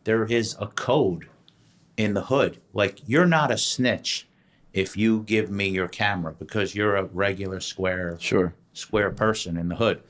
there is a code in the hood. Like, you're not a snitch if you give me your camera because you're a regular square person in the hood.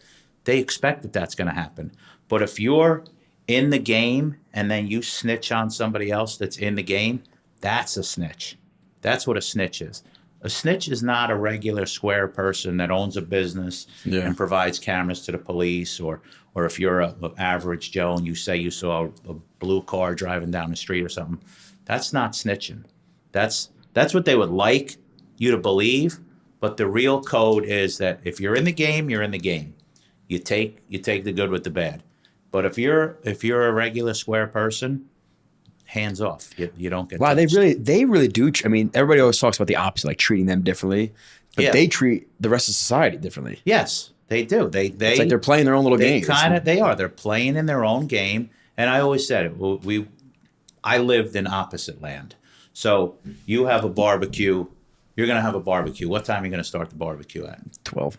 They expect that that's going to happen. But if you're in the game and then you snitch on somebody else that's in the game, that's a snitch. That's what a snitch is. A snitch is not a regular square person that owns a business and provides cameras to the police, or if you're an average Joe and you say you saw a blue car driving down the street or something. That's not snitching. That's what they would like you to believe, but the real code is that if you're in the game, you're in the game. You take the good with the bad. But if you're a regular square person, hands off. You don't get touched. They really do. I mean, everybody always talks about the opposite, like treating them differently, but they treat the rest of society differently. Yes, they do. It's like they're playing their own little game. They are. They're playing in their own game. And I always said it. I lived in opposite land. So you have a barbecue. You're going to have a barbecue. What time are you going to start the barbecue at? 12.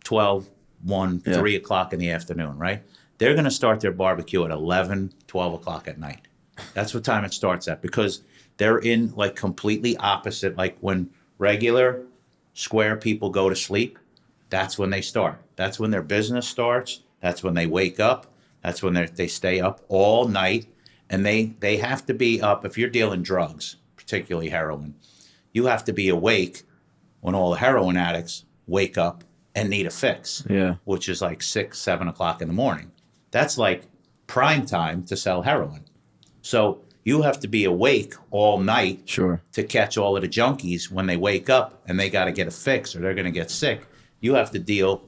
12, 1, 3 o'clock in the afternoon, right? They're going to start their barbecue at 11, 12 o'clock at night. That's what time it starts at, because they're in like completely opposite. Like when regular square people go to sleep, that's when they start. That's when their business starts. That's when they wake up. That's when they stay up all night. And they have to be up. If you're dealing drugs, particularly heroin, you have to be awake when all the heroin addicts wake up and need a fix, which is like 6, 7 o'clock in the morning. That's like prime time to sell heroin. So you have to be awake all night to catch all of the junkies when they wake up and they got to get a fix or they're going to get sick. You have to deal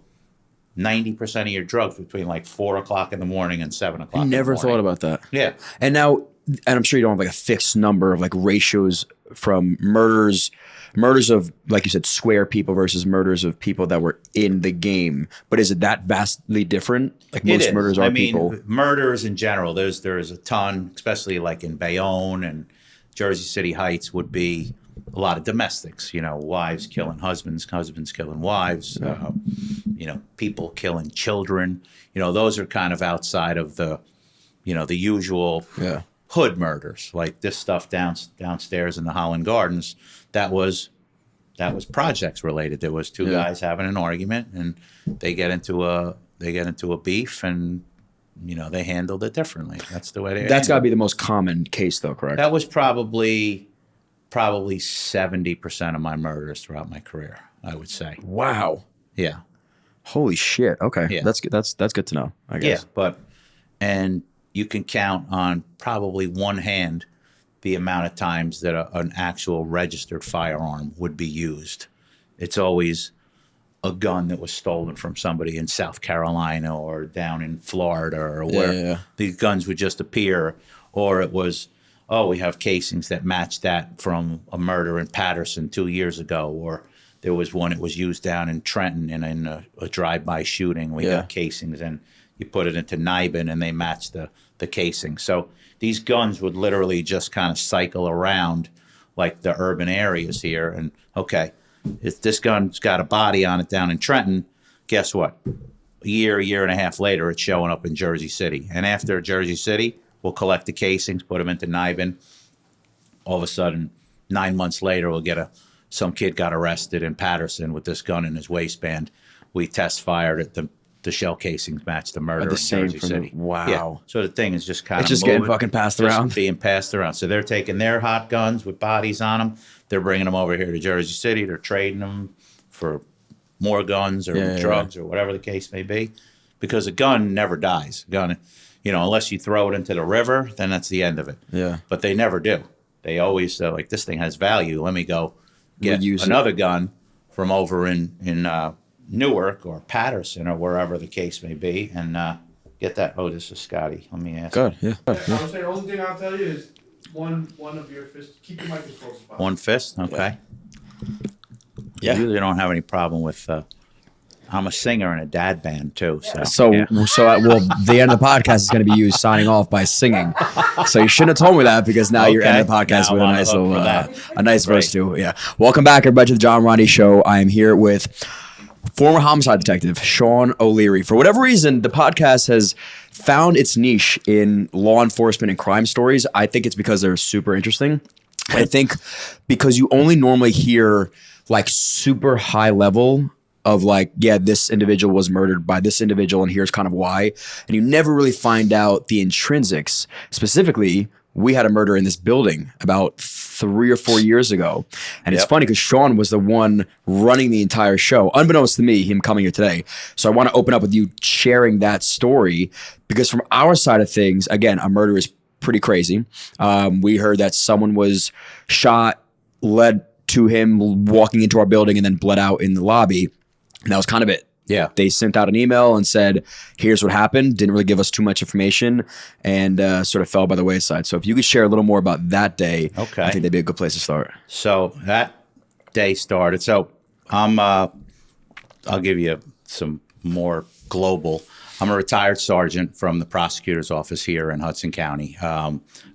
90% of your drugs between like 4 o'clock in the morning and 7 o'clock. I never thought about that. Yeah. And now, and I'm sure you don't have like a fixed number of like ratios from murders of, like you said, square people versus murders of people that were in the game. But is it that vastly different? Like most murders are people. Murders in general, there's a ton, especially like in Bayonne and Jersey City Heights would be a lot of domestics, wives killing husbands, husbands killing wives, people killing children. Those are kind of outside of the, the usual hood murders. Like this stuff downstairs in the Holland Gardens, that was projects related. There was two guys having an argument, and they get into a beef, and they handled it differently. That's the way That's got to be the most common case, though, correct? That was probably 70% of my murders throughout my career, I would say. Wow. Yeah. Holy shit. Okay. Yeah. That's good to know, I guess. Yeah, and you can count on probably one hand the amount of times that an actual registered firearm would be used. It's always a gun that was stolen from somebody in South Carolina or down in Florida or where these guns would just appear, or it was, we have casings that match that from a murder in Patterson 2 years ago, or there was one that was used down in Trenton in a drive-by shooting. We got casings, and you put it into Nibin, and they match the casing. So these guns would literally just kind of cycle around like the urban areas here. And, okay, if this gun's got a body on it down in Trenton, guess what? A year and a half later, it's showing up in Jersey City. And after Jersey City, we'll collect the casings, put them into Nibin. All of a sudden, 9 months later, we'll get some kid got arrested in Patterson with this gun in his waistband. We test fired it. The shell casings match the murder in Jersey City. Wow. Yeah. So the thing is just kind of it's just getting fucking passed around. Being passed around. So they're taking their hot guns with bodies on them. They're bringing them over here to Jersey City. They're trading them for more guns or drugs or whatever the case may be. Because a gun never dies. Unless you throw it into the river, then that's the end of it. Yeah. But they never do. They always like, this thing has value. Let me go get another gun from over in Newark or Patterson or wherever the case may be, and get that. Oh, this is Scotty. Let me ask. Good. Yeah. I would say the only thing I'll tell you is one of your fists. Keep your mic as close as possible. One fist. Okay. Yeah. I usually don't have any problem with. I'm a singer in a dad band too. So the end of the podcast is going to be you signing off by singing. So you shouldn't have told me that, because now you're ending the podcast with a nice verse too. Yeah. Welcome back, everybody, to the John Rondi Show. I am here with former homicide detective Sean O'Leary. For whatever reason, the podcast has found its niche in law enforcement and crime stories. I think it's because they're super interesting. I think because you only normally hear like super high level of like, yeah, this individual was murdered by this individual and here's kind of why. And you never really find out the intrinsics. Specifically, we had a murder in this building about 3 or 4 years ago. And it's funny because Sean was the one running the entire show, unbeknownst to me, him coming here today. So I want to open up with you sharing that story because from our side of things, again, a murder is pretty crazy. We heard that someone was shot, led to him walking into our building and then bled out in the lobby. And that was kind of it. Yeah. They sent out an email and said, here's what happened. Didn't really give us too much information and sort of fell by the wayside. So if you could share a little more about that day, okay. I think that'd be a good place to start. So that day started. So I'll give you some more global. I'm a retired sergeant from the prosecutor's office here in Hudson County.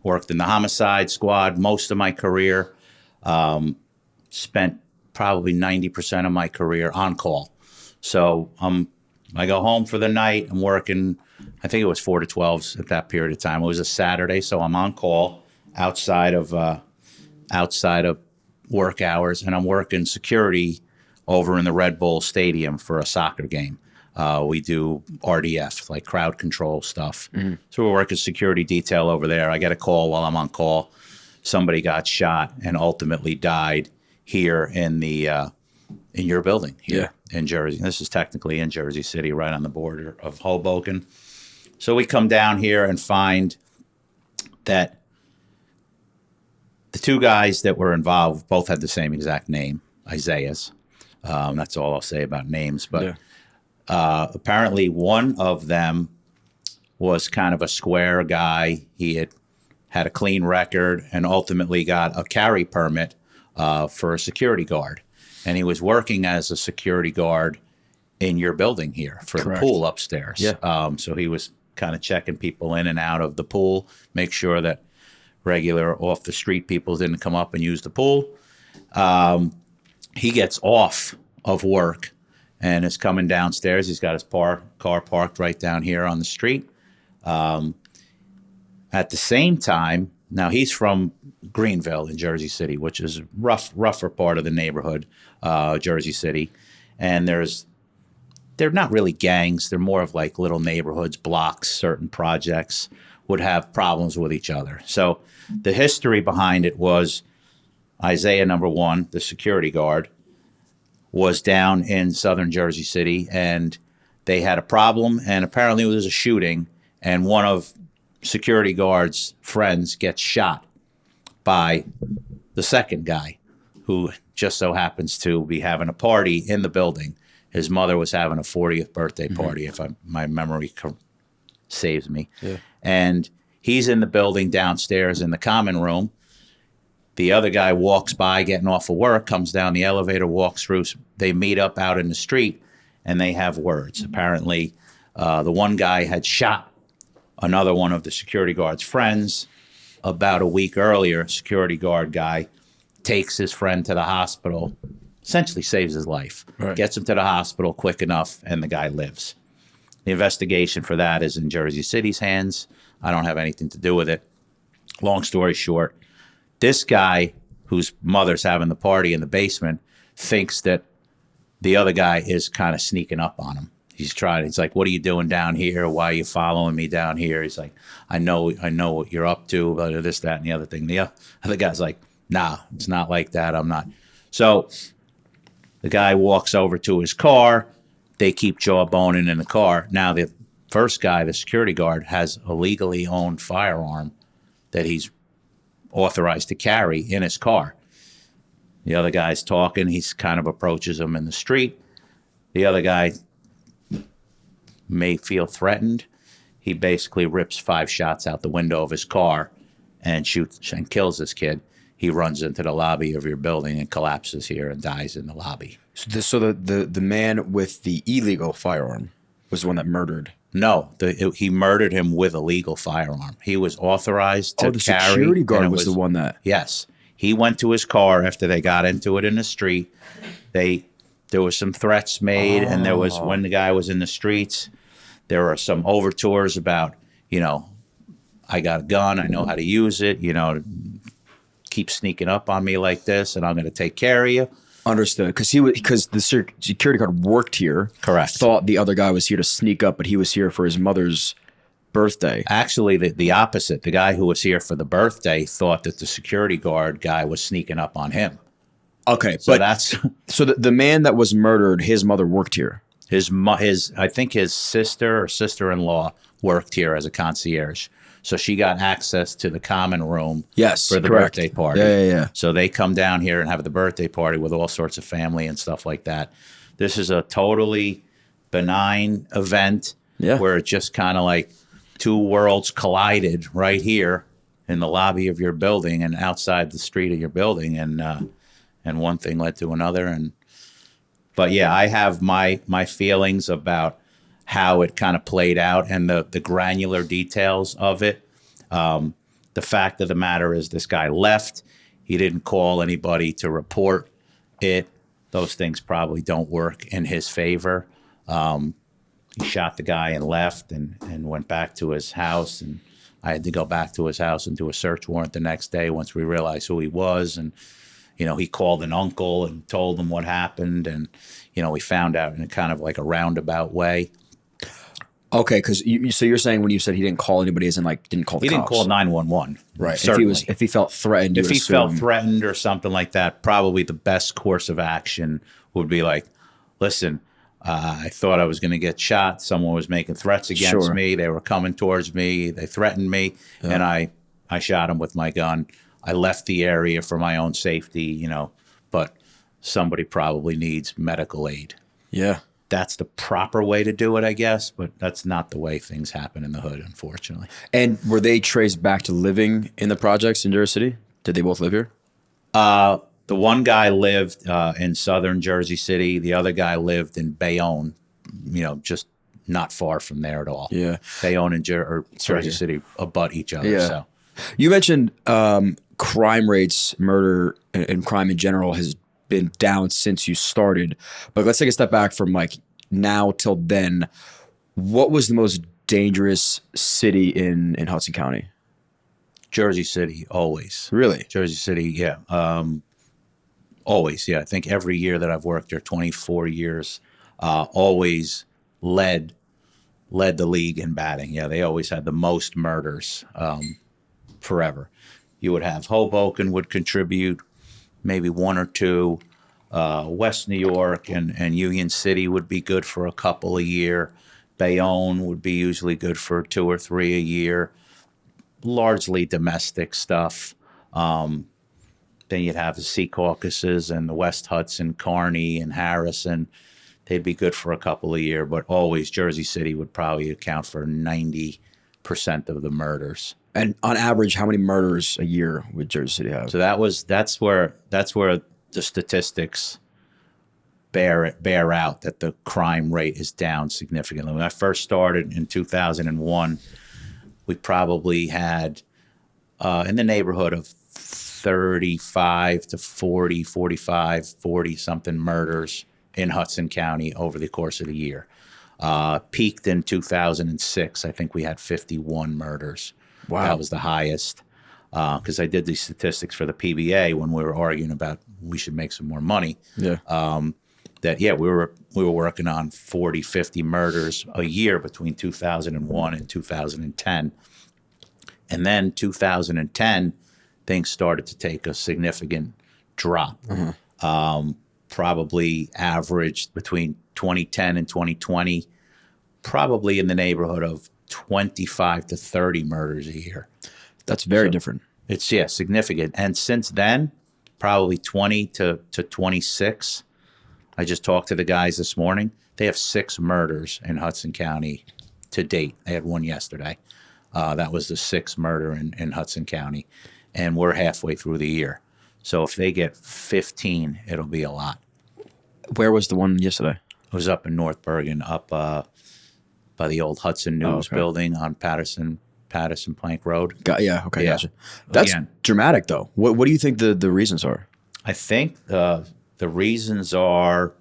Worked in the homicide squad most of my career. Spent probably 90% of my career on call. So I go home for the night. I'm working, I think it was 4 to 12s at that period of time. It was a Saturday, so I'm on call outside of work hours, and I'm working security over in the Red Bull Stadium for a soccer game. We do RDF, like crowd control stuff. Mm-hmm. So we're working security detail over there. I get a call while I'm on call. Somebody got shot and ultimately died here in your building here in Jersey. This is technically in Jersey City, right on the border of Hoboken. So we come down here and find that the two guys that were involved both had the same exact name, Isaiah's. That's all I'll say about names. But apparently one of them was kind of a square guy. He had a clean record and ultimately got a carry permit for a security guard. And he was working as a security guard in your building here for the pool upstairs. Yeah. So he was kind of checking people in and out of the pool, make sure that regular off the street people didn't come up and use the pool. He gets off of work and is coming downstairs. He's got his car parked right down here on the street. At the same time, now he's from Greenville in Jersey City, which is a rougher part of the neighborhood, Jersey City. And they're not really gangs. They're more of like little neighborhoods, blocks, certain projects would have problems with each other. So the history behind it was Isaiah, number one, the security guard, was down in southern Jersey City and they had a problem. And apparently there was a shooting and one of security guard's friends gets shot by the second guy who just so happens to be having a party in the building. His mother was having a 40th birthday party, if my memory saves me. Yeah. And he's in the building downstairs in the common room. The other guy walks by getting off of work, comes down the elevator, walks through. They meet up out in the street and they have words. Apparently, the one guy had shot another one of the security guard's friends. About a week earlier, security guard guy takes his friend to the hospital, essentially saves his life, gets him to the hospital quick enough, and the guy lives. The investigation for that is in Jersey City's hands. I don't have anything to do with it. Long story short, this guy whose mother's having the party in the basement thinks that the other guy is kind of sneaking up on him. He's like, what are you doing down here? Why are you following me down here? He's like, I know what you're up to, but this, that, and the other thing. The other guy's like, nah, it's not like that. I'm not. So the guy walks over to his car. They keep jawboning in the car. Now the first guy, the security guard, has a legally owned firearm that he's authorized to carry in his car. The other guy's talking. He's kind of approaches him in the street. The other guy may feel threatened. He basically rips 5 shots out the window of his car and shoots and kills this kid. He runs into the lobby of your building and collapses here and dies in the lobby. So the man with the illegal firearm was the one that murdered? No, he murdered him with a legal firearm. He was authorized to carry. The security guard was the one that... Yes. He went to his car after they got into it in the street. They There was some threats made, and there was, when the guy was in the streets, there were some overtures about, I got a gun, I know how to use it, keep sneaking up on me like this, and I'm going to take care of you. Understood. Because the security guard worked here. Correct. Thought the other guy was here to sneak up, but he was here for his mother's birthday. Actually, the opposite. The guy who was here for the birthday thought that the security guard guy was sneaking up on him. Okay, So but that's so the man that was murdered, his mother worked here. I think his sister or sister-in-law worked here as a concierge. So she got access to the common room Yes, for the correct. birthday party. Yeah. So they come down here and have the birthday party with all sorts of family and stuff like that. This is a totally benign event where it just kind of like two worlds collided right here in the lobby of your building and outside the street of your building, and one thing led to another. But yeah, I have my feelings about how it kind of played out and the granular details of it. The fact of the matter is this guy left. He didn't call anybody to report it. Those things probably don't work in his favor. He shot the guy and left and went back to his house. And I had to go back to his house and do a search warrant the next day once we realized who he was. And, he called an uncle and told him what happened. And, we found out in a kind of like a roundabout way. Okay, because so you're saying when you said he didn't call anybody, as in like didn't call the He cops. didn't call 911. Right. Certainly. If he felt threatened, If he felt threatened or something like that, probably the best course of action would be like, listen, I thought I was going to get shot. Someone was making threats against me. They were coming towards me. They threatened me, and I shot him with my gun. I left the area for my own safety, but somebody probably needs medical aid. Yeah. That's the proper way to do it, I guess, but that's not the way things happen in the hood, unfortunately. And were they traced back to living in the projects in Jersey City? Did they both live here? The one guy lived in southern Jersey City. The other guy lived in Bayonne, just not far from there at all. Yeah. Bayonne and Jersey City abut each other. Yeah. So You mentioned crime rates, murder, and crime in general has been down since you started. But let's take a step back from like now till then. What was the most dangerous city in Hudson County? Jersey City, always. Really? Jersey City, yeah. Always, yeah. I think every year that I've worked there, 24 years, always led the league in batting. Yeah, they always had the most murders forever. You would have Hoboken would contribute maybe one or two. West New York and Union City would be good for a couple a year. Bayonne would be usually good for 2 or 3 a year. Largely domestic stuff. Then you'd have the Sea Caucasus and the West Hudson, Kearney and Harrison. They'd be good for a couple a year, but always Jersey City would probably account for 90% of the murders. And on average, how many murders a year would Jersey City have? So that's where the statistics bear out that the crime rate is down significantly. When I first started in 2001, we probably had in the neighborhood of 35 to 40, 45, 40 something murders in Hudson County over the course of the year. Peaked in 2006. I think we had 51 murders. Wow. That was the highest. Because I did these statistics for the PBA when we were arguing about we should make some more money. Yeah. We were working on 40, 50 murders a year between 2001 and 2010. And then 2010, things started to take a significant drop. Probably averaged between 2010 and 2020, probably in the neighborhood of 25 to 30 murders a year. That's very different. It's, significant. And since then, probably 20 to 26. I just talked to the guys this morning. They have 6 murders in Hudson County to date. They had one yesterday. That was the 6th murder in Hudson County. And we're halfway through the year. So if they get 15, it'll be a lot. Where was the one yesterday? It was up in North Bergen, up by the old Hudson News building on Patterson Plank Road. Gotcha. That's dramatic, though. What do you think the reasons are? I think the reasons are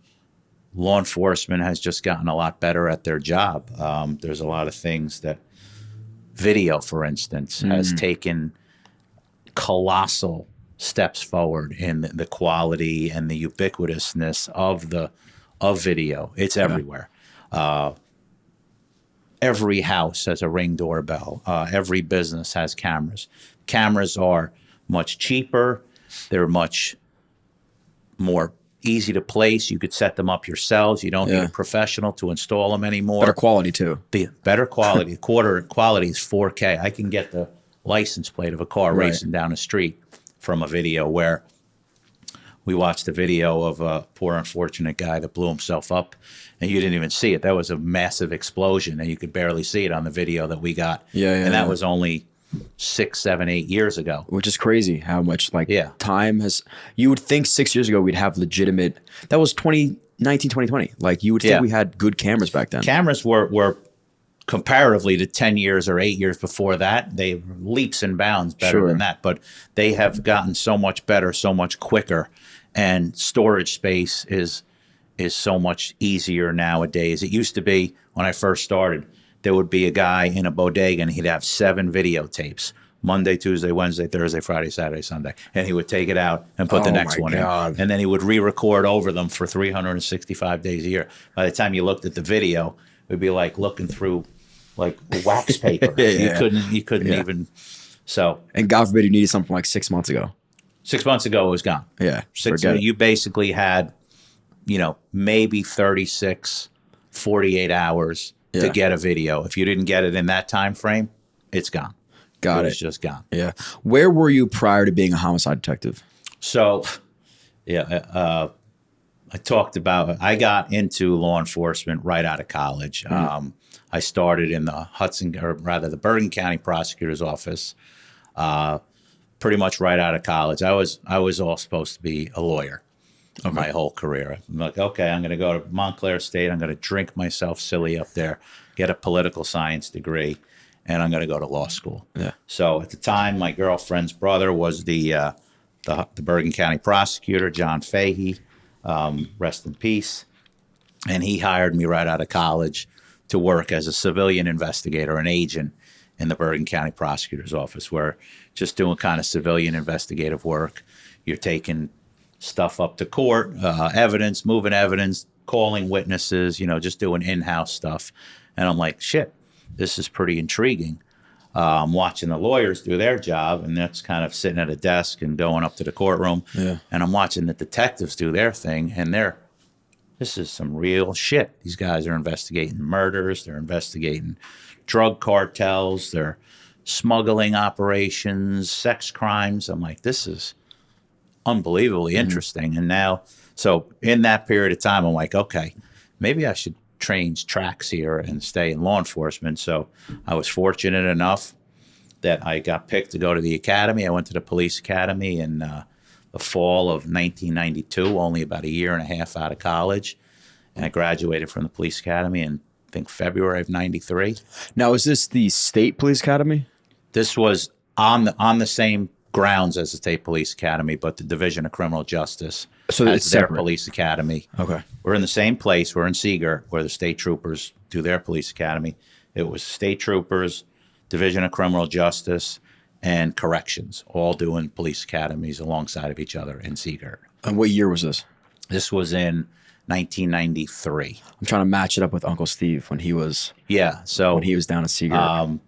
law enforcement has just gotten a lot better at their job. There's a lot of things that video, for instance, has taken colossal steps forward in the quality and the ubiquitousness of video. It's everywhere. Every house has a Ring doorbell. Every business has cameras. Cameras are much cheaper. They're much more easy to place. You could set them up yourselves. You don't need a professional to install them anymore. Better quality too. The better quality. Quality is 4K. I can get the license plate of a car racing down the street from a video where we watched a video of a poor unfortunate guy that blew himself up, and you didn't even see it. That was a massive explosion, and you could barely see it on the video that we got. And that was only 6, 7, 8 years ago. Which is crazy how much time has. You would think 6 years ago we'd have legitimate. That was 2019, 2020. Like you would think we had good cameras back then. Cameras were comparatively to 10 years or 8 years before that, they were leaps and bounds better than that. But they have gotten so much better, so much quicker, and storage space is so much easier nowadays. It used to be when I first started, there would be a guy in a bodega and he'd have 7 videotapes. Monday, Tuesday, Wednesday, Thursday, Friday, Saturday, Sunday. And he would take it out and put the next one in. And then he would re-record over them for 365 days a year. By the time you looked at the video, it would be like looking through like wax paper. You couldn't even. So. And God forbid you needed something from like 6 months ago. 6 months ago, it was gone. Yeah. You basically had, maybe 36, 48 hours to get a video. If you didn't get it in that time frame, it's gone. It's just gone. Yeah. Where were you prior to being a homicide detective? So, I got into law enforcement right out of college. I started in the Hudson, or rather the Bergen County Prosecutor's Office, pretty much right out of college. I was all supposed to be a lawyer my whole career. I'm like, okay, I'm going to go to Montclair State. I'm going to drink myself silly up there, get a political science degree, and I'm going to go to law school. Yeah. So at the time, my girlfriend's brother was the Bergen County prosecutor, John Fahey, rest in peace. And he hired me right out of college to work as a civilian investigator, an agent in the Bergen County Prosecutor's Office, where just doing kind of civilian investigative work. You're taking stuff up to court, evidence, moving evidence, calling witnesses, just doing in-house stuff. And I'm like, shit, this is pretty intriguing. I'm watching the lawyers do their job, and that's kind of sitting at a desk and going up to the courtroom. Yeah. And I'm watching the detectives do their thing, and this is some real shit. These guys are investigating murders. They're investigating drug cartels. They're smuggling operations, sex crimes. I'm like, this is unbelievably interesting. And now, so in that period of time, I'm like, okay, maybe I should change tracks here and stay in law enforcement. So I was fortunate enough that I got picked to go to the academy. I went to the police academy in the fall of 1992, only about a year and a half out of college. And I graduated from the police academy in, I think, February of 93. Now, is this the state police academy? This was on the same grounds as the state police academy, but the Division of Criminal Justice so has it's their separate. Police academy. Okay. We're in the same place. We're in Seagirt, where the state troopers do their police academy. It was state troopers, Division of Criminal Justice, and corrections, all doing police academies alongside of each other in Seagirt. And what year was this? This was in 1993. I'm trying to match it up with Uncle Steve when he was So when he was down at Seagirt.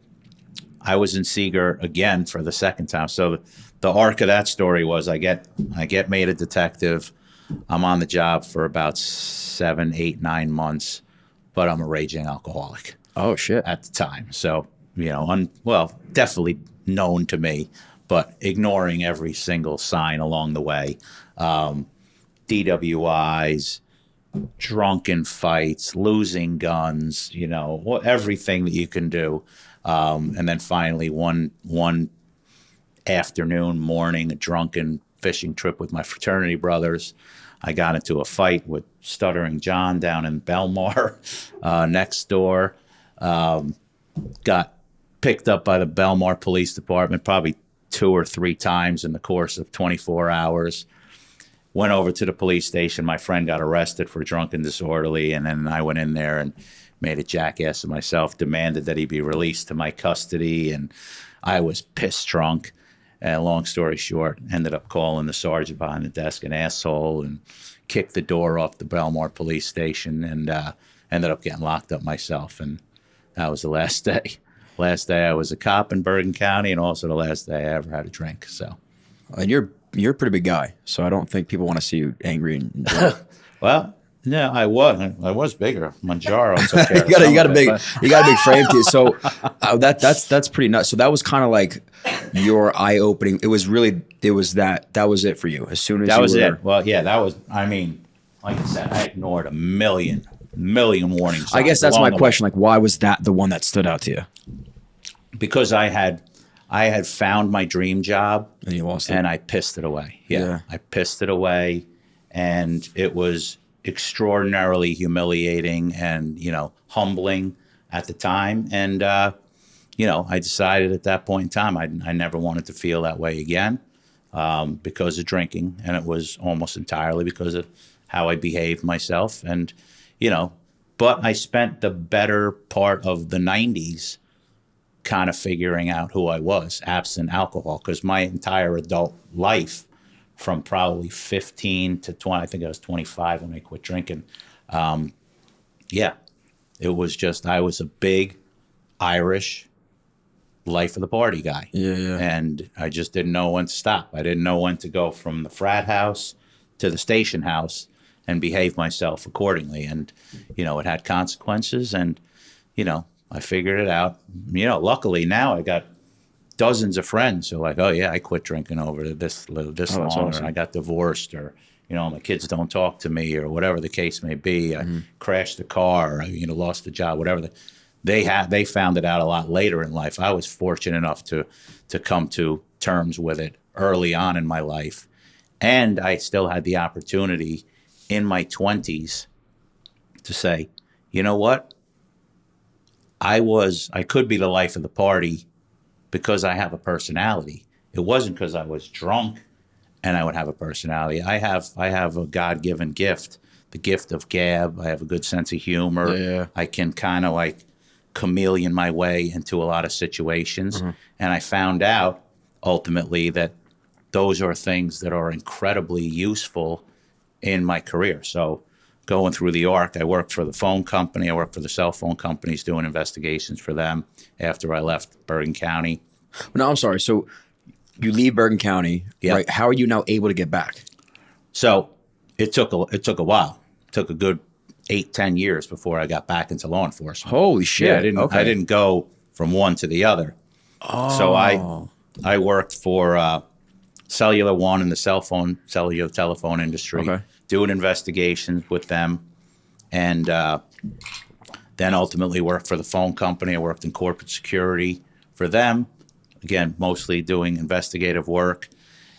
I was in Seagirt again for the second time. So the arc of that story was I get made a detective. I'm on the job for about 7, 8, 9 months, but I'm a raging alcoholic. Oh shit! At the time, so definitely known to me, but ignoring every single sign along the way. DWIs, drunken fights, losing guns, everything that you can do. And then finally one morning, a drunken fishing trip with my fraternity brothers, I got into a fight with Stuttering John down in Belmar, next door. Got picked up by the Belmar Police Department probably 2 or 3 times in the course of 24 hours. went over to the police station. My friend got arrested for drunk and disorderly, and then I went in there and made a jackass of myself, demanded that he be released to my custody, and I was pissed drunk. And long story short, ended up calling the sergeant behind the desk an asshole and kicked the door off the Belmar police station, and ended up getting locked up myself. And that was the last day. Last day I was a cop in Bergen County, and also the last day I ever had a drink. So, And you're a pretty big guy, so I don't think people want to see you angry and drunk. well, yeah, I was bigger. Manjaro took care of you got a big but you got a big frame to you. So that's pretty nuts. So that was kind of like your eye opening. It was that was it for you. As soon as that you was were, it. Well, yeah, that was. I mean, like I said, I ignored a million warnings. I guess that's my question. Like, why was that the one that stood out to you? Because I had found my dream job And you lost it. and I pissed it away. Yeah, I pissed it away, and it was extraordinarily humiliating and humbling at the time. And I decided at that point in time I never wanted to feel that way again because of drinking, and it was almost entirely because of how I behaved myself. And but I spent the better part of the 90s kind of figuring out who I was, absent alcohol, because my entire adult life, from probably 15 to 20, I think I was 25 when I quit drinking. It was just, I was a big Irish life of the party guy. Yeah. And I just didn't know when to stop. I didn't know when to go from the frat house to the station house and behave myself accordingly. And, it had consequences, and, I figured it out. Luckily now I got dozens of friends who are like, oh yeah, I quit drinking over this long, awesome. or I got divorced, or my kids don't talk to me, or whatever the case may be. I crashed a car, or I lost a job, whatever. They found it out a lot later in life. I was fortunate enough to come to terms with it early on in my life, and I still had the opportunity in my 20s to say, you know what? I could be the life of the party because I have a personality. It wasn't because I was drunk and I would have a personality. I have a God-given gift, the gift of gab. I have a good sense of humor. Yeah. I can kind of like chameleon my way into a lot of situations. And I found out ultimately that those are things that are incredibly useful in my career. So going through the arc, I worked for the phone company. I worked for the cell phone companies doing investigations for them after I left Bergen County. No, I'm sorry. So you leave Bergen County, Yeah. right? How are you now able to get back? So it took a while. It took a good 8-10 years before I got back into law enforcement. Holy shit! Yeah, I didn't go from one to the other. Oh. So I worked for Cellular One in the cellular telephone industry, Okay. doing investigations with them, and then ultimately worked for the phone company. I worked in corporate security for them, again, mostly doing investigative work.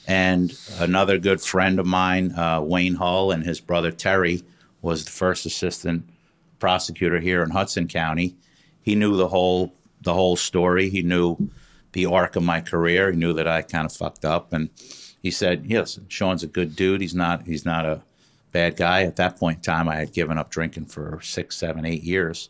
And another good friend of mine, Wayne Hull, and his brother Terry, was the first assistant prosecutor here in Hudson County. He knew the whole story. He knew the arc of my career. He knew that I kind of fucked up, and he said, "Yes, Sean's a good dude. He's not a bad guy." At that point in time, I had given up drinking for 6, 7, 8 years.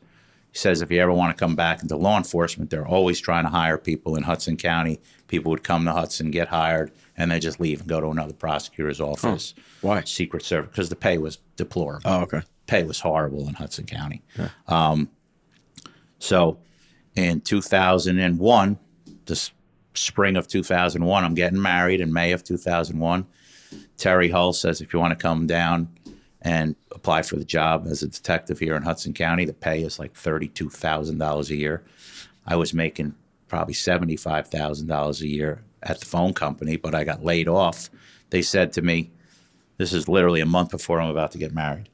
He says, if you ever want to come back into law enforcement, they're always trying to hire people in Hudson County. People would come to Hudson, get hired, and they just leave and go to another prosecutor's office. Why? Secret Service, because the pay was deplorable. Oh, okay. Pay was horrible in Hudson County. Yeah. So in 2001, the spring of 2001, I'm getting married in May of 2001. Terry Hull says, if you want to come down and apply for the job as a detective here in Hudson County, the pay is like $32,000 a year. I was making probably $75,000 a year at the phone company, but I got laid off. They said to me, this is literally a month before I'm about to get married.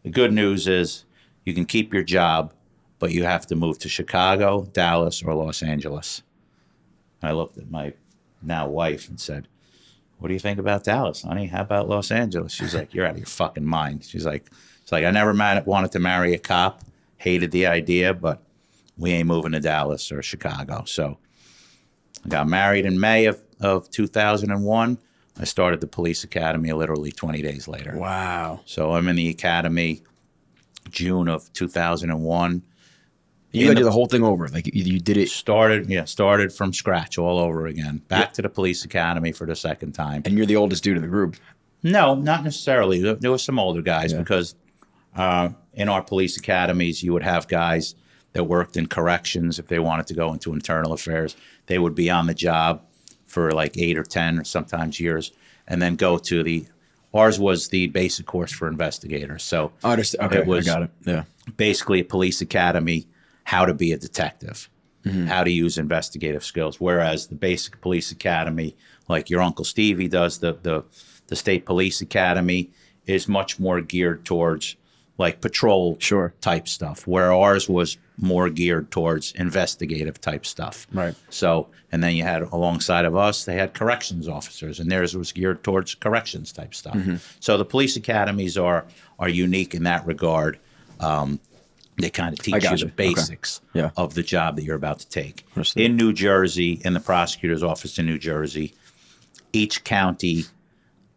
The good news is you can keep your job, but you have to move to Chicago, Dallas, or Los Angeles. I looked at my now wife and said, what do you think about Dallas, honey? How about Los Angeles? She's like, you're out of your fucking mind. She's like, I never wanted to marry a cop, hated the idea, but we ain't moving to Dallas or Chicago. So I got married in May of 2001. I started the police academy literally 20 days later. Wow. So I'm in the academy June of 2001. You got to do the whole thing over. Like you did it. Started from scratch all over again. Back to the police academy for the second time. And you're the oldest dude in the group. No, not necessarily. There were some older guys because in our police academies, you would have guys that worked in corrections. If they wanted to go into internal affairs, they would be on the job for like 8 or 10 or sometimes years, and then go to ours was the basic course for investigators. So I understand. Okay, I got it. Yeah. Basically a police academy, how to be a detective, how to use investigative skills. Whereas the basic police academy, like your Uncle Stevie does, the state police academy is much more geared towards like patrol type stuff, where ours was more geared towards investigative type stuff. Right. So, and then you had alongside of us, they had corrections officers, and theirs was geared towards corrections type stuff. So the police academies are unique in that regard. They kind of teach you the basics of the job that you're about to take. Understood. In New Jersey, in the prosecutor's office in New Jersey, each county,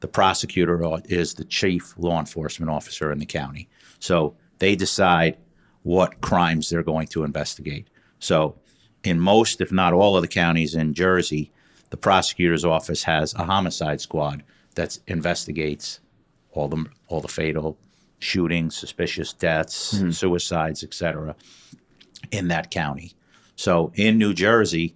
the prosecutor is the chief law enforcement officer in the county. So they decide what crimes they're going to investigate. So in most, if not all of the counties in Jersey, the prosecutor's office has a homicide squad that investigates all the fatal shootings, suspicious deaths, suicides, etc. in that county. So in New Jersey,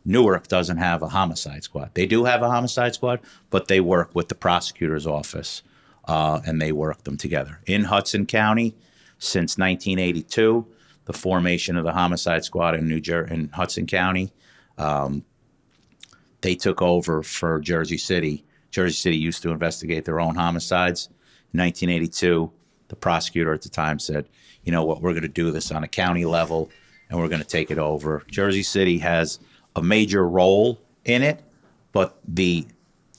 Newark doesn't have a homicide squad. They do have a homicide squad, but they work with the prosecutor's office, and they work them together. In Hudson County, since 1982, the formation of the homicide squad in Hudson County, they took over for Jersey City. Jersey City used to investigate their own homicides. In 1982, the prosecutor at the time said, you know what, we're going to do this on a county level, and we're going to take it over. Jersey City has a major role in it, but the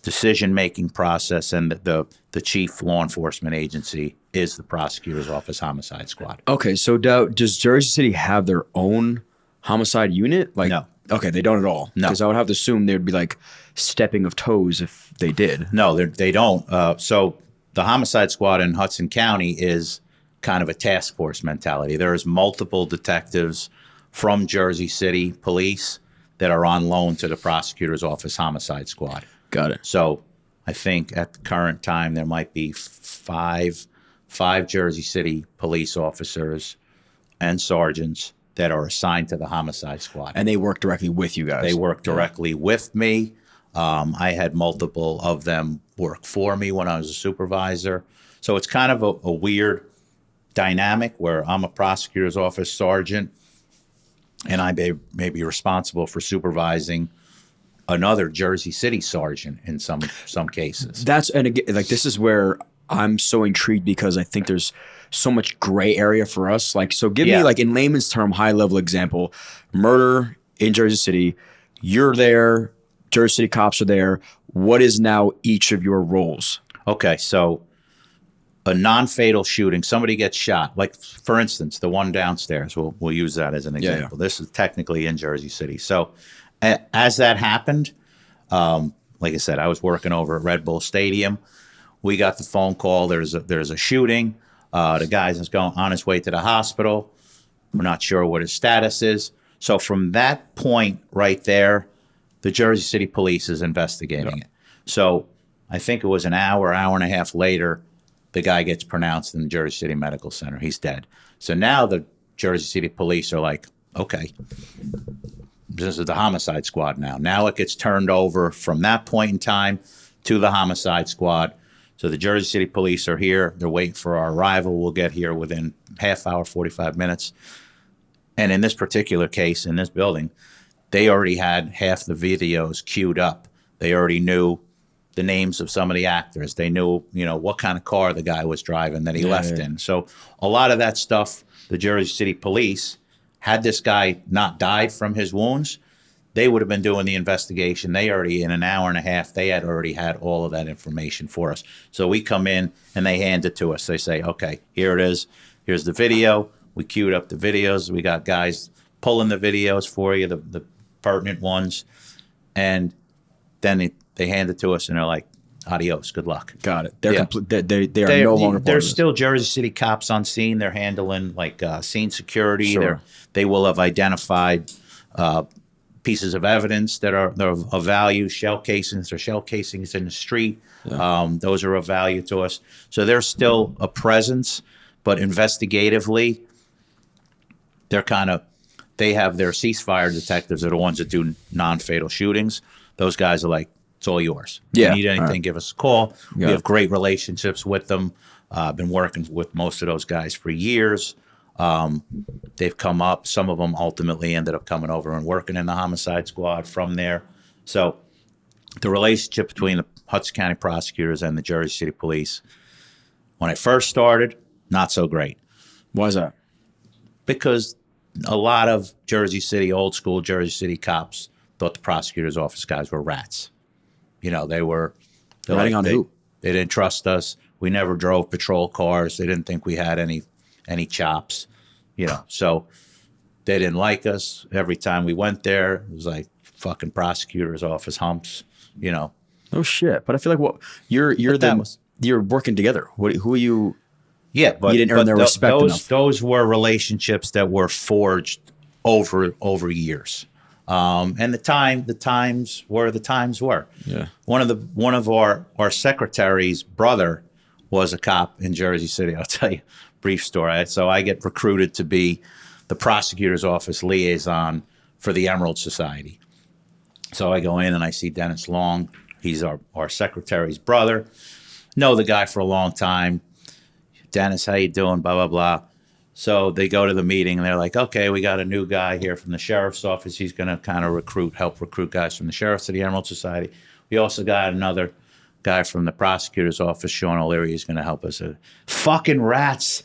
decision-making process and the chief law enforcement agency is the prosecutor's office homicide squad. Okay, so does Jersey City have their own homicide unit? Like, no. Okay, they don't at all. No. Because I would have to assume there'd be like stepping of toes if they did. No, they don't. So the homicide squad in Hudson County is kind of a task force mentality. There's multiple detectives from Jersey City police that are on loan to the prosecutor's office homicide squad. Got it. So I think at the current time there might be five Jersey City police officers and sergeants that are assigned to the homicide squad. And they work directly with you guys. They work directly with me. I had multiple of them work for me when I was a supervisor. So it's kind of a weird dynamic where I'm a prosecutor's office sergeant and I may be responsible for supervising another Jersey City sergeant in some cases. And again, like this is where I'm so intrigued because I think there's so much gray area for us. Like, so give me like in layman's term, high level example, murder in Jersey City, you're there, Jersey City cops are there. What is now each of your roles? Okay. So a non-fatal shooting, somebody gets shot. Like for instance, the one downstairs, we'll use that as an example. This is technically in Jersey City. So as that happened, like I said, I was working over at Red Bull Stadium. We got the phone call. There's a shooting. The guy's going on his way to the hospital. We're not sure what his status is. So from that point right there, the Jersey City police is investigating it. So I think it was an hour and a half later, the guy gets pronounced in the Jersey City Medical Center. He's dead. So now the Jersey City police are like, okay, this is the homicide squad now. Now it gets turned over from that point in time to the homicide squad. So the Jersey City police are here. They're waiting for our arrival. We'll get here within half hour, 45 minutes. And in this particular case, in this building, they already had half the videos queued up. They already knew the names of some of the actors. They knew, what kind of car the guy was driving that he left in. So a lot of that stuff, the Jersey City police, had this guy not died from his wounds, they would have been doing the investigation. They already, in an hour and a half, they had already had all of that information for us. So we come in and they hand it to us. They say, okay, here it is. Here's the video. We queued up the videos. We got guys pulling the videos for you, the pertinent ones. And then they hand it to us, and they're like, "Adios, good luck." Got it. They're Yeah. they are no longer part There's of this. still Jersey City cops on scene. They're handling like scene security. Sure. They will have identified pieces of evidence that are of value, shell casings or shell casings in the street. Those are of value to us. So there's still a presence, but investigatively, they have their ceasefire detectives are the ones that do non-fatal shootings. Those guys are like, it's all yours. Yeah. If you need anything, All right. give us a call. Yeah. We have great relationships with them. I've been working with most of those guys for years. They've come up. Some of them ultimately ended up coming over and working in the homicide squad from there. So the relationship between the Hudson County prosecutors and the Jersey City police, when I first started, not so great. Why is that? Because a lot of Jersey City, old school Jersey City cops thought the prosecutor's office guys were rats. You know, they're Ratting on who? They didn't trust us. We never drove patrol cars. They didn't think we had any chops, you know. So they didn't like us. Every time we went there, it was like fucking prosecutor's office humps, you know. Oh shit! But I feel like you're working together. Who are you? Yeah, but you didn't earn their respect enough. Those were relationships that were forged over years, and the times were. Yeah. One of our secretary's brother was a cop in Jersey City. I'll tell you a brief story. So I get recruited to be the prosecutor's office liaison for the Emerald Society. So I go in and I see Dennis Long. He's our secretary's brother. Know the guy for a long time. Dennis, how you doing? Blah, blah, blah. So they go to the meeting and they're like, okay, we got a new guy here from the sheriff's office. He's going to kind of help recruit guys from the sheriff's to the Emerald Society. We also got another guy from the prosecutor's office, Sean O'Leary, is going to help us. Fucking rats,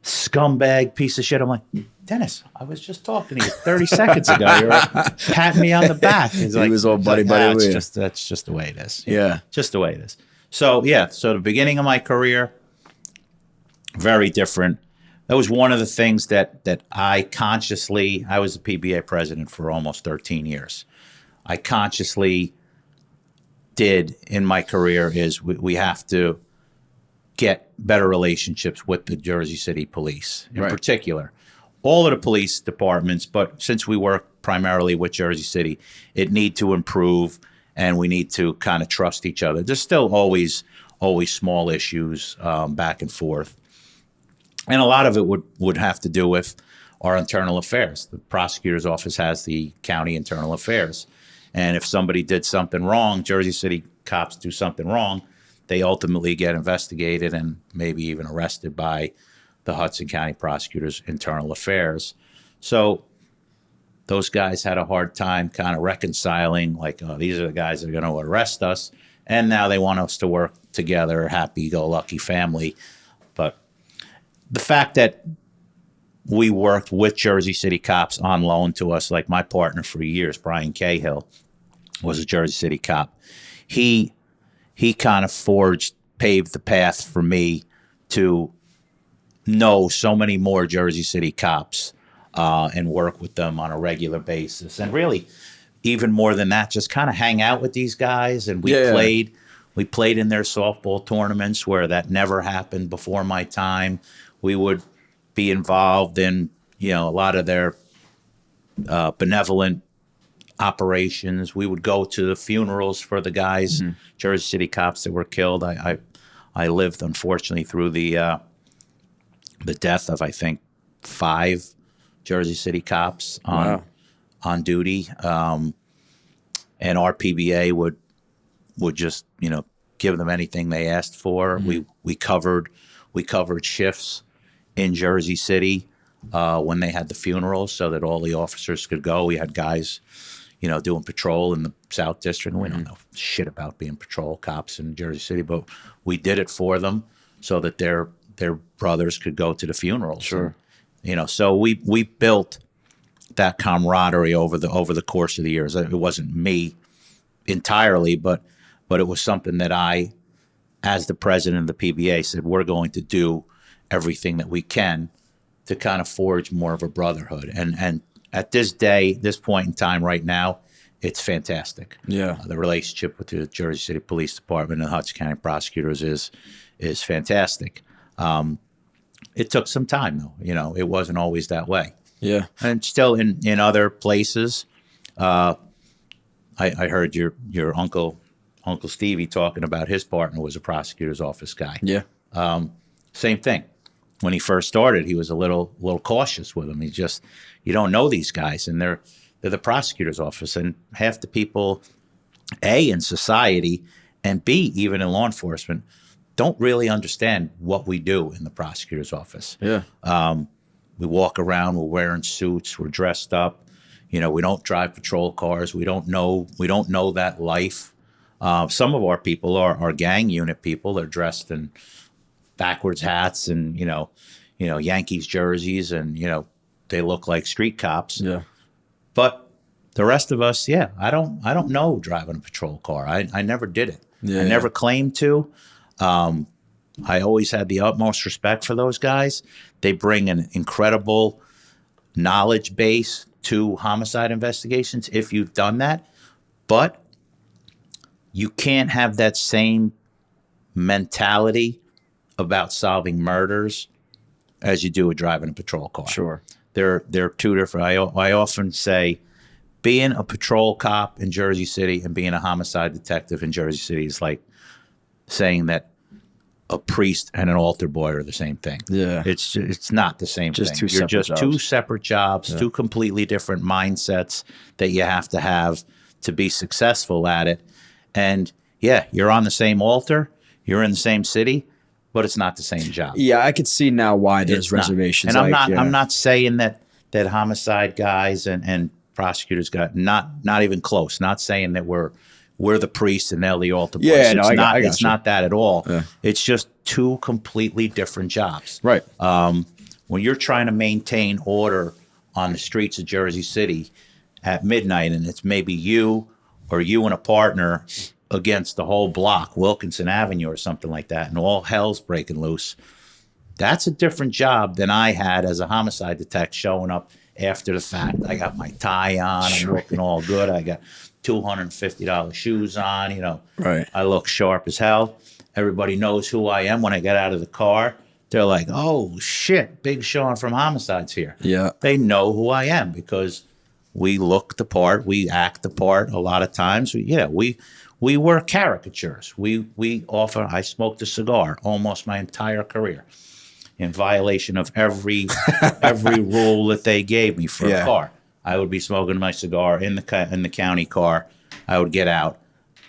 scumbag, piece of shit. I'm like, Dennis, I was just talking to you 30 seconds ago. You're like, patting me on the back. He's like, he was all buddy with you. That's just the way it is. Yeah. Just the way it is. So, yeah, so the beginning of my career, very different. That was one of the things that I was the PBA president for almost 13 years. I consciously did in my career is we have to get better relationships with the Jersey City police in particular. All of the police departments, but since we work primarily with Jersey City, it need to improve and we need to kind of trust each other. There's still always small issues back and forth. And a lot of it would have to do with our internal affairs. The prosecutor's office has the county internal affairs. And if somebody did something wrong, Jersey City cops do something wrong, they ultimately get investigated and maybe even arrested by the Hudson County prosecutor's internal affairs. So those guys had a hard time kind of reconciling, like, oh, these are the guys that are going to arrest us. And now they want us to work together, happy-go-lucky family. But the fact that we worked with Jersey City cops on loan to us, like my partner for years, Brian Cahill, was a Jersey City cop. He kind of paved the path for me to know so many more Jersey City cops and work with them on a regular basis. And really, even more than that, just kind of hang out with these guys. And we played in their softball tournaments where that never happened before my time. We would be involved in, a lot of their benevolent operations. We would go to the funerals for the guys, Jersey City cops that were killed. I lived, unfortunately, through the death of, I think, 5 Jersey City cops on duty. And our PBA would just, give them anything they asked for. We covered shifts in Jersey City when they had the funerals so that all the officers could go. We had guys, doing patrol in the South District. We don't know shit about being patrol cops in Jersey City, but we did it for them so that their brothers could go to the funerals. Sure. And, so we built that camaraderie over the course of the years. It wasn't me entirely, but it was something that I, as the president of the PBA, said we're going to do everything that we can to kind of forge more of a brotherhood. And at this point in time right now, it's fantastic. Yeah. The relationship with the Jersey City Police Department and the Hudson County prosecutors is fantastic. It took some time though. You know, it wasn't always that way. Yeah. And still in other places, I heard your uncle Stevie talking about his partner was a prosecutor's office guy. Yeah. Same thing. When he first started, he was a little cautious with them. You don't know these guys, and they're the prosecutor's office, and half the people, A, in society, and B, even in law enforcement, don't really understand what we do in the prosecutor's office. Yeah. We walk around, we're wearing suits, we're dressed up. You know, we don't drive patrol cars. We don't know that life. Some of our people are gang unit people. They're dressed in backwards hats and Yankees jerseys, and they look like street cops. Yeah. But the rest of us, I don't know driving a patrol car. I never did it. Yeah, I never claimed to. I always had the utmost respect for those guys. They bring an incredible knowledge base to homicide investigations if you've done that. But you can't have that same mentality about solving murders as you do with driving a patrol car. Sure. They're two different. I often say being a patrol cop in Jersey City and being a homicide detective in Jersey City is like saying that a priest and an altar boy are the same thing. Yeah. It's not the same Just thing. two You're separate just jobs. two separate jobs, two completely different mindsets that you have to be successful at it. And you're on the same altar, you're in the same city, but it's not the same job. Yeah, I could see now why there's It's not. reservations. And like, I'm not saying that homicide guys and prosecutors got not even close. Not saying that we're the priests and they're the altar boys. Yeah, no, I got it's you. not that at all. Yeah. It's just two completely different jobs. Right. When you're trying to maintain order on the streets of Jersey City at midnight, and it's maybe you or you and a partner against the whole block, Wilkinson Avenue or something like that, and all hell's breaking loose. That's a different job than I had as a homicide detective showing up after the fact. I got my tie on, I'm looking all good. I got $250 shoes on, Right. I look sharp as hell. Everybody knows who I am when I get out of the car. They're like, oh shit, Big Sean from Homicide's here. Yeah. They know who I am because we look the part, we act the part a lot of times. We were caricatures. I smoked a cigar almost my entire career in violation of every rule that they gave me for a car. I would be smoking my cigar in the county car. I would get out.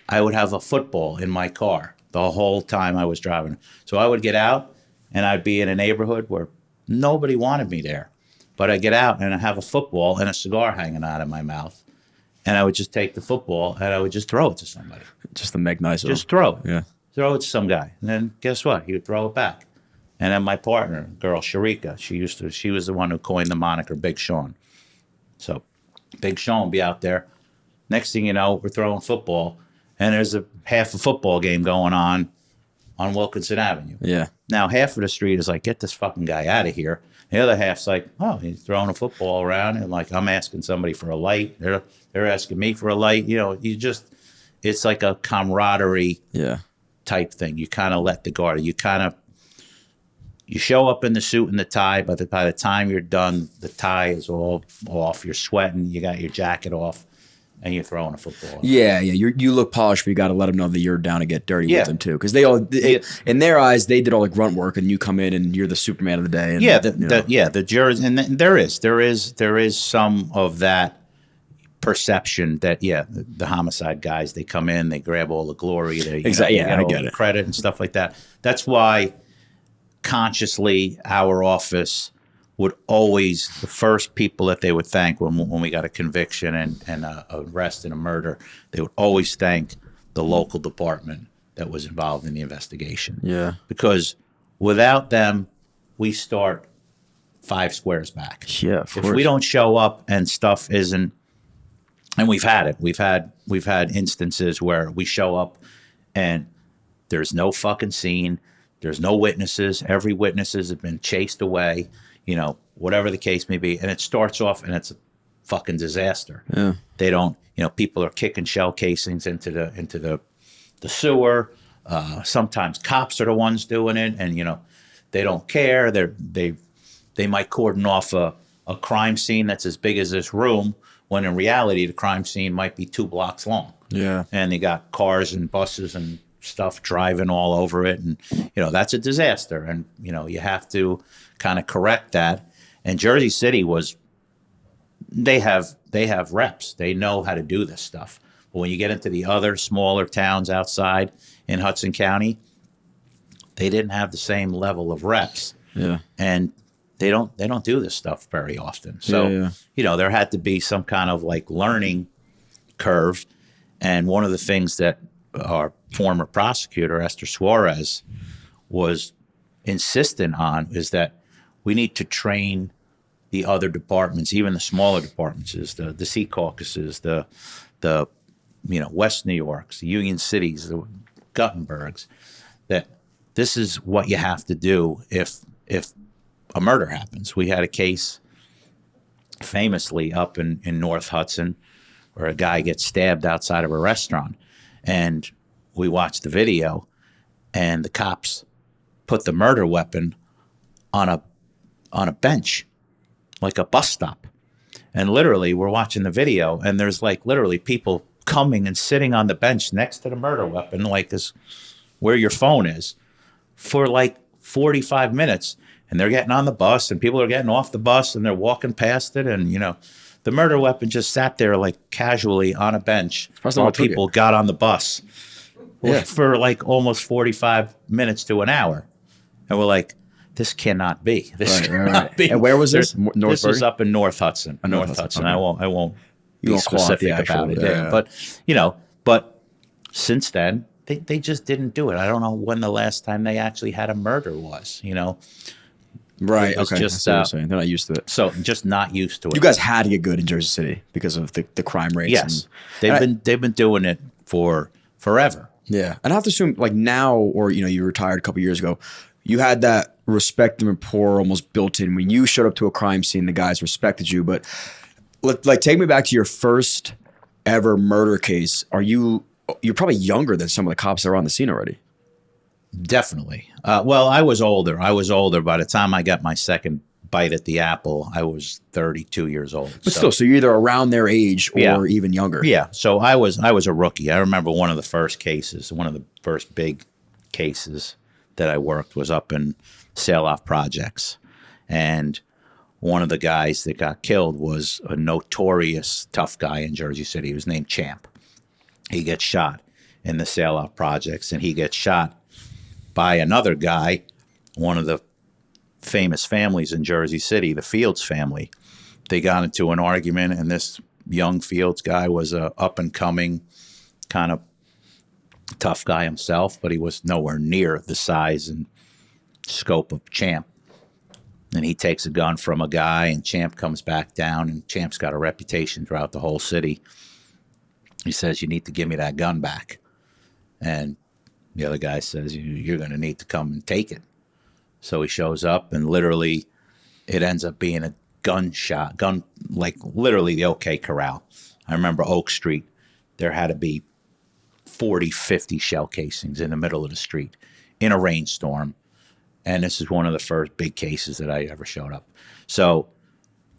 I would have a football in my car the whole time I was driving. So I would get out and I'd be in a neighborhood where nobody wanted me there. But I'd get out and I'd have a football and a cigar hanging out of my mouth. And I would just take the football and I would just throw it to somebody. Just to make nice. Just throw it. Yeah. Throw it to some guy. And then guess what? He would throw it back. And then my partner, girl Sharika, she was the one who coined the moniker Big Sean. So Big Sean would be out there. Next thing you know, we're throwing football. And there's half a football game going on Wilkinson Avenue. Yeah. Now, half of the street is like, get this fucking guy out of here. The other half's like, oh, he's throwing a football around. And like, I'm asking somebody for a light. They're asking me for a light. It's like a camaraderie type thing. You kind of let the guard. You show up in the suit and the tie, but by the time you're done, the tie is all off. You're sweating. You got your jacket off. And you're throwing a football. Yeah. You look polished, but you got to let them know that you're down to get dirty with them too, because in their eyes, they did all the grunt work, and you come in and you're the Superman of the day. And, the jurors, and there is some of that perception that the homicide guys, they come in, they grab all the glory, they Exactly. get all the credit and stuff like that. That's why consciously our office would always, the first people that they would thank when we got a conviction and a arrest and a murder, they would always thank the local department that was involved in the investigation. Yeah. Because without them, we start 5 squares back. Yeah, of course. If we don't show up and stuff isn't, and we've had it. We've had instances where we show up and there's no fucking scene. There's no witnesses. Every witnesses have been chased away. Whatever the case may be. And it starts off and it's fucking disaster. Yeah. They don't, people are kicking shell casings into the sewer. Sometimes cops are the ones doing it, and they don't care. They might cordon off a crime scene that's as big as this room, when in reality the crime scene might be 2 blocks long. Yeah. And they got cars and buses and stuff driving all over it, and that's a disaster. And you have to kind of correct that. And Jersey City they have reps. They know how to do this stuff. But when you get into the other smaller towns outside in Hudson County, they didn't have the same level of reps. Yeah. And they don't do this stuff very often. So, there had to be some kind of like learning curve. And one of the things that our former prosecutor, Esther Suarez, was insistent on is that we need to train the other departments, even the smaller departments, the Sea Caucasus, the West New Yorks, the Union Cities, the Guttenbergs, that this is what you have to do if a murder happens. We had a case famously up in North Hudson where a guy gets stabbed outside of a restaurant, and we watched the video, and the cops put the murder weapon on a bench, like a bus stop. And literally, we're watching the video, and there's like literally people coming and sitting on the bench next to the murder weapon, like this, where your phone is, for like 45 minutes. And they're getting on the bus, and people are getting off the bus, and they're walking past it. And, the murder weapon just sat there like casually on a bench while people got on the bus for like almost 45 minutes to an hour. And we're like, this cannot be. This cannot be. And where was this? This was up in North Hudson. North Hudson. Okay. I won't be specific about it. Yeah. But since then, they just didn't do it. I don't know when the last time they actually had a murder was. Right. Okay. Just, They're not used to it. So just not used to it. You guys had to get good in Jersey City because of the crime rates. Yes. They've been doing it for forever. Yeah. And I have to assume like now, or, you retired a couple years ago, you had that respect and rapport almost built in. When you showed up to a crime scene, the guys respected you. But like, take me back to your first ever murder case. You're probably younger than some of the cops that are on the scene already. Definitely. Well, I was older. By the time I got my second bite at the apple, I was 32 years old. But still, so you're either around their age or even younger. Yeah. So I was a rookie. I remember one of the first big cases that I worked was up in Sail-Off Projects. And one of the guys that got killed was a notorious tough guy in Jersey City. He was named Champ. He gets shot in the Sail-Off Projects, and he gets shot by another guy, one of the famous families in Jersey City, the Fields family. They got into an argument, and this young Fields guy was a up-and-coming kind of tough guy himself, but he was nowhere near the size and scope of Champ. And he takes a gun from a guy, and Champ comes back down, and Champ's got a reputation throughout the whole city. He says, "You need to give me that gun back." And the other guy says, "You're going to need to come and take it." So he shows up, and literally it ends up being a gun, like literally the OK Corral. I remember Oak Street, there had to be 40, 50 shell casings in the middle of the street in a rainstorm. And this is one of the first big cases that I ever showed up. So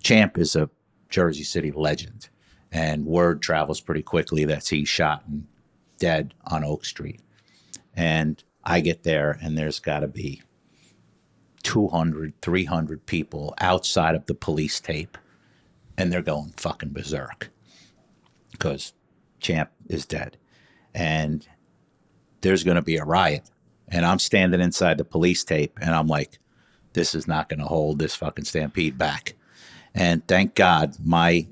Champ is a Jersey City legend, and word travels pretty quickly that he's shot and dead on Oak Street. And I get there, and there's got to be 200, 300 people outside of the police tape, and they're going fucking berserk because Champ is dead. And there's going to be a riot. And I'm standing inside the police tape, and I'm like, this is not going to hold this fucking stampede back. And thank God my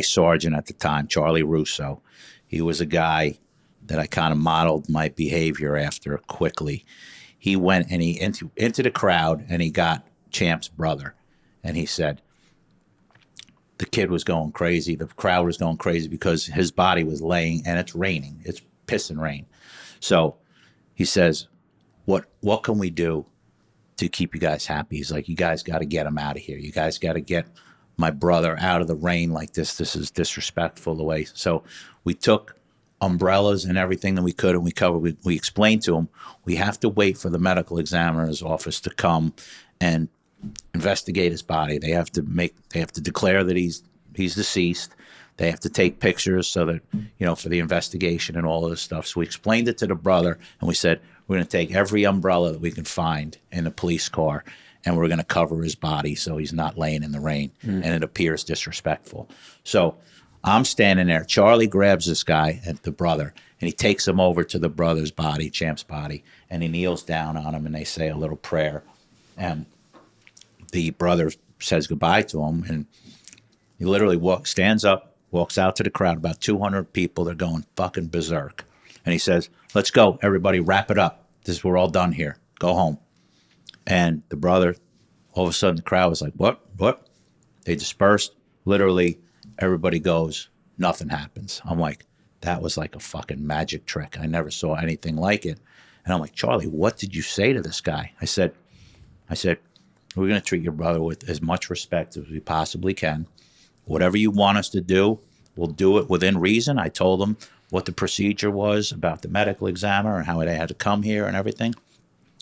sergeant at the time, Charlie Russo, he was a guy that I kind of modeled my behavior after quickly. He went and he into the crowd, and he got Champ's brother. And he said, the kid was going crazy. The crowd was going crazy because his body was laying, and it's raining. It's pissing rain. So he says, what can we do to keep you guys happy? He's like, you guys got to get him out of here. You guys got to get my brother out of the rain like this. This is disrespectful the way. So we took umbrellas and everything that we could, and we explained to him, we have to wait for the medical examiner's office to come and investigate his body. They have to declare that he's deceased. They have to take pictures so that, for the investigation and all of this stuff. So we explained it to the brother, and we said, we're going to take every umbrella that we can find in the police car, and we're going to cover his body so he's not laying in the rain, and it appears disrespectful. So I'm standing there. Charlie grabs this guy, and the brother, and he takes him over to the brother's body, Champ's body, and he kneels down on him, and they say a little prayer. And the brother says goodbye to him, and he literally stands up, walks out to the crowd, about 200 people. They're going fucking berserk. And he says, let's go, everybody, wrap it up. We're all done here. Go home. And the brother, all of a sudden, the crowd was like, what? They dispersed. Literally, everybody goes, nothing happens. I'm like, that was like a fucking magic trick. I never saw anything like it. And I'm like, Charlie, what did you say to this guy? I said, we're going to treat your brother with as much respect as we possibly can. Whatever you want us to do, we'll do it within reason. I told him what the procedure was about the medical examiner and how they had to come here and everything.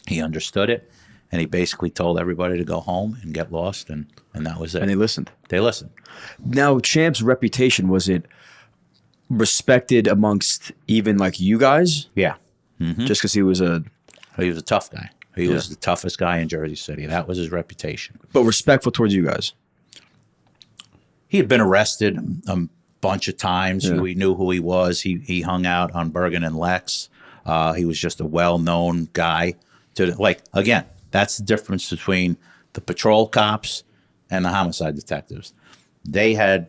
He understood it, and he basically told everybody to go home and get lost, and that was it. And they listened. They listened. Now, Champ's reputation, was it respected amongst even like you guys? Yeah. Just because he was a tough guy. He was the toughest guy in Jersey City. That was his reputation. But respectful towards you guys. He had been arrested a bunch of times. Yeah. We knew who he was. He hung out on Bergen and Lex. He was just a well-known guy. Again, that's the difference between the patrol cops and the homicide detectives. They had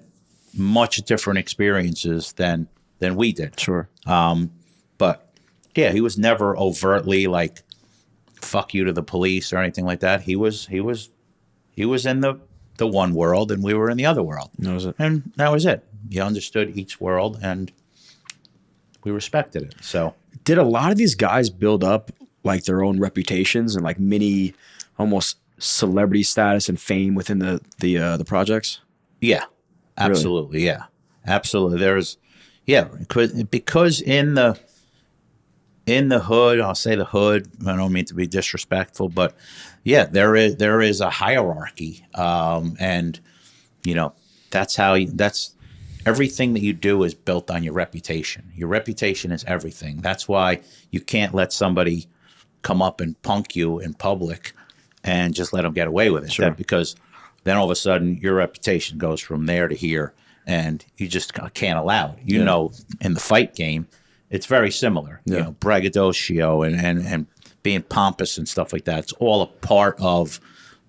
much different experiences than we did. Sure. But yeah, he was never overtly like, fuck you to the police or anything like that. He was in the one world, and we were in the other world. That was it. And that was it. You understood each world, and we respected it. So did a lot of these guys build up like their own reputations and like mini almost celebrity status and fame within the projects? Yeah, absolutely. Really? Yeah, absolutely. Because in the hood, I'll say the hood, I don't mean to be disrespectful, but yeah, there is a hierarchy. And that's everything that you do is built on your reputation. Your reputation is everything. That's why you can't let somebody come up and punk you in public and just let them get away with it. Sure. Because then all of a sudden your reputation goes from there to here, and you just can't allow it. In the fight game, it's very similar. Yeah. Braggadocio and being pompous and stuff like that. It's all a part of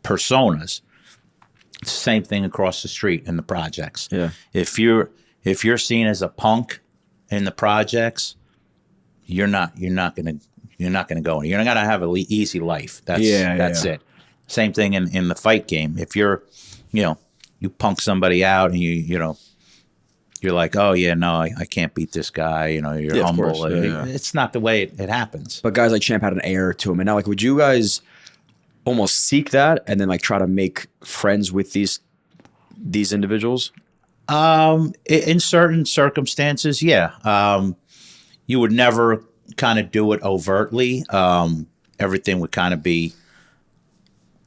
personas. It's the same thing across the street in the projects. Yeah. If you're seen as a punk in the projects, you're not gonna go. You're not gonna have an easy life. That's it. Same thing in the fight game. If you're, you punk somebody out and you're like, oh yeah, no, I can't beat this guy. You're humble. It's not the way it happens. But guys like Champ had an air to him, and now would you guys almost seek that and then try to make friends with these individuals? In certain circumstances, yeah. You would never kind of do it overtly. Everything would kind of be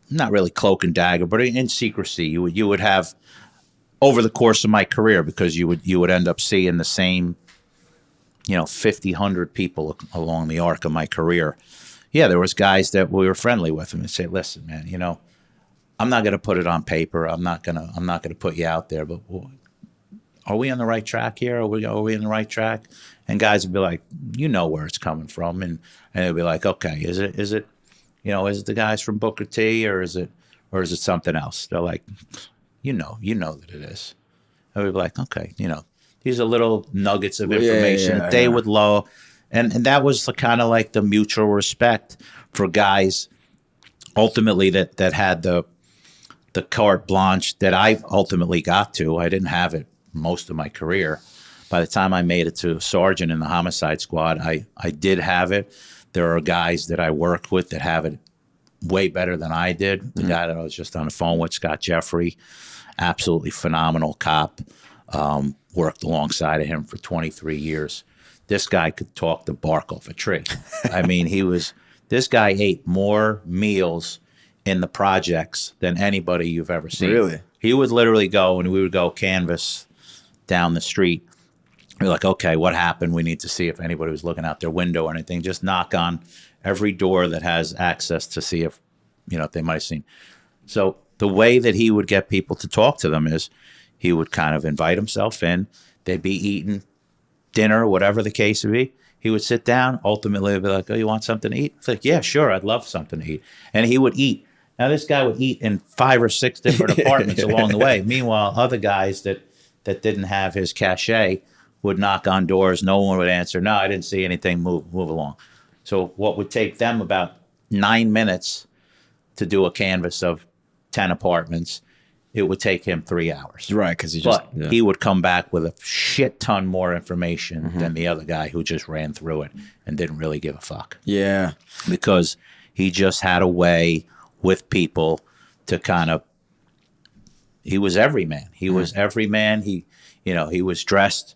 not really cloak and dagger, but in secrecy. You would have over the course of my career, because you would end up seeing the same, 50, 100 people along the arc of my career. Yeah, there was guys that we were friendly with, and they say, "Listen, man, I'm not going to put it on paper. I'm not going to put you out there, but are we on the right track here? Are we on the right track?" And guys would be like, where it's coming from, and they'd be like, "Okay, is it is it the guys from Booker T, or is it something else?" They're like, you know that it is. And we'd be like, okay, these are little nuggets of information that they would love. And that was kind of like the mutual respect for guys ultimately that had the carte blanche that I ultimately got to. I didn't have it most of my career. By the time I made it to sergeant in the homicide squad, I did have it. There are guys that I worked with that have it way better than I did. The guy that I was just on the phone with, Scott Jeffrey. absolutely phenomenal cop. Worked alongside of him for 23 years. This guy could talk the bark off a tree. I mean, this guy ate more meals in the projects than anybody you've ever seen. Really? He would literally go, and we would go canvas down the street. We're like, okay, what happened? We need to see if anybody was looking out their window or anything. Just knock on every door that has access to see if, if they might have seen. So the way that he would get people to talk to them is he would kind of invite himself in. They'd be eating dinner, whatever the case would be. He would sit down. Ultimately, he'd be like, oh, you want something to eat? It's like, yeah, sure. I'd love something to eat. And he would eat. Now, this guy would eat in 5 or 6 different apartments along the way. Meanwhile, other guys that didn't have his cachet would knock on doors. No one would answer. No, I didn't see anything. Move along. So what would take them about 9 minutes to do a canvas of 10 apartments, it would take him 3 hours. Right, because he would come back with a shit ton more information than the other guy who just ran through it and didn't really give a fuck. Yeah. Because he just had a way with people to kind of, he was everyman. He was everyman. He was dressed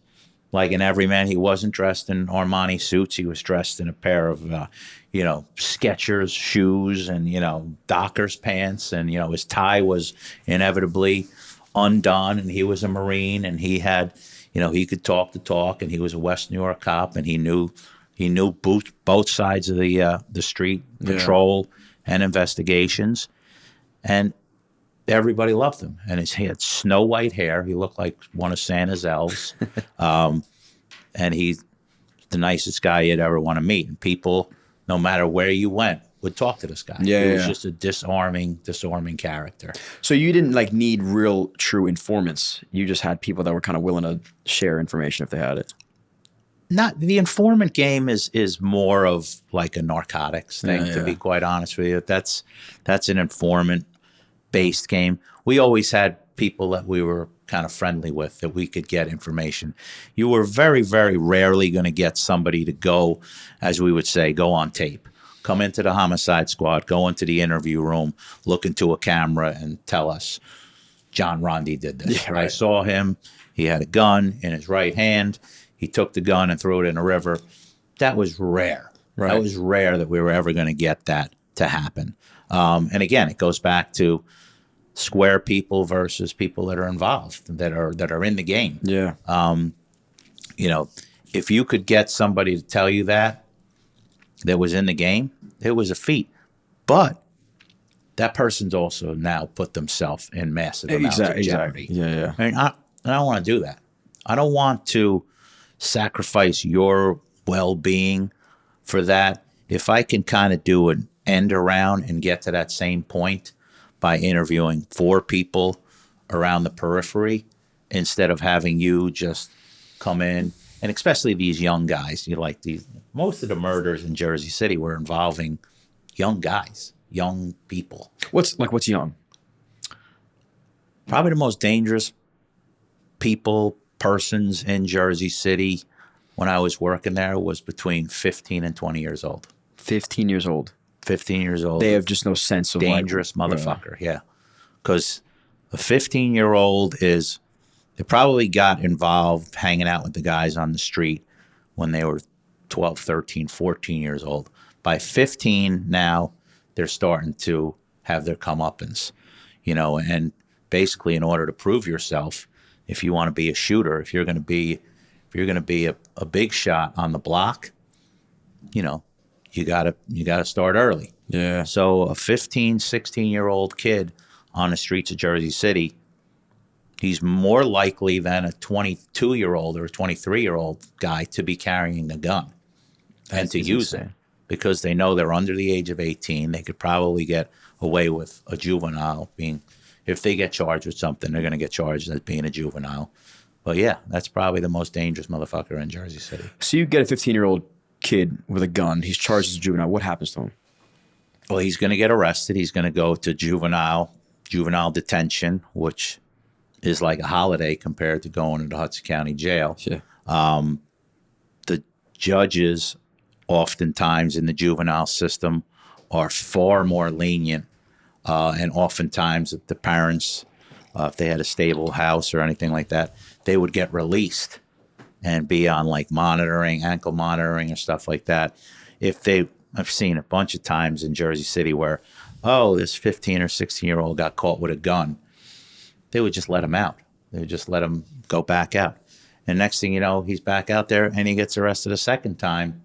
like an everyman. He wasn't dressed in Armani suits. He was dressed in a pair of, Skechers shoes and, Dockers pants. And, his tie was inevitably undone. And he was a Marine, and he had, he could talk the talk, and he was a West New York cop, and he knew both sides of the street, patrol and investigations. And everybody loved him. And he had snow white hair. He looked like one of Santa's elves. And he's the nicest guy you'd ever want to meet. And people, no matter where you went, would talk to this guy. He was just a disarming character. So you didn't need real true informants. You just had people that were kind of willing to share information if they had it. Not the informant game is more of like a narcotics thing, to be quite honest with you. That's an informant based game. We always had people that we were kind of friendly with that we could get information. You were very, very rarely going to get somebody to go, as we would say, go on tape. Come into the homicide squad, go into the interview room, look into a camera and tell us, John Rondi did this. Yeah, right. I saw him. He had a gun in his right hand. He took the gun and threw it in a river. That was rare. Right. That was rare that we were ever going to get that to happen. And again, it goes back to square people versus people that are involved, that are in the game. Yeah. If you could get somebody to tell you that was in the game, it was a feat. But that person's also now put themselves in massive amounts of jeopardy. Yeah. I mean, I don't want to do that. I don't want to sacrifice your well-being for that. If I can kind of do an end around and get to that same point by interviewing 4 people around the periphery instead of having you just come in, and especially these young guys, most of the murders in Jersey City were involving young guys, young people. What's young? Probably the most dangerous persons in Jersey City when I was working there was between 15 and 20 years old. 15 years old. 15 years old. They have just no sense of dangerous motherfucker. Yeah. Because a 15-year-old they probably got involved hanging out with the guys on the street when they were 12, 13, 14 years old. By 15 now, they're starting to have their comeuppance, and basically in order to prove yourself, if you want to be a shooter, if you're going to be a big shot on the block, you gotta start early. Yeah. So a 15, 16-year-old kid on the streets of Jersey City, he's more likely than a 22-year-old or a 23-year-old guy to be carrying a gun and to use it, because they know they're under the age of 18. They could probably get away with a juvenile if they get charged with something, they're going to get charged as being a juvenile. But yeah, that's probably the most dangerous motherfucker in Jersey City. So you get a 15-year-old kid with a gun. He's charged as a juvenile. What happens to him? Well, he's going to get arrested. He's going to go to juvenile detention, which is like a holiday compared to going to the Hudson County Jail. Yeah. The judges oftentimes in the juvenile system are far more lenient, and oftentimes the parents if they had a stable house or anything like that, they would get released and be on like monitoring, ankle monitoring or stuff like that. I've seen a bunch of times in Jersey City where, oh, this 15 or 16-year-old got caught with a gun. They would just let him out. They would just let him go back out. And next thing you know, he's back out there and he gets arrested a second time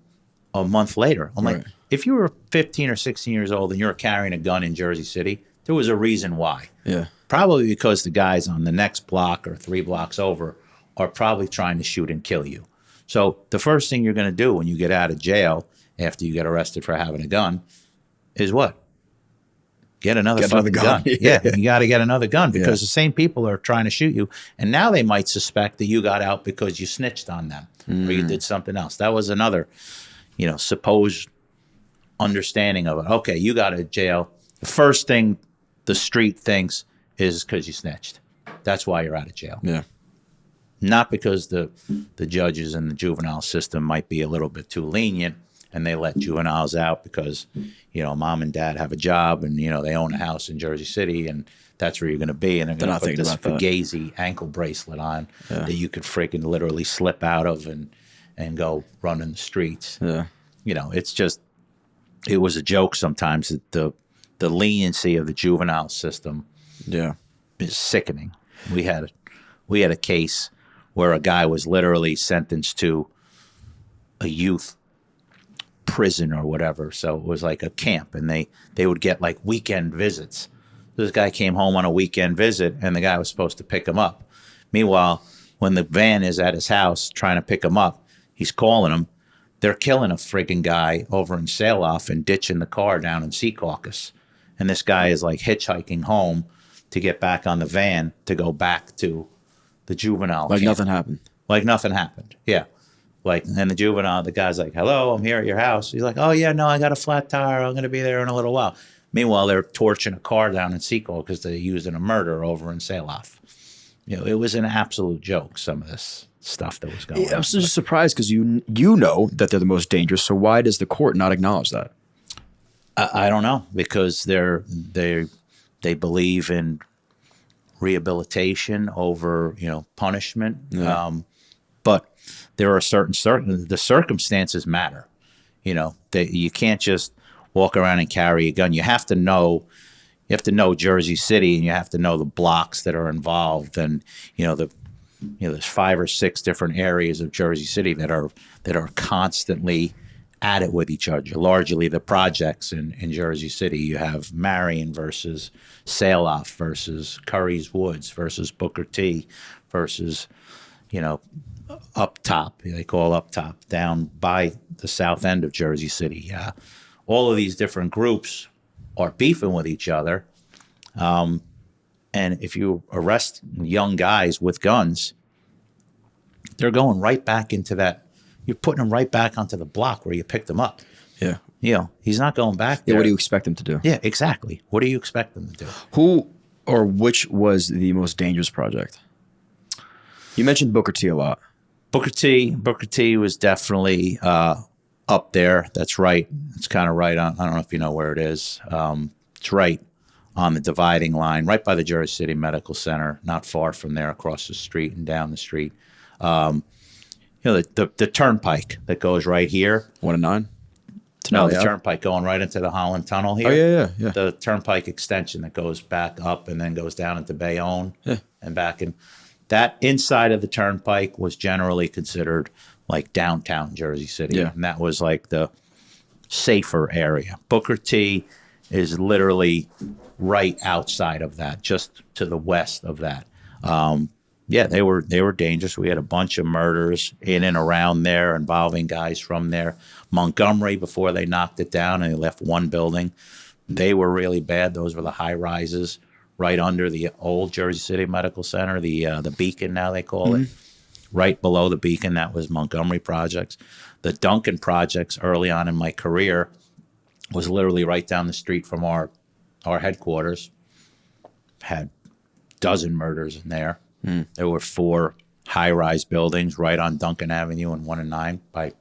a month later. I'm like, if you were 15 or 16 years old and you were carrying a gun in Jersey City, there was a reason why. Yeah. Probably because the guys on the next block or 3 blocks over are probably trying to shoot and kill you. So the first thing you're going to do when you get out of jail after you get arrested for having a gun is what? Get another fucking gun. Yeah, you got to get another gun because the same people are trying to shoot you. And now they might suspect that you got out because you snitched on them or you did something else. That was another, supposed understanding of it. Okay, you got out of jail. The first thing the street thinks is because you snitched. That's why you're out of jail. Yeah. Not because the judges in the juvenile system might be a little bit too lenient and they let juveniles out because, mom and dad have a job and, they own a house in Jersey City and that's where you're going to be. And they're going to put this fugazi ankle bracelet on that you could freaking literally slip out of and go run in the streets. Yeah. It's just, it was a joke sometimes that the leniency of the juvenile system is sickening. We had a case where a guy was literally sentenced to a youth prison or whatever. So it was like a camp and they would get like weekend visits. This guy came home on a weekend visit and the guy was supposed to pick him up. Meanwhile, when the van is at his house trying to pick him up, he's calling him. They're killing a friggin' guy over in Saloff and ditching the car down in Secaucus. And this guy is like hitchhiking home to get back on the van to go back to the juvenile Like camp. nothing happened. Like nothing happened. Yeah. And the guy's like, hello, I'm here at your house. He's like, oh, yeah, no, I got a flat tire. I'm going to be there in a little while. Meanwhile, they're torching a car down in Secaucus because they're using a murder over in Saloff. It was an absolute joke, some of this stuff that was going on. I'm just surprised because you know that they're the most dangerous. So why does the court not acknowledge that? I don't know, because they believe in rehabilitation over punishment. Yeah. But there are the circumstances matter. That you can't just walk around and carry a gun. You have to know Jersey City and you have to know the blocks that are involved and there's 5 or 6 different areas of Jersey City that are constantly at it with each other. Largely the projects in Jersey City. You have Marion versus Saloff versus Curry's Woods versus Booker T versus, up top. They call up top, down by the south end of Jersey City. All of these different groups are beefing with each other. And if you arrest young guys with guns, they're going right back into that. You're putting them right back onto the block where you picked them up. Yeah. He's not going back there. Yeah, what do you expect them to do? Yeah, exactly. What do you expect them to do? Who or which was the most dangerous project? You mentioned Booker T a lot. Booker T was definitely up there. That's right. It's kind of right on. I don't know if you know where it is. It's right on the dividing line, right by the Jersey City Medical Center, not far from there, across the street and down the street. The turnpike that goes right here. 1 and 9? No, the turnpike going right into the Holland Tunnel here. Oh, yeah. The turnpike extension that goes back up and then goes down into Bayonne and back in. That inside of the turnpike was generally considered like downtown Jersey City. Yeah. And that was like the safer area. Booker T is literally right outside of that, just to the west of that. They were dangerous. We had a bunch of murders in and around there involving guys from there. Montgomery, before they knocked it down and they left one building, they were really bad. Those were the high rises right under the old Jersey City Medical Center, the Beacon now they call it. Right below the Beacon, that was Montgomery Projects. The Duncan Projects early on in my career was literally right down the street from our headquarters. Had a dozen murders in there. There were 4 high-rise buildings right on Duncan Avenue and 1 and 9 by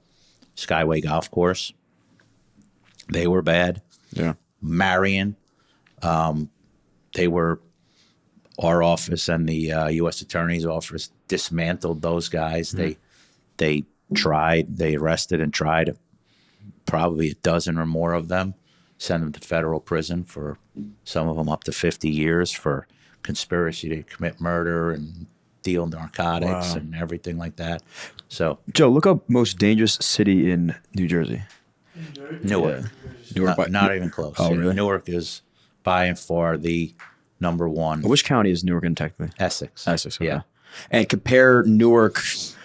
Skyway Golf Course. They were bad. Yeah. Marion, they were our office and the U.S. Attorney's Office dismantled those guys. They arrested and tried probably a dozen or more of them, sent them to federal prison for some of them up to 50 years for conspiracy to commit murder and deal narcotics and everything like that. So, Joe, look up most dangerous city in New Jersey. Newark. Yeah. Newark Not even close. Oh, really? Newark is by and far the number one. Which county is Newark in technically? Essex. Essex, okay. Yeah. And compare Newark's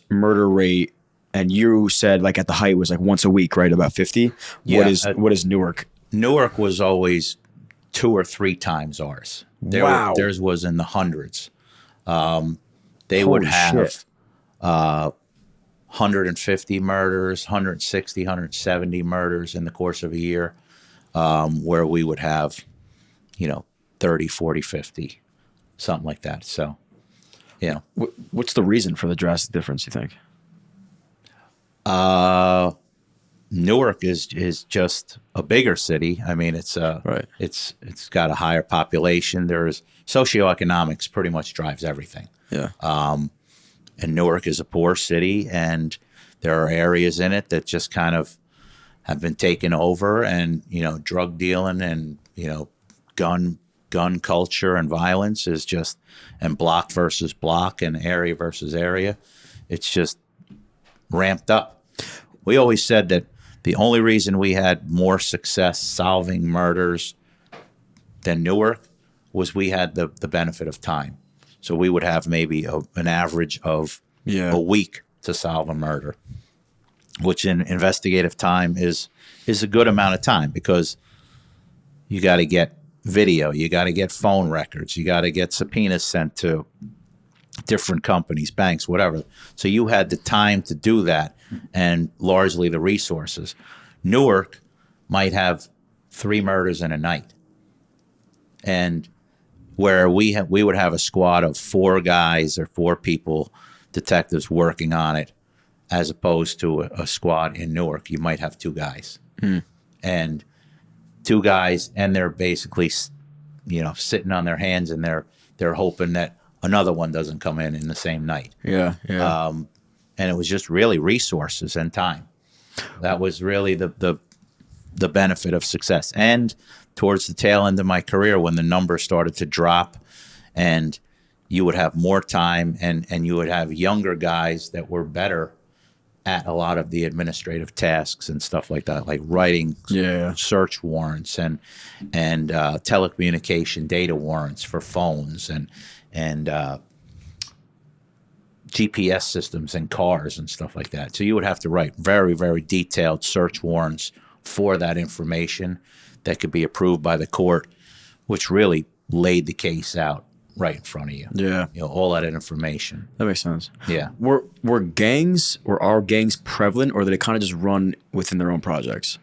murder rate, and you said like at the height was like once a week, right? About 50. Yeah, What is Newark? Newark was always 2 or 3 times ours. Wow. Theirs was in the hundreds. They Holy would have shit. 150 murders, 160, 170 murders in the course of a year, where we would have, 30, 40, 50, something like that. So, What's the reason for the drastic difference, you think? Newark is just a bigger city. I mean, it's Right. it's got a higher population. There's socioeconomics pretty much drives everything. Yeah. And Newark is a poor city, and there are areas in it that just kind of have been taken over, and drug dealing and gun culture and violence is just, and block versus block and area versus area, it's just ramped up. We always said that the only reason we had more success solving murders than Newark was we had the benefit of time. So we would have maybe an average of a week to solve a murder, which in investigative time is a good amount of time, because you got to get video, you got to get phone records, you got to get subpoenas sent to different companies, banks, whatever. So you had the time to do that, and largely the resources. Newark might have 3 murders in a night, and where we would have a squad of 4 guys or 4 people, detectives working on it, as opposed to a squad in Newark, you might have 2 guys. And 2 guys, and they're basically, sitting on their hands, and they're hoping that another one doesn't come in the same night. Yeah. And it was just really resources and time. That was really the benefit of success. And towards the tail end of my career, when the numbers started to drop, and you would have more time, and you would have younger guys that were better at a lot of the administrative tasks and stuff like that, like writing search warrants and telecommunication data warrants for phones and GPS systems in cars and stuff like that. So you would have to write very, very detailed search warrants for that information that could be approved by the court, which really laid the case out right in front of you. Yeah. All that information. That makes sense. Yeah. Were our gangs prevalent, or did they kind of just run within their own projects?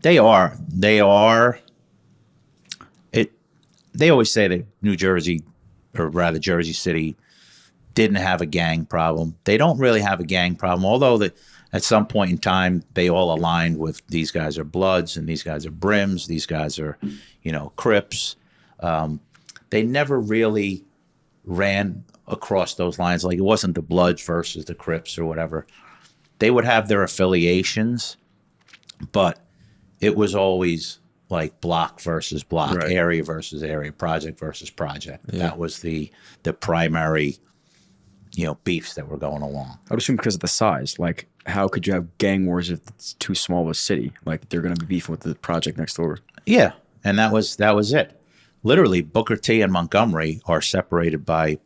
They are. They always say that New Jersey, or rather Jersey City, didn't have a gang problem. They don't really have a gang problem, although that at some point in time they all aligned with, these guys are Bloods and these guys are Brims, these guys are, Crips. They never really ran across those lines. Like, it wasn't the Bloods versus the Crips or whatever. They would have their affiliations, but it was always like block versus block, right. Area versus area, project versus project. Yeah. That was the primary, beefs that were going along. I would assume because of the size. Like, how could you have gang wars if it's too small of a city? Like, they're going to be beefing with the project next door. Yeah, and that was it. Literally, Booker T and Montgomery are separated by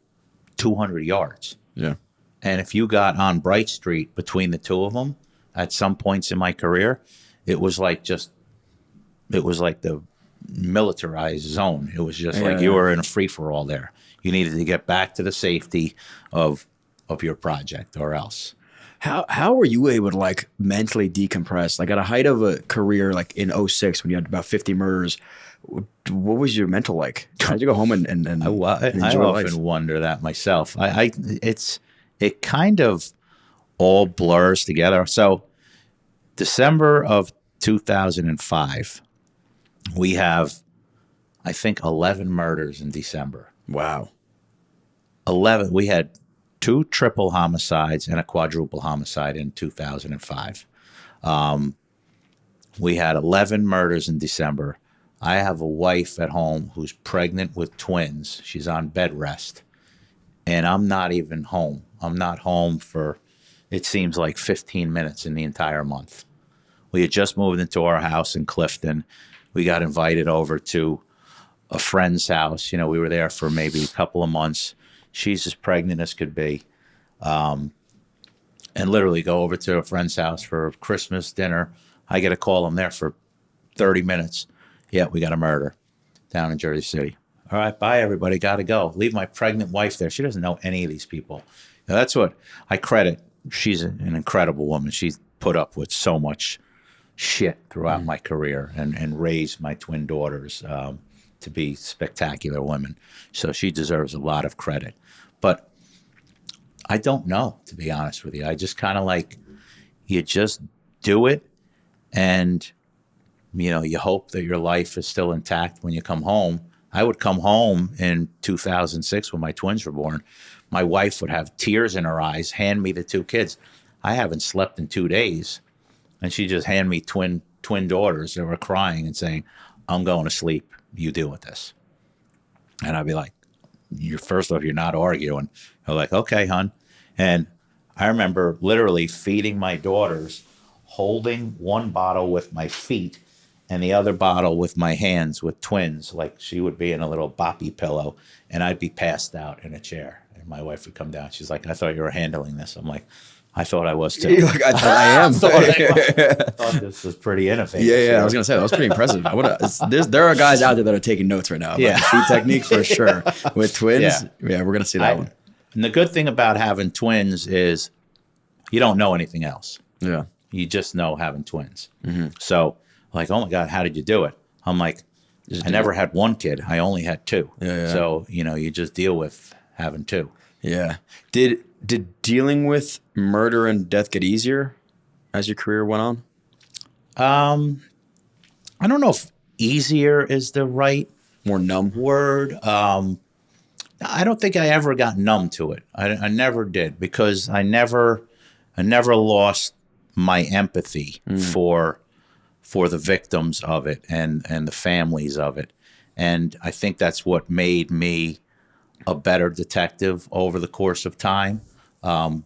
200 yards. Yeah. And if you got on Bright Street between the two of them, at some points in my career, it was like the militarized zone. It was just like you were in a free-for-all there. You needed to get back to the safety of your project, or else. How were you able to like mentally decompress? Like, at a height of a career, like in 06, when you had about 50 murders, what was your mental like? How did you go home and I enjoy often life? wonder that myself. It kind of all blurs together. So December of 2005, we have, I think, 11 murders in December. Wow. 11. We had 2 triple homicides and a quadruple homicide in 2005. We had 11 murders in December. I have a wife at home who's pregnant with twins. She's on bed rest. And I'm not even home. I'm not home for, it seems like 15 minutes in the entire month. We had just moved into our house in Clifton. We got invited over to a friend's house. You know, we were there for maybe a couple of months. She's as pregnant as could be. And literally go over to a friend's house for Christmas dinner. I get a call. I'm there for 30 minutes. Yeah, we got a murder down in Jersey City. All right, bye, everybody. Got to go. Leave my pregnant wife there. She doesn't know any of these people. Now, that's what I credit. She's an incredible woman. She's put up with so much shit throughout my career and raised my twin daughters to be spectacular women. So she deserves a lot of credit. But I don't know, to be honest with you. I just kind of like, you just do it, and you know, you hope that your life is still intact when you come home. I would come home in 2006 when my twins were born. My wife would have tears in her eyes, hand me the 2 kids. I haven't slept in 2 days, and she just hand me twin daughters that were crying and saying, "I'm going to sleep. You deal with this." And I'd be like, first off, you're not arguing. They're like, "Okay, hon." And I remember literally feeding my daughters, holding one bottle with my feet and the other bottle with my hands with twins. Like, she would be in a little boppy pillow and I'd be passed out in a chair. And my wife would come down. She's like, "I thought you were handling this." I'm like, "I thought I was too." You're like, I thought I am. I thought this was pretty innovative. Yeah. I was gonna say that was pretty impressive. There are guys out there that are taking notes right now about the feed technique for sure. With twins, yeah, we're gonna see that one. And the good thing about having twins is you don't know anything else. Yeah, you just know having twins. Mm-hmm. So, like, "Oh my God, how did you do it?" I'm like, I never had one kid. I only had 2. Yeah. So, you know, you just deal with having 2. Yeah. Did dealing with murder and death get easier as your career went on? I don't know if easier is the right More numb word. I don't think I ever got numb to it. I never did, because I never lost my empathy for the victims of it and the families of it. And I think that's what made me a better detective over the course of time,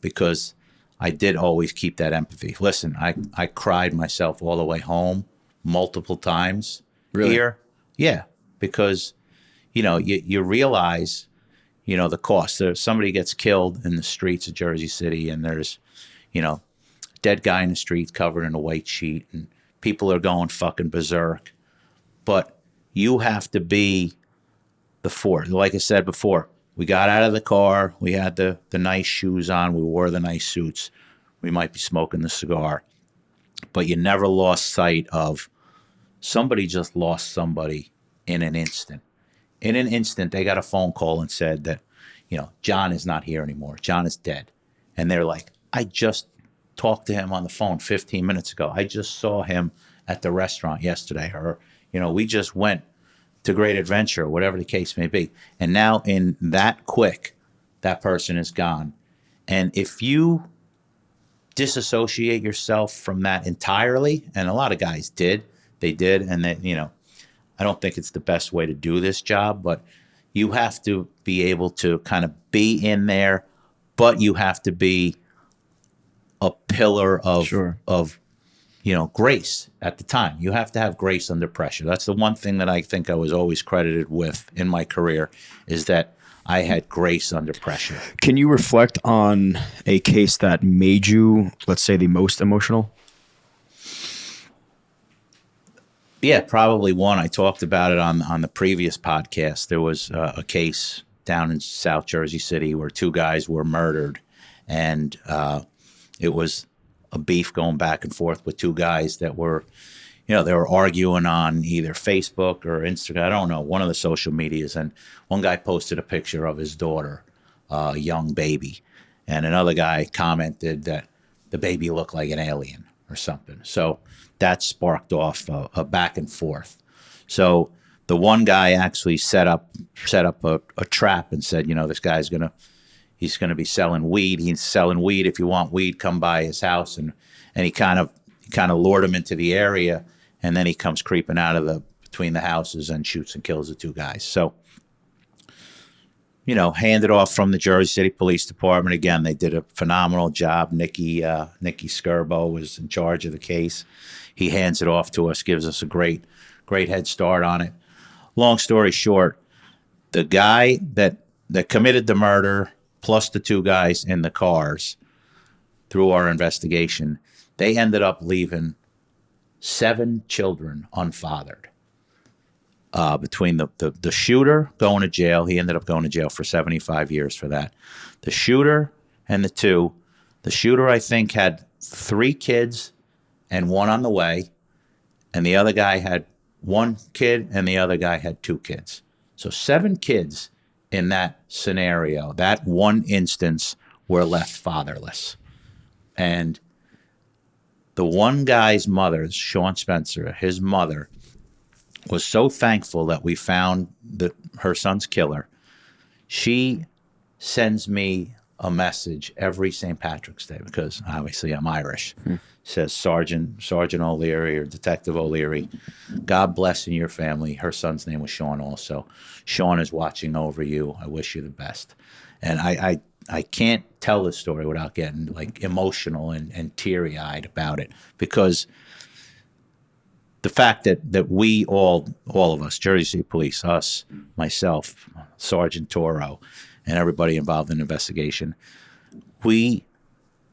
because I did always keep that empathy. Listen, I cried myself all the way home multiple times. Really? Here. Yeah, because, you know, you realize, you know, the cost. Somebody gets killed in the streets of Jersey City, and there's, you know, dead guy in the street covered in a white sheet, and people are going fucking berserk. But you have to be the force. Like I said before, we got out of the car. We had the nice shoes on. We wore the nice suits. We might be smoking the cigar. But you never lost sight of somebody just lost somebody in an instant. In an instant, they got a phone call and said that, you know, John is not here anymore. John is dead. And they're like, "I just talked to him on the phone 15 minutes ago. I just saw him at the restaurant yesterday." Or, you know, "We just went to Great Adventure," whatever the case may be. And now in that quick, that person is gone. And if you disassociate yourself from that entirely, and a lot of guys did, and then, you know, I don't think it's the best way to do this job, but you have to be able to kind of be in there, but you have to be a pillar of, you know, grace at the time. You have to have grace under pressure. That's the one thing that I think I was always credited with in my career, is that I had grace under pressure. Can you reflect on a case that made you, let's say, the most emotional? Yeah, probably one. I talked about it on the previous podcast. There was a case down in South Jersey City where 2 guys were murdered, and it was a beef going back and forth with 2 guys that were, you know, they were arguing on either Facebook or Instagram. I don't know, one of the social medias. And one guy posted a picture of his daughter, a young baby, and another guy commented that the baby looked like an alien or something. So that sparked off a back and forth. So The one guy actually set up a trap and said, this guy's he's gonna be selling weed. He's selling weed. If you want weed, come by his house. And he kind of lured him into the area, and then he comes creeping out of between the houses and shoots and kills the two guys. So, handed off from the Jersey City Police Department. Again, they did a phenomenal job. Nicky Skirbo was in charge of the case. He hands it off to us, gives us a great head start on it. Long story short, the guy that committed the murder, plus the two guys in the cars, through our investigation, they ended up leaving 7 children unfathered. Between the shooter going to jail, he ended up going to jail for 75 years for that. The shooter and the two. The shooter, I think, had 3 kids and 1 on the way, and the other guy had 1 kid and the other guy had 2 kids. So 7 kids in that scenario, that one instance, were left fatherless. And the one guy's mother, Sean Spencer, his mother, was so thankful that we found her son's killer. She sends me a message every St. Patrick's Day, because obviously I'm Irish. Says, Sergeant O'Leary or Detective O'Leary, God bless in your family. Her son's name was Sean also. Sean is watching over you. I wish you the best. And I can't tell this story without getting emotional and teary-eyed about it, because the fact that we all of us, Jersey City Police, us, myself, Sergeant Toro, and everybody involved in the investigation, we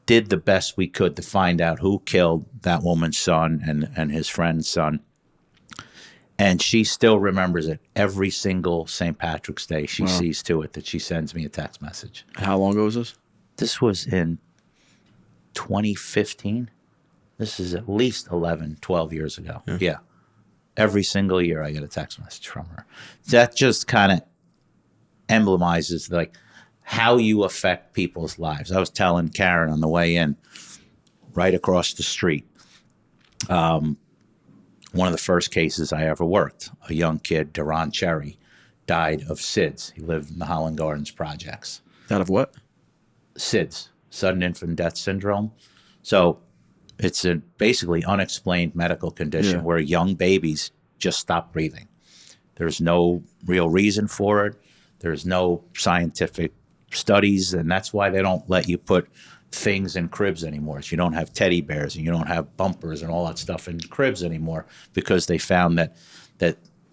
did the best we could to find out who killed that woman's son and his friend's son. And she still remembers it every single St. Patrick's Day. She sees to it that she sends me a text message. How long ago was this? This was in 2015. This is at least 11, 12 years ago. Yeah. Every single year I get a text message from her. That just kind of emblemizes how you affect people's lives. I was telling Karen on the way in, right across the street, one of the first cases I ever worked, a young kid, Duran Cherry, died of SIDS. He lived in the Holland Gardens projects. Out of what? SIDS, sudden infant death syndrome. So it's a basically unexplained medical condition where young babies just stop breathing. There's no real reason for it. There's no scientific studies, and that's why they don't let you put things in cribs anymore. So you don't have teddy bears and you don't have bumpers and all that stuff in cribs anymore, because they found that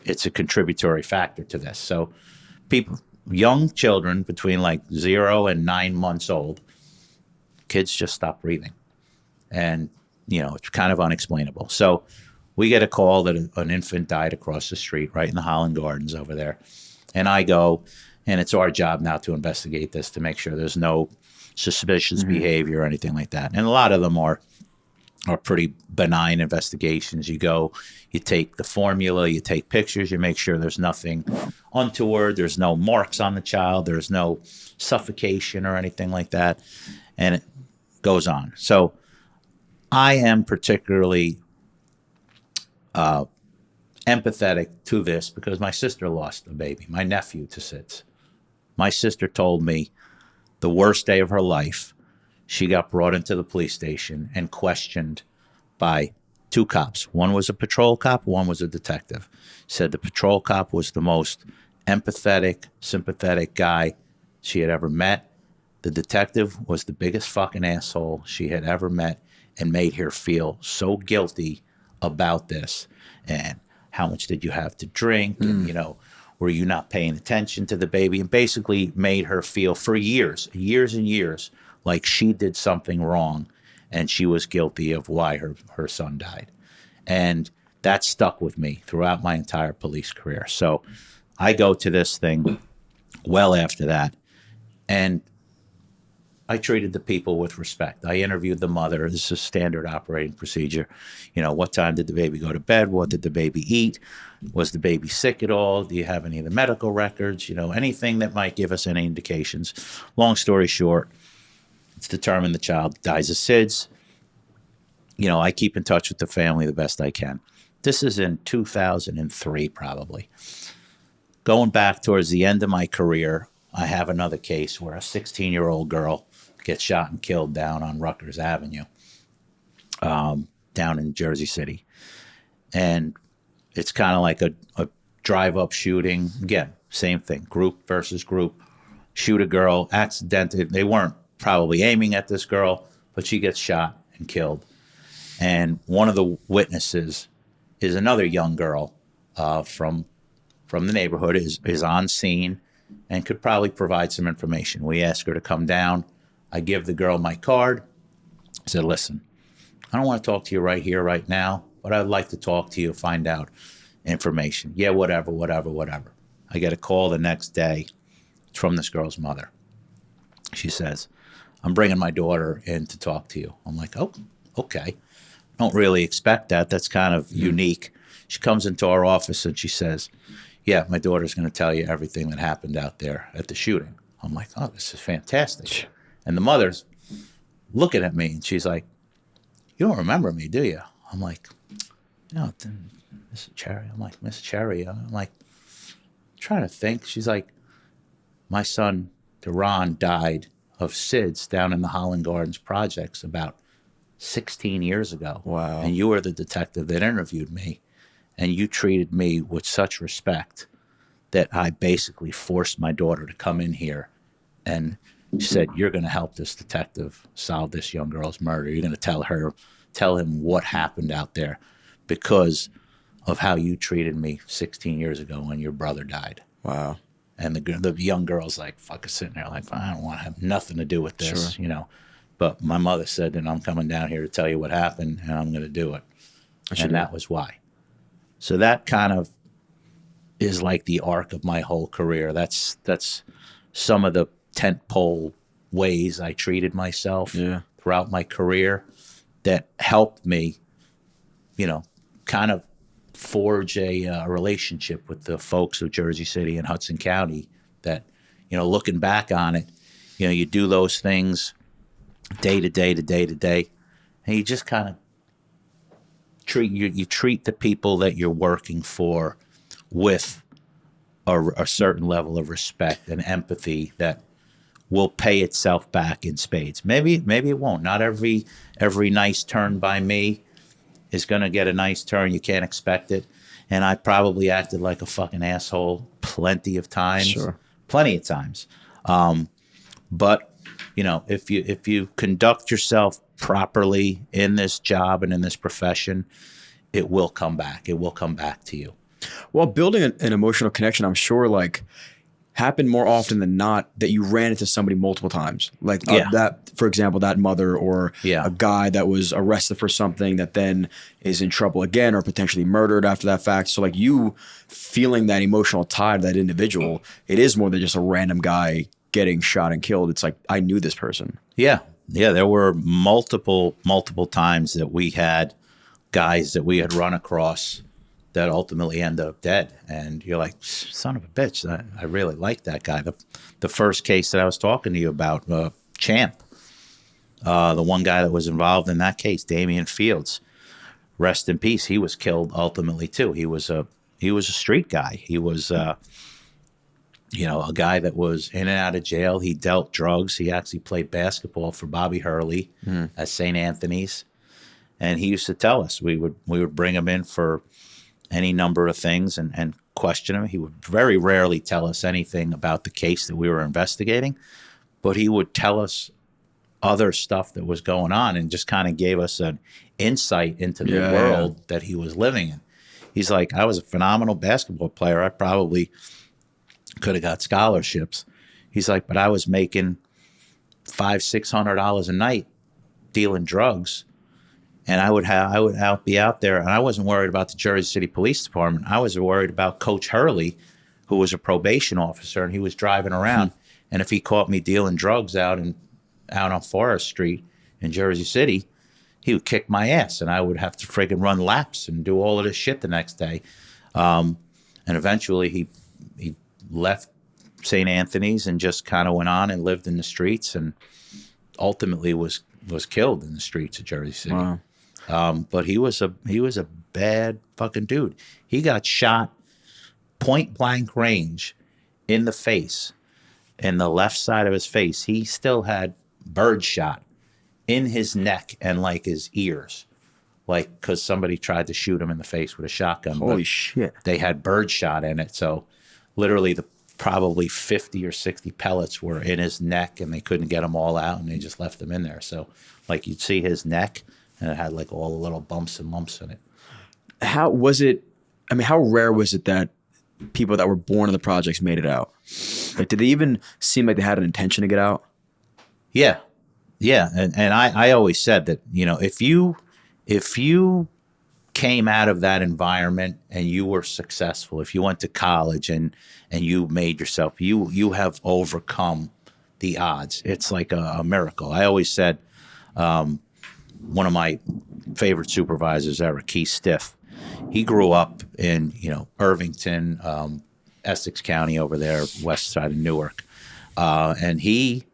it's a contributory factor to this. So people, young children between 0 and 9 months old, kids just stop breathing. And, it's kind of unexplainable. So we get a call that an infant died across the street, right in the Holland Gardens over there. And I go, and it's our job now to investigate this, to make sure there's no suspicious behavior or anything like that. And a lot of them are pretty benign investigations. You go, you take the formula, you take pictures, you make sure there's nothing untoward, there's no marks on the child, there's no suffocation or anything like that. And it goes on. So I am particularly empathetic to this because my sister lost a baby, my nephew, to SIDS. My sister told me the worst day of her life, she got brought into the police station and questioned by 2 cops. One was a patrol cop, one was a detective. Said the patrol cop was the most empathetic, sympathetic guy she had ever met. The detective was the biggest fucking asshole she had ever met and made her feel so guilty about this. And how much did you have to drink? And, were you not paying attention to the baby? And basically made her feel for years and years, like she did something wrong and she was guilty of why her son died. And that stuck with me throughout my entire police career. So I go to this thing well after that, and I treated the people with respect. I interviewed the mother. This is a standard operating procedure. What time did the baby go to bed? What did the baby eat? Was the baby sick at all? Do you have any of the medical records? Anything that might give us any indications. Long story short, it's determined the child dies of SIDS. I keep in touch with the family the best I can. This is in 2003, probably. Going back towards the end of my career, I have another case where a 16-year-old girl gets shot and killed down on Rutgers Avenue, down in Jersey City. And it's kind of like a drive-up shooting. Again, same thing, group versus group. Shoot a girl, accidentally. They weren't probably aiming at this girl, but she gets shot and killed. And one of the witnesses is another young girl from the neighborhood, is on scene and could probably provide some information. We ask her to come down. I give the girl my card. I said, listen, I don't want to talk to you right here, right now, but I'd like to talk to you, find out information. Yeah, whatever. I get a call the next day. It's from this girl's mother. She says, I'm bringing my daughter in to talk to you. I'm like, oh, okay. Don't really expect that. That's kind of unique. She comes into our office and she says, yeah, my daughter's going to tell you everything that happened out there at the shooting. I'm like, oh, this is fantastic. And the mother's looking at me and she's like, you don't remember me, do you? I'm like, no, Miss Cherry. I'm like, Miss Cherry. I'm like, trying to think. She's like, my son, Deron, died of SIDS down in the Holland Gardens projects about 16 years ago. Wow. And you were the detective that interviewed me, and you treated me with such respect that I basically forced my daughter to come in here, and she said, you're going to help this detective solve this young girl's murder. You're going to tell him what happened out there because of how you treated me 16 years ago when your brother died. Wow. And the young girl's like, fucking sitting there like, I don't want to have nothing to do with this, you know. But my mother said that I'm coming down here to tell you what happened, and I'm going to do it. And that was why. So that kind of is like the arc of my whole career. That's some of the tentpole ways I treated myself throughout my career that helped me, you know, kind of forge a relationship with the folks of Jersey City and Hudson County that, you know, looking back on it, you know, you do those things day to day to day to day, and you just kind of treat the people that you're working for with a certain level of respect and empathy that will pay itself back in spades. Maybe it won't. Not every nice turn by me is going to get a nice turn. You can't expect it. And I probably acted like a fucking asshole plenty of times. Sure. Plenty of times. But, you know, if you conduct yourself properly in this job and in this profession, it will come back. It will come back to you. Well, building an emotional connection, I'm sure, like, happened more often than not that you ran into somebody multiple times. Like that, for example, that mother or a guy that was arrested for something that then is in trouble again or potentially murdered after that fact. So like you feeling that emotional tie to that individual, it is more than just a random guy getting shot and killed. It's like, I knew this person. Yeah. Yeah. There were multiple times that we had guys that we had run across that ultimately end up dead. And you're like, son of a bitch, I really like that guy. The first case that I was talking to you about, Champ, the one guy that was involved in that case, Damian Fields, rest in peace. He was killed ultimately too. He was a street guy. He was, you know, a guy that was in and out of jail. He dealt drugs. He actually played basketball for Bobby Hurley at St. Anthony's. And he used to tell us, we would bring him in for any number of things and question him. He would very rarely tell us anything about the case that we were investigating, but he would tell us other stuff that was going on and just kind of gave us an insight into the world that he was living in. He's like, I was a phenomenal basketball player. I probably could have got scholarships. He's like, but I was making $500-600 a night dealing drugs. And I would be out there, and I wasn't worried about the Jersey City Police Department. I was worried about Coach Hurley, who was a probation officer, and he was driving around. And if he caught me dealing drugs out on Forest Street in Jersey City, he would kick my ass, and I would have to friggin' run laps and do all of this shit the next day. And eventually, he left St. Anthony's and just kind of went on and lived in the streets, and ultimately was killed in the streets of Jersey City. Wow. But he was a bad fucking dude. He got shot point blank range in the face, in the left side of his face. He still had bird shot in his neck and like his ears, like because somebody tried to shoot him in the face with a shotgun. Holy shit. They had bird shot in it, so literally probably 50 or 60 pellets were in his neck, and they couldn't get them all out, and they just left them in there. So like you'd see his neck, and it had like all the little bumps and lumps in it. How was it? I mean, how rare was it that people that were born in the projects made it out? Like, did they even seem like they had an intention to get out? Yeah. And I always said that, if you came out of that environment and you were successful, if you went to college and you made yourself, you have overcome the odds. It's like a miracle. I always said, one of my favorite supervisors ever, Keith Stiff, he grew up in, Irvington, Essex County over there, west side of Newark. And he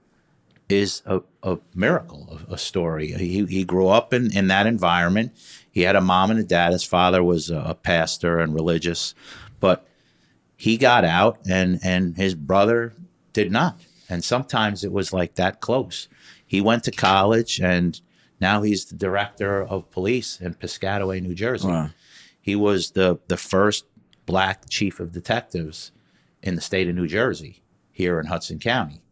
is a miracle, a story. He grew up in that environment. He had a mom and a dad. His father was a pastor and religious, but he got out and his brother did not. And sometimes it was like that close. He went to college and now he's the director of police in Piscataway, New Jersey. Wow. He was the first black chief of detectives in the state of New Jersey here in Hudson County.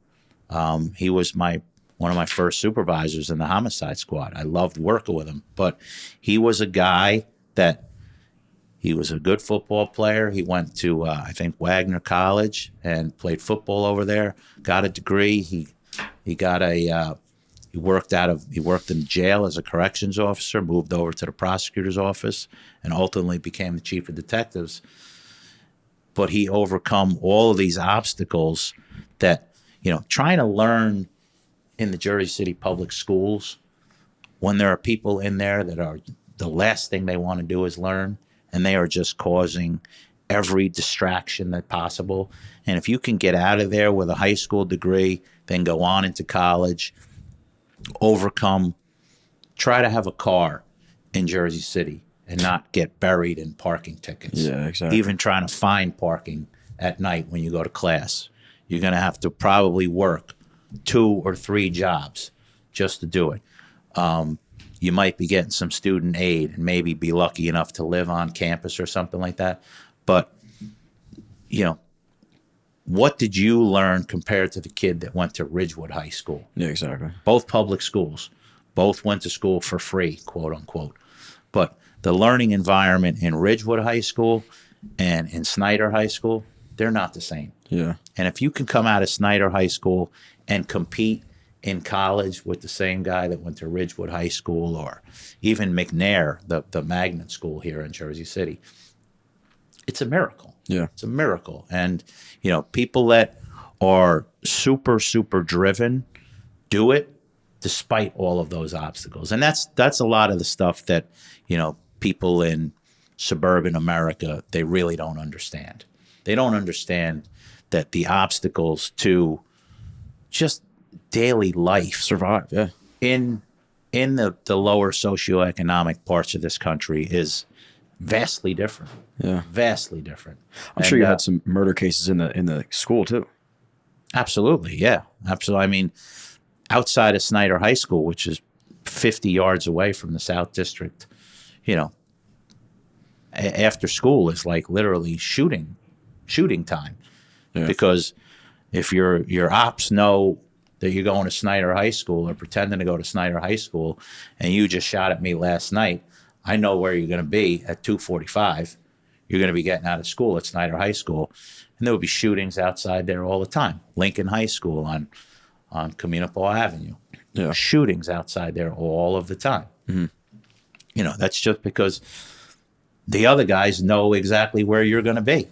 He was one of my first supervisors in the homicide squad. I loved working with him, but he was a guy that he was a good football player. He went to, I think, Wagner College and played football over there, got a degree. He worked in jail as a corrections officer, moved over to the prosecutor's office, and ultimately became the chief of detectives. But he overcome all of these obstacles that, trying to learn in the Jersey City public schools, when there are people in there that are the last thing they want to do is learn, and they are just causing every distraction that possible. And if you can get out of there with a high school degree, then go on into college, overcome, try to have a car in Jersey City and not get buried in parking tickets. Yeah, exactly. Even trying to find parking at night when you go to class. You're going to have to probably work 2 or 3 jobs just to do it. You might be getting some student aid and maybe be lucky enough to live on campus or something like that. But, what did you learn compared to the kid that went to Ridgewood High School? Yeah, exactly. Both public schools. Both went to school for free, quote unquote. But the learning environment in Ridgewood High School and in Snyder High School, they're not the same. Yeah. And if you can come out of Snyder High School and compete in college with the same guy that went to Ridgewood High School, or even McNair, the magnet school here in Jersey City, it's a miracle. Yeah. It's a miracle. And, people that are super, super driven do it despite all of those obstacles. And that's a lot of the stuff that, people in suburban America, they really don't understand. They don't understand that the obstacles to just daily life survive, yeah, in the lower socioeconomic parts of this country is vastly different. Yeah, vastly different. I'm sure you had some murder cases in the school too. Absolutely, yeah, absolutely. I mean, outside of Snyder High School, which is 50 yards away from the South District, after school is like literally shooting time. Yeah. Because if your ops know that you're going to Snyder High School or pretending to go to Snyder High School and you just shot at me last night, I know where you're going to be at 2:45. You're going to be getting out of school at Snyder High School. And there would be shootings outside there all the time. Lincoln High School on Communipaw Avenue. Yeah. Shootings outside there all of the time. Mm-hmm. That's just because the other guys know exactly where you're going to be.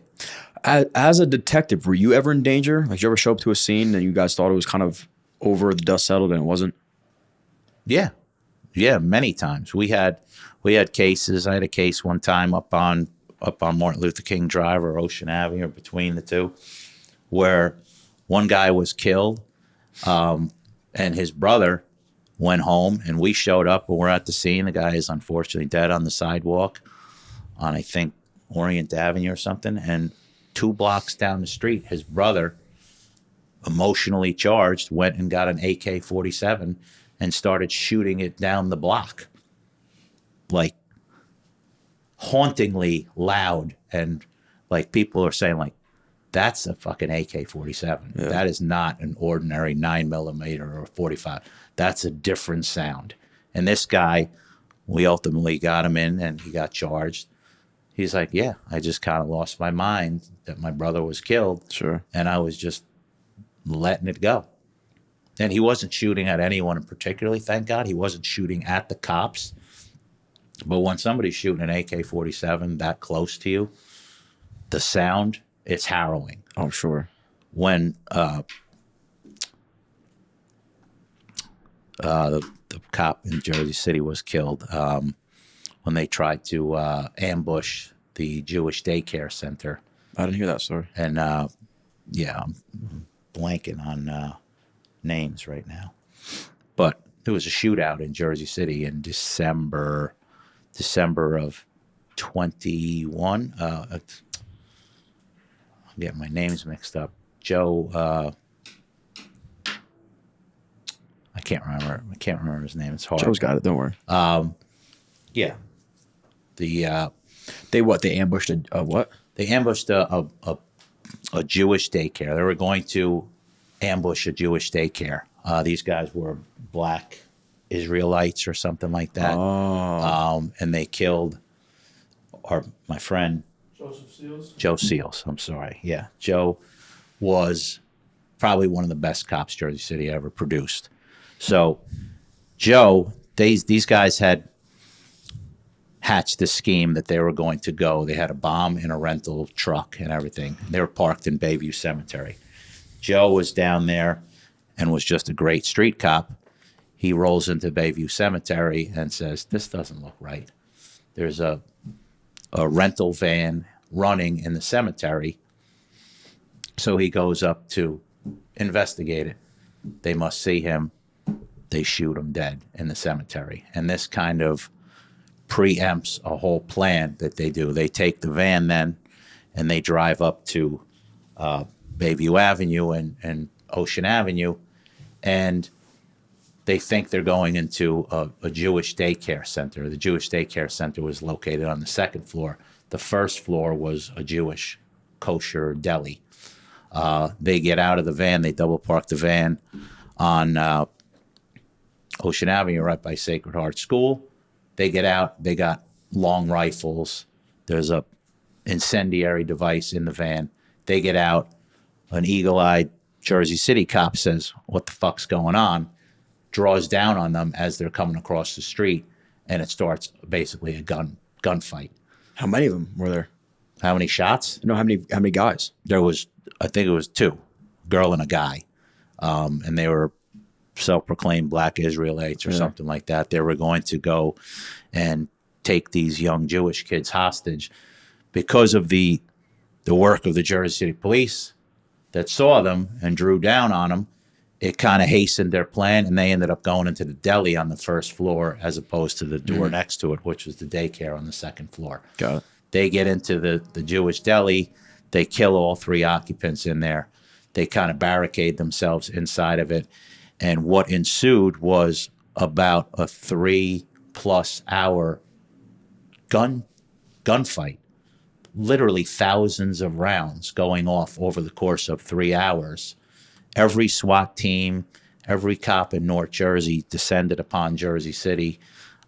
As a detective, were you ever in danger? Like, did you ever show up to a scene and you guys thought it was kind of over, the dust settled, and it wasn't? Yeah, many times. We had cases. I had a case one time up on Martin Luther King Drive or Ocean Avenue, or between the two, where one guy was killed, and his brother went home, and we showed up and we're at the scene. The guy is unfortunately dead on the sidewalk on, I think, Orient Avenue or something. And 2 blocks down the street, his brother, emotionally charged, went and got an AK-47 and started shooting it down the block, like hauntingly loud. And like people are saying, like, that's a fucking AK-47. Yeah. That is not an ordinary 9mm or 45. That's a different sound. And this guy, we ultimately got him in and he got charged. He's like, yeah, I just kind of lost my mind that my brother was killed. Sure. And I was just letting it go. And he wasn't shooting at anyone particularly, thank God. He wasn't shooting at the cops. But when somebody's shooting an AK-47 that close to you, the sound, it's harrowing. Oh, sure. When the cop in Jersey City was killed, when they tried to ambush the Jewish daycare center. I didn't hear that story. And yeah, I'm blanking on names right now. But there was a shootout in Jersey City in December of 21. I'm getting my names mixed up. Joe, I can't remember his name. It's hard. Joe's got it. Don't worry. Yeah. The They ambushed a what? they ambushed a Jewish daycare. They were going to ambush a Jewish daycare. These guys were black Israelites or something like that. Oh. And they killed my friend Joseph Seals. Joe Seals. I'm sorry. Yeah. Joe was probably one of the best cops Jersey City ever produced. So Joe, these guys had hatched the scheme that they were going to go. They had a bomb in a rental truck and everything. They were parked in Bayview Cemetery. Joe was down there and was just a great street cop. He rolls into Bayview Cemetery and says, this doesn't look right. There's a rental van running in the cemetery. So he goes up to investigate it. They must see him. They shoot him dead in the cemetery. And this kind of preempts a whole plan that they do. They take the van then and they drive up to Bayview Avenue and Ocean Avenue, and they think they're going into a Jewish daycare center. The Jewish daycare center was located on the 2nd floor. The 1st floor was a Jewish kosher deli. They get out of the van. They double park the van on Ocean Avenue right by Sacred Heart School. They get out. They got long rifles. There's a incendiary device in the van. They get out. An eagle-eyed Jersey City cop says, what the fuck's going on? Draws down on them as they're coming across the street, and it starts basically a gunfight. How many of them were there? How many shots? No, how many guys? There was, I think it was 2, girl and a guy. And they were self-proclaimed black Israelites or something like that. They were going to go and take these young Jewish kids hostage. Because of the work of the Jersey City police that saw them and drew down on them, it kind of hastened their plan, and they ended up going into the deli on the 1st floor as opposed to the door next to it, which was the daycare on the 2nd floor. Got it. They get into the Jewish deli. They kill all 3 occupants in there. They kind of barricade themselves inside of it. And what ensued was about a 3+ hour gunfight. Literally thousands of rounds going off over the course of 3 hours. Every SWAT team, every cop in North Jersey descended upon Jersey City.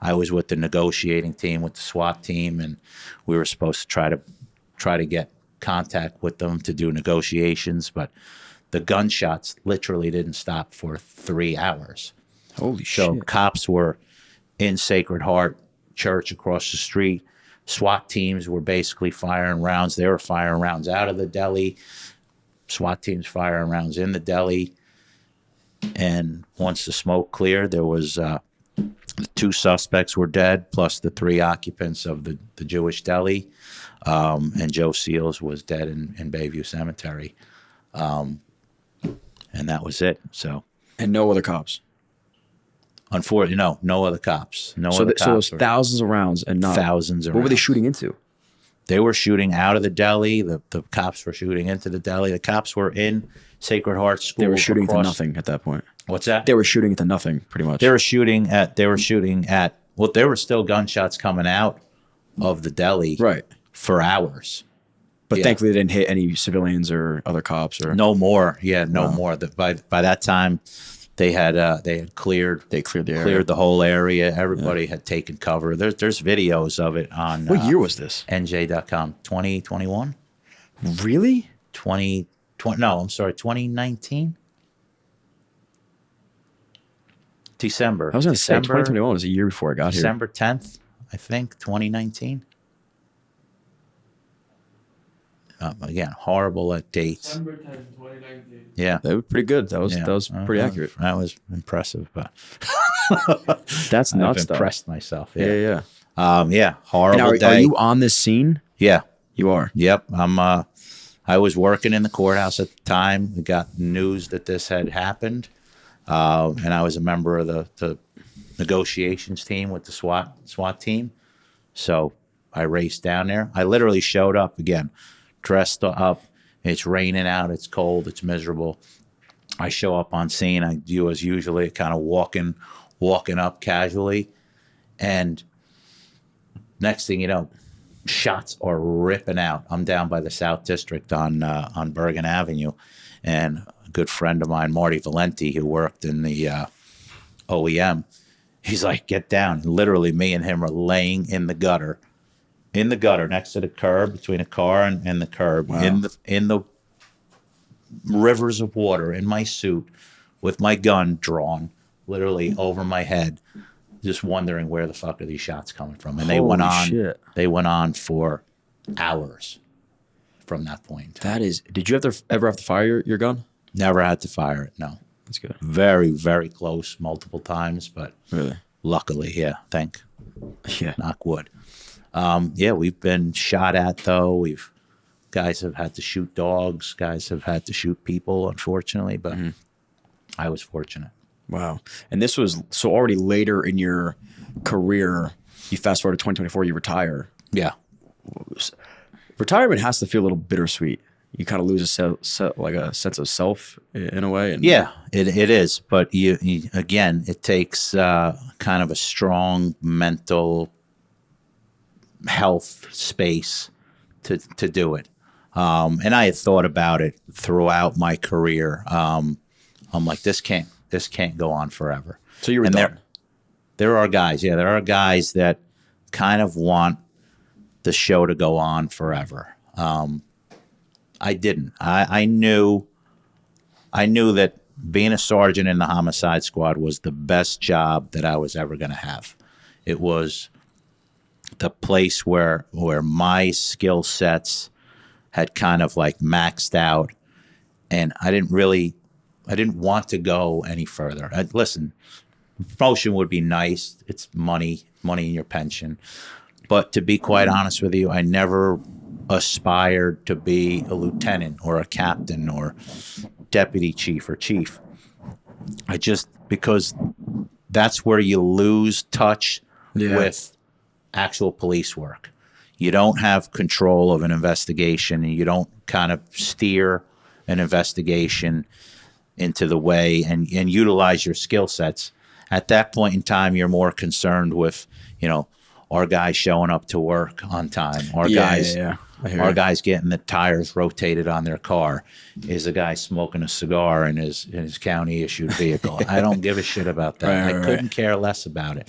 I was with the negotiating team with the SWAT team, and we were supposed to try to get contact with them to do negotiations, but the gunshots literally didn't stop for 3 hours. Holy So shit. cops were in Sacred Heart Church across the street. SWAT teams were basically firing rounds. They were firing rounds out of the deli. SWAT teams firing rounds in the deli. And once the smoke cleared, there was the 2 suspects were dead, plus the 3 occupants of the Jewish deli. And Joe Seals was dead in Bayview Cemetery. And that was it. So, And no other cops. Unfortunately, no other cops. No So, other so cops. there's thousands of rounds and not Thousands of What were they rounds. shooting into? They were shooting out of the deli. The cops were shooting into the deli. The cops were in Sacred Heart School. They were shooting into across- nothing at that point. What's that? They were shooting into nothing, pretty much. They were shooting at. Well, there were still gunshots coming out of the deli, Right. for hours. But Yeah. thankfully, they didn't hit any civilians or other cops. Or No more. Yeah, no more. By that time, they had cleared. They cleared the area. Cleared the whole area. Everybody had taken cover. There's videos of it on What year was this? NJ.com. 2021. Really? 2020. No, I'm sorry. 2019. December. I was going to say December 2021 was a year before I got here. December 10th, I think, 2019. Again, horrible at dates. December 10th, 2019. Yeah. That was pretty good. That was pretty accurate. That was impressive, but That's nuts, I've though. impressed myself. Yeah, Yeah. yeah. Yeah. Horrible Now, day. are you on this scene? Yeah. You are. Yep. I was working in the courthouse at the time. We got news that this had happened. And I was a member of the negotiations team with the SWAT team. So I raced down there. I literally showed up again, dressed up. It's raining out. It's cold. It's miserable. I show up on scene. I do as usually, kind of walking up casually. And next thing you know, shots are ripping out. I'm down by the South District on Bergen Avenue, and a good friend of mine, Marty Valenti, who worked in the OEM, he's like, "Get down!" Literally, me and him are laying in the gutter next to the curb, between a car and the curb, Wow. in the rivers of water, in my suit, with my gun drawn, literally over my head, just wondering where the fuck are these shots coming from. And they went Holy on. shit. They went on for hours from that point. That is. Did you ever have to fire your gun? Never had to fire it. No. That's good. Very, very close multiple times, but Really? luckily, yeah, Yeah. knock wood. Yeah, we've been shot at though. Guys have had to shoot dogs. Guys have had to shoot people, unfortunately, but I was fortunate. Wow. And this was so already later in your career. You fast forward to 2024. You retire. Yeah. Retirement has to feel a little bittersweet. You kind of lose a sense of self in a way. And Yeah, it is. But you again, it takes kind of a strong mental health space to do it. And I had thought about it throughout my career. I'm like, this can't go on forever. So you were And done. there are guys that kind of want the show to go on forever. I didn't. I knew that being a sergeant in the homicide squad was the best job that I was ever going to have. It was the place where my skill sets had kind of like maxed out, and I didn't want to go any further. Listen, promotion would be nice. It's money in your pension. But to be quite honest with you, I never aspired to be a lieutenant or a captain or deputy chief or chief. Because that's where you lose touch with actual police work. You don't have control of an investigation, and you don't kind of steer an investigation into the way and utilize your skill sets. At that point in time, you're more concerned with, our guys showing up to work on time, our guys getting the tires rotated on their car, is a guy smoking a cigar in his county issued vehicle. I don't give a shit about that. I couldn't care less about it.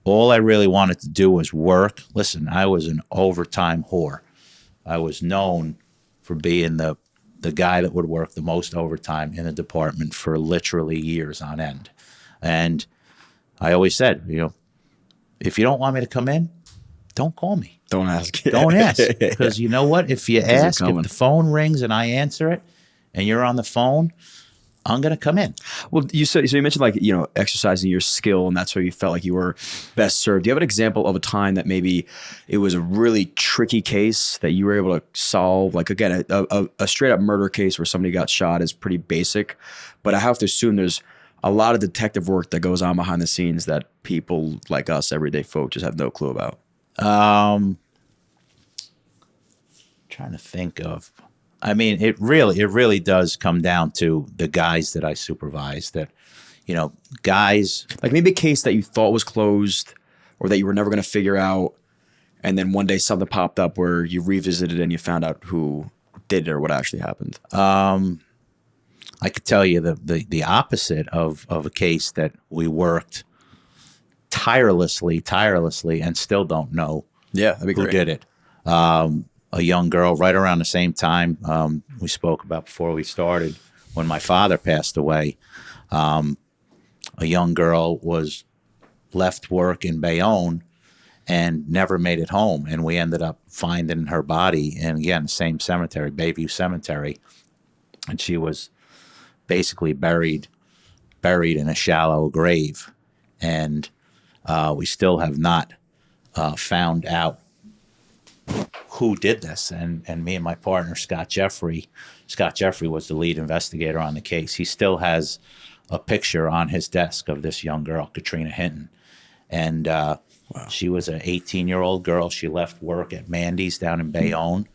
All I really wanted to do was work. Listen, I was an overtime whore. I was known for being the guy that would work the most overtime in the department for literally years on end. And I always said, if you don't want me to come in, don't call me. Don't ask. Don't ask. Because you know what? If you ask, coming. if the phone rings and I answer it and you're on the phone, I'm going to come in. Well, you mentioned exercising your skill, and that's where you felt like you were best served. Do you have an example of a time that maybe it was a really tricky case that you were able to solve? Like, again, a straight up murder case where somebody got shot is pretty basic, but I have to assume there's a lot of detective work that goes on behind the scenes that people like us, everyday folk, just have no clue about. Trying to think of. I mean, it really does come down to the guys that I supervise. That, guys. Like maybe a case that you thought was closed or that you were never going to figure out, and then one day something popped up where you revisited and you found out who did it or what actually happened. I could tell you the opposite of a case that we worked tirelessly, and still don't know Yeah, that'd be who great. did it. A young girl right around the same time we spoke about before we started, when my father passed away. A young girl was left work in Bayonne and never made it home, and we ended up finding her body in, again, the same cemetery, Bayview Cemetery, and she was basically buried in a shallow grave, and we still have not found out who did this. And me and my partner, Scott Jeffrey was the lead investigator on the case. He still has a picture on his desk of this young girl, Katrina Hinton. And she was an 18-year-old girl. She left work at Mandy's down in Bayonne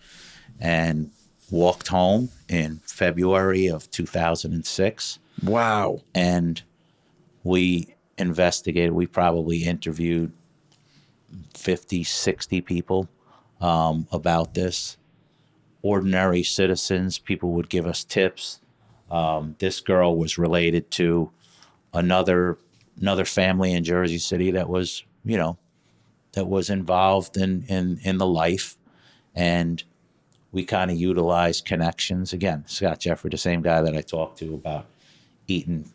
and walked home in February of 2006. Wow. And we investigated. We probably interviewed 50, 60 people about this. Ordinary citizens, people would give us tips. This girl was related to another family in Jersey City that was, that was involved in the life, and we kind of utilized connections. Again, Scott Jeffrey, the same guy that I talked to about eating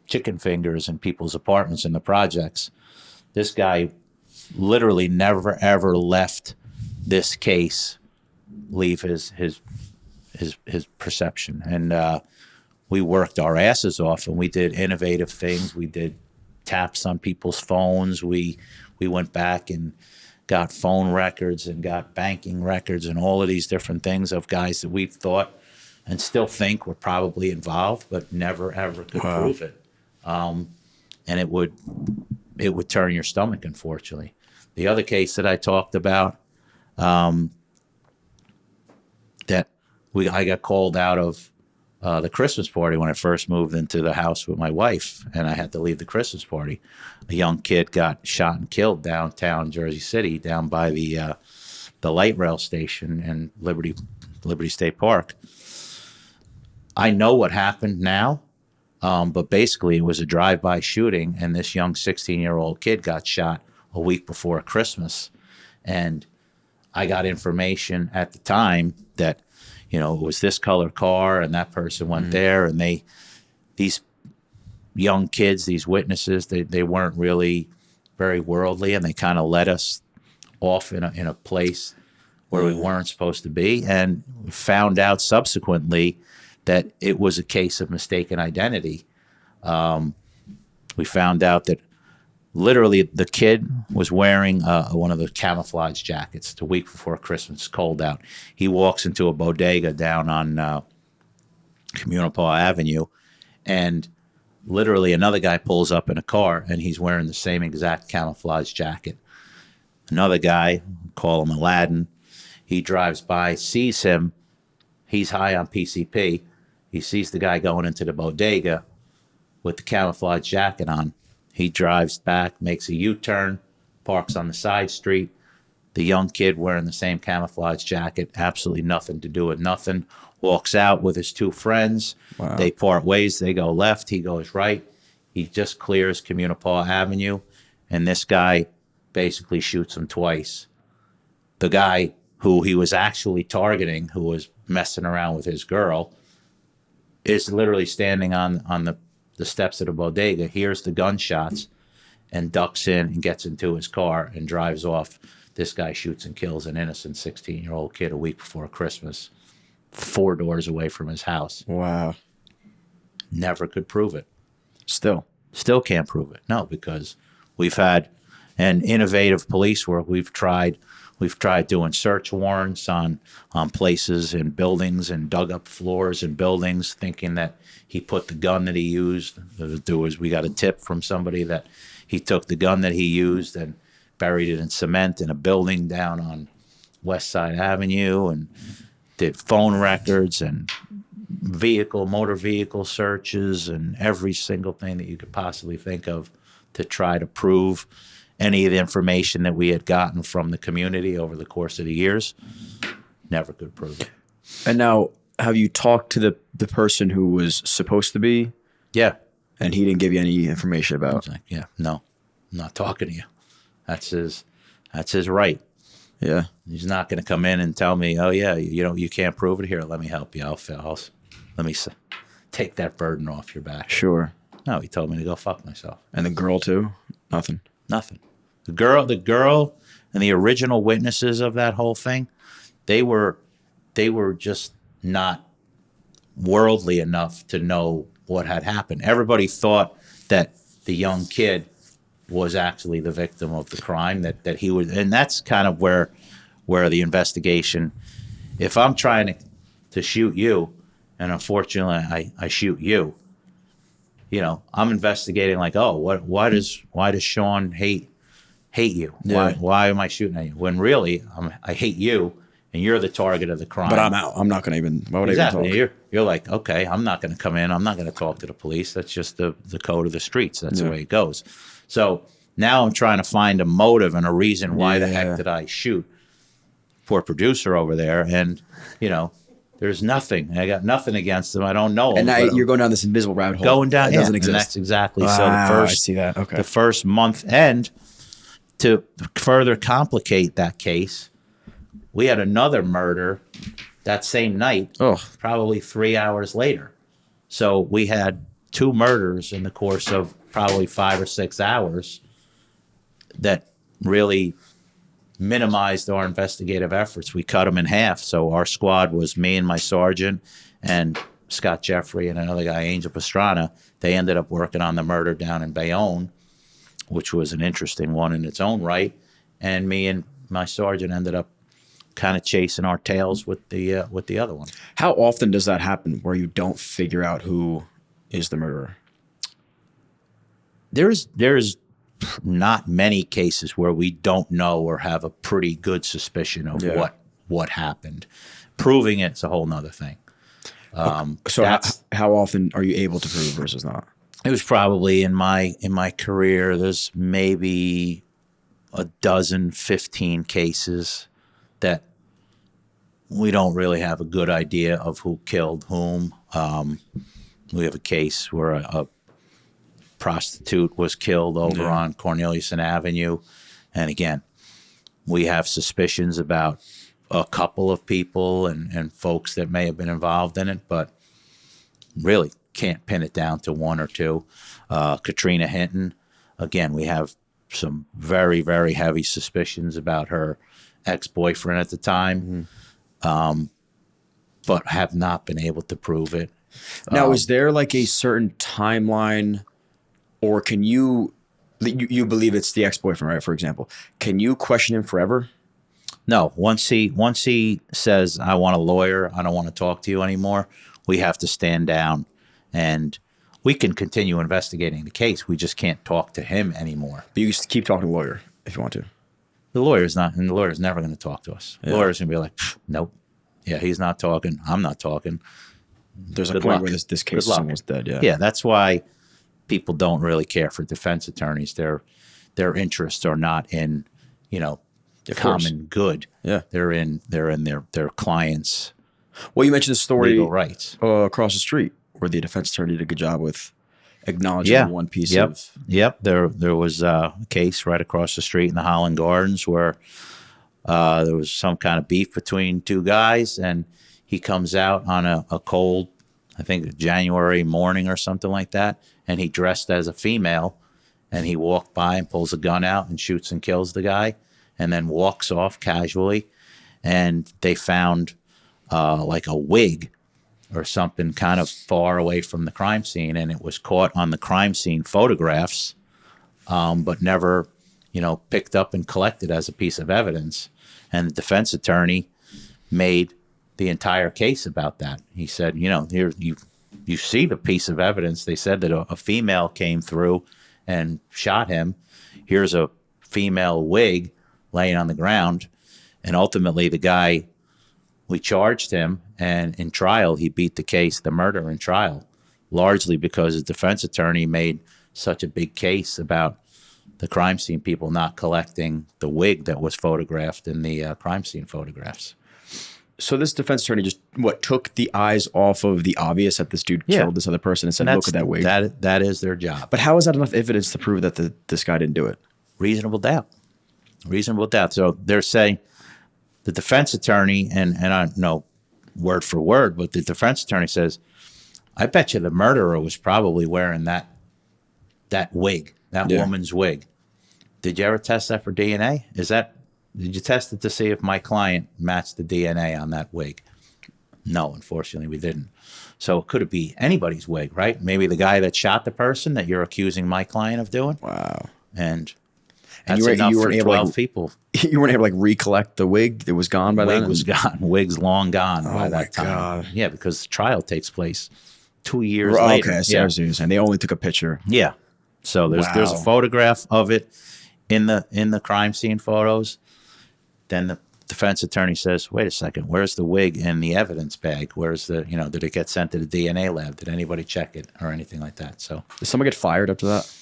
chicken fingers in people's apartments in the projects. This guy literally never ever left this case leave his perception, and we worked our asses off, and we did innovative things. We did taps on people's phones. We went back and got phone records and got banking records and all of these different things of guys that we thought and still think were probably involved, but never ever could prove it. And it would turn your stomach, unfortunately. The other case that I talked about, I got called out of the Christmas party when I first moved into the house with my wife, and I had to leave the Christmas party. A young kid got shot and killed downtown Jersey City, down by the light rail station in Liberty State Park. I know what happened now, but basically it was a drive-by shooting, and this young 16-year-old kid got shot a week before Christmas. And I got information at the time that, it was this color car and that person went there, and these young kids, these witnesses, they weren't really very worldly, and they kind of led us off in a place where we weren't supposed to be, and we found out subsequently that it was a case of mistaken identity. We found out that literally the kid was wearing one of the camouflage jackets the week before Christmas. It's cold out. He walks into a bodega down on Communipaw Avenue, and literally another guy pulls up in a car, and he's wearing the same exact camouflage jacket. Another guy, call him Aladdin, he drives by, sees him. He's high on PCP. He sees the guy going into the bodega with the camouflage jacket on. He drives back, makes a U-turn, parks on the side street. The young kid wearing the same camouflage jacket, absolutely nothing to do with nothing, walks out with his two friends. Wow. They part ways. They go left. He goes right. He just clears Communipaw Avenue, and this guy basically shoots him twice. The guy who he was actually targeting, who was messing around with his girl, is literally standing on the steps of the bodega, hears the gunshots, and ducks in and gets into his car and drives off. This guy shoots and kills an innocent 16-year-old kid a week before Christmas, 4 doors away from his house. Wow. Never could prove it. Still Can't prove it. No, because we've had, and innovative police work. We've tried doing search warrants on places and buildings and dug up floors and buildings, thinking that he put the gun that he used. We got a tip from somebody that he took the gun that he used and buried it in cement in a building down on West Side Avenue, and did phone records and motor vehicle searches and every single thing that you could possibly think of to try to prove any of the information that we had gotten from the community over the course of the years. Never could prove it. And now, have you talked to the person who was supposed to be? Yeah. And he didn't give you any information I about? was like, yeah, no, I'm not talking to you. That's his right. Yeah. He's not going to come in and tell me, oh yeah, you can't prove it. Here, let me help you. Let me take that burden off your back. Sure. No, he told me to go fuck myself. And the girl too? Nothing. Nothing. The girl and the original witnesses of that whole thing, they were just not worldly enough to know what had happened. Everybody thought that the young kid was actually the victim of the crime, that he was, and that's kind of where the investigation, if I'm trying to shoot you, and unfortunately I shoot you, I'm investigating like, oh, why does Sean hate you? Yeah. Why am I shooting at you? When really I hate you, and you're the target of the crime. But I'm out. I'm not going to even, why would I even talk? You're like, okay, I'm not going to come in. I'm not going to talk to the police. That's just the code of the streets. That's the way it goes. So now I'm trying to find a motive and a reason why the heck did I shoot poor producer over there. And, there's nothing. I got nothing against them. I don't know him. And now you're going down this invisible rabbit hole. Going down, it doesn't and exist. that's exactly. Wow, So I see that. Okay. The first month end, to further complicate that case, we had another murder that same night, probably 3 hours later. So we had 2 murders in the course of probably 5 or 6 hours that really minimized our investigative efforts. We cut them in half. So our squad was me and my sergeant and Scott Jeffrey and another guy, Angel Pastrana. They ended up working on the murder down in Bayonne, which was an interesting one in its own right. And me and my sergeant ended up kind of chasing our tails with the other one. How often does that happen where you don't figure out who is the murderer? There's not many cases where we don't know or have a pretty good suspicion of what happened. Proving it's a whole nother thing. So how often are you able to prove versus not? It was probably in my career, there's maybe a dozen, 15 cases that we don't really have a good idea of who killed whom. We have a case where a prostitute was killed over on Corneliuson Avenue. And again, we have suspicions about a couple of people and folks that may have been involved in it, but really can't pin it down to 1 or 2. Katrina Hinton, again, we have some very, very heavy suspicions about her ex-boyfriend at the time, but have not been able to prove it. Now, is there like a certain timeline, or can you believe it's the ex-boyfriend, right? For example, can you question him forever? No. Once he says, I want a lawyer, I don't want to talk to you anymore, we have to stand down, and we can continue investigating the case. We just can't talk to him anymore. But you just keep talking to the lawyer if you want to. The lawyer's never going to talk to us. The lawyer's going to be like, nope. Yeah, he's not talking. I'm not talking. There's a point where this case is almost dead. Yeah. Yeah, that's why people don't really care for defense attorneys. Their interests are not in, common good. Yeah. They're in their clients' Well, you mentioned the story legal rights. Across the street where the defense attorney did a good job with acknowledging one piece of. Yep. There was a case right across the street in the Holland Gardens where there was some kind of beef between 2 guys, and he comes out on a cold, I think, January morning or something like that, and he dressed as a female, and he walked by and pulls a gun out and shoots and kills the guy, and then walks off casually. And they found like a wig or something kind of far away from the crime scene, and it was caught on the crime scene photographs, but never picked up and collected as a piece of evidence. And the defense attorney made the entire case about that. He said, here you see the piece of evidence. They said that a female came through and shot him. Here's a female wig laying on the ground. And ultimately, the guy, we charged him, and in trial, he beat the case, the murder in trial, largely because the defense attorney made such a big case about the crime scene people not collecting the wig that was photographed in the crime scene photographs. So this defense attorney just took the eyes off of the obvious that this dude killed this other person and said, "Look at that wig." That is their job. But how is that enough evidence to prove that this guy didn't do it? Reasonable doubt. Reasonable doubt. So they're saying the defense attorney, and I don't know word for word, but the defense attorney says, "I bet you the murderer was probably wearing that wig, that woman's wig. Did you ever test that for DNA? Did you test it to see if my client matched the DNA on that wig?" No, unfortunately, we didn't. So could it be anybody's wig, right? Maybe the guy that shot the person that you're accusing my client of doing. Wow. And that's enough for 12 people. You weren't able to recollect the wig? It was gone by then? Wig was gone. Wig's long gone by that time. God. Yeah, because the trial takes place 2 years later. Okay, so I see what you're saying. They only took a picture. Yeah. So there's a photograph of it in the crime scene photos. Then the defense attorney says, "Wait a second, where's the wig in the evidence bag? Where's the, did it get sent to the DNA lab? Did anybody check it or anything like that?" So did someone get fired after that?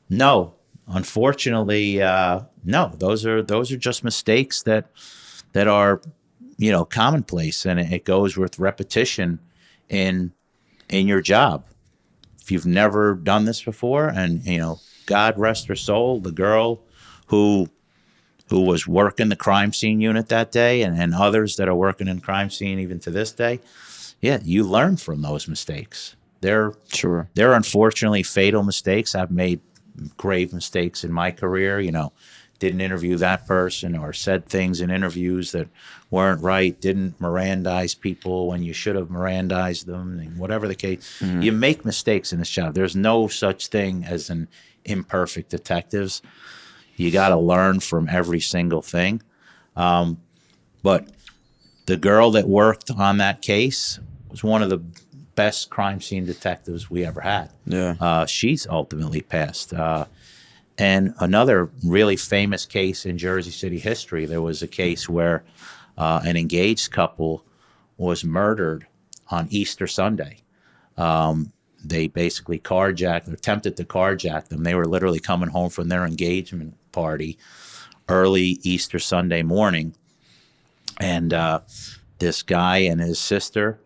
No, unfortunately, no. Those are just mistakes that are, commonplace, and it goes with repetition in your job. If you've never done this before, and God rest her soul, the girl who was working the crime scene unit that day, and others that are working in crime scene even to this day, you learn from those mistakes. They're unfortunately fatal mistakes. I've made grave mistakes in my career, didn't interview that person or said things in interviews that weren't right, didn't Mirandize people when you should have Mirandized them, and whatever the case. Mm-hmm. You make mistakes in this job. There's no such thing as an imperfect detectives. You got to learn from every single thing. But the girl that worked on that case was one of the best crime scene detectives we ever had. Yeah. She's ultimately passed. And another really famous case in Jersey City history, there was a case where an engaged couple was murdered on Easter Sunday. They basically attempted to carjack them. They were literally coming home from their engagement party early Easter Sunday morning. And this guy and his sister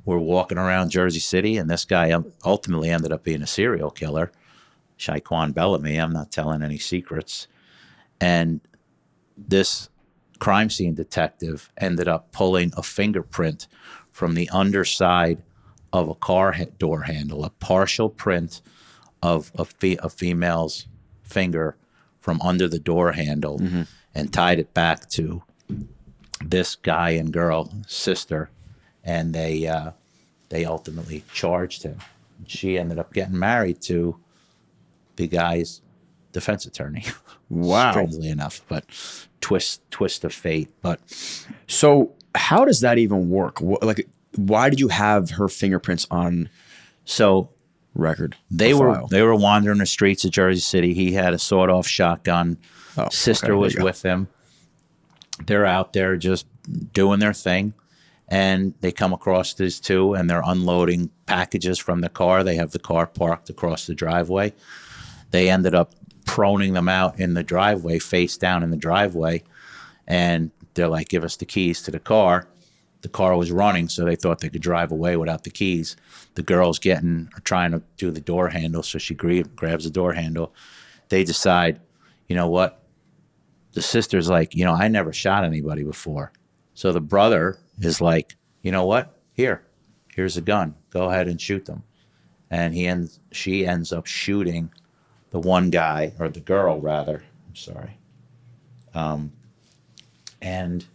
were walking around Jersey City, and this guy ultimately ended up being a serial killer, Shaquan Bellamy. I'm not telling any secrets. And this crime scene detective ended up pulling a fingerprint from the underside of a car door handle, a partial print of a female's finger from under the door handle, mm-hmm. and tied it back to this guy and girl sister, and they ultimately charged him. She ended up getting married to the guy's defense attorney. Wow. Strangely enough, but twist of fate. But so how does that even work? Why did you have her fingerprints on record? They were wandering the streets of Jersey City. He had a sawed-off shotgun. Sister was with him. They're out there just doing their thing, and they come across these two, and they're unloading packages from the car. They have the car parked across the driveway. They ended up proning them out in the driveway, face down in the driveway, and they're like, "Give us the keys to the car." The car was running, so they thought they could drive away without the keys. The girl's trying to do the door handle, so she grabs the door handle. They decide, you know what? The sister's like, I never shot anybody before. So the brother is like, you know what? Here's a gun. Go ahead and shoot them. And she ends up shooting the one guy, or the girl rather. I'm sorry. And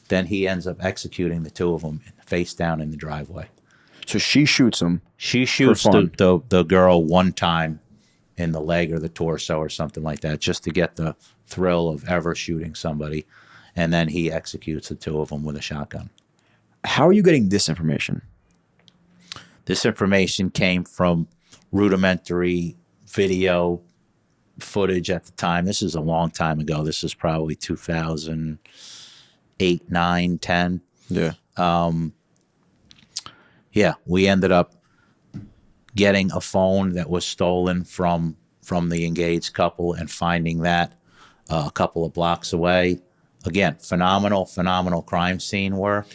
then he ends up executing the two of them face down in the driveway. So she shoots him. She shoots the girl one time in the leg or the torso or something like that, just to get the thrill of ever shooting somebody. And then he executes the two of them with a shotgun. How are you getting this information? This information came from rudimentary video footage at the time. This is a long time ago. This is probably 2008, 9, 10. Yeah. Yeah, we ended up getting a phone that was stolen from the engaged couple and finding that a couple of blocks away. Again, phenomenal crime scene work.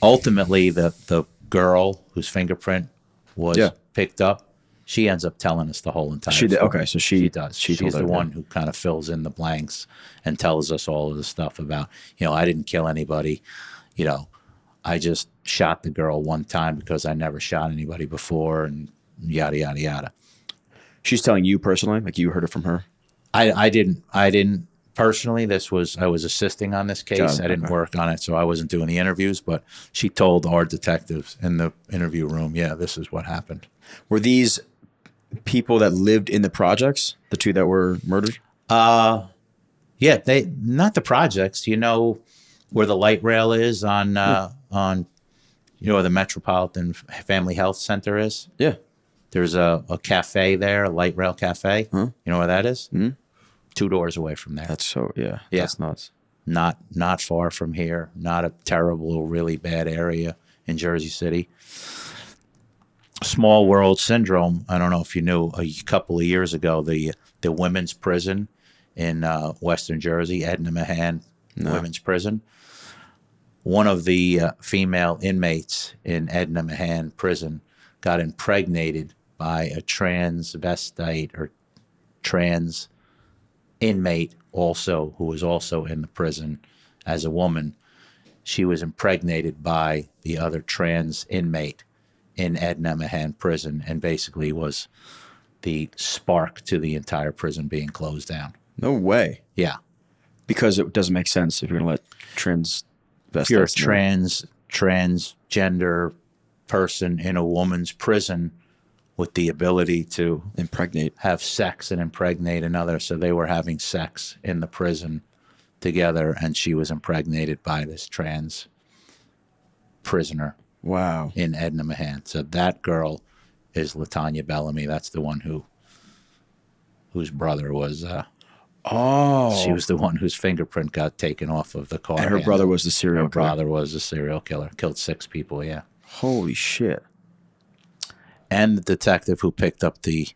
Ultimately, the girl whose fingerprint was picked up, she ends up telling us the whole entire She did. story. Okay, so She does. She's She's the one who kind of fills in the blanks and tells us all of the stuff about, I didn't kill anybody. I just shot the girl one time because I never shot anybody before, and yada, yada, yada. She's telling you personally, like you heard it from her? I didn't personally. I was assisting on this case. I didn't work on it, so I wasn't doing the interviews, but she told our detectives in the interview room, this is what happened. Were these people that lived in the projects, the two that were murdered? Yeah, they not the projects. Where the light rail is on where the Metropolitan Family Health Center is? Yeah. There's a cafe there, a light rail cafe. Huh? You know where that is? Mm-hmm. 2 doors away from there. That's that's nuts. Not far from here. Not a terrible, really bad area in Jersey City. Small world syndrome. I don't know if you knew, a couple of years ago, the women's prison in Western Jersey, Edna Mahan Women's Prison. One of the female inmates in Edna Mahan Prison got impregnated by a transvestite or trans inmate also, who was also in the prison as a woman. She was impregnated by the other trans inmate in Edna Mahan Prison, and basically was the spark to the entire prison being closed down. No way. Yeah. Because it doesn't make sense if you're going to let if you're a transgender person in a woman's prison with the ability to have sex and impregnate another. So they were having sex in the prison together, and she was impregnated by this trans prisoner. Wow. In Edna Mahan. So that girl is LaTanya Bellamy. That's the one whose brother was she was the one whose fingerprint got taken off of the car. And her brother was the serial killer. Her brother was the serial killer. Killed 6 people, yeah. Holy shit. And the detective who picked up the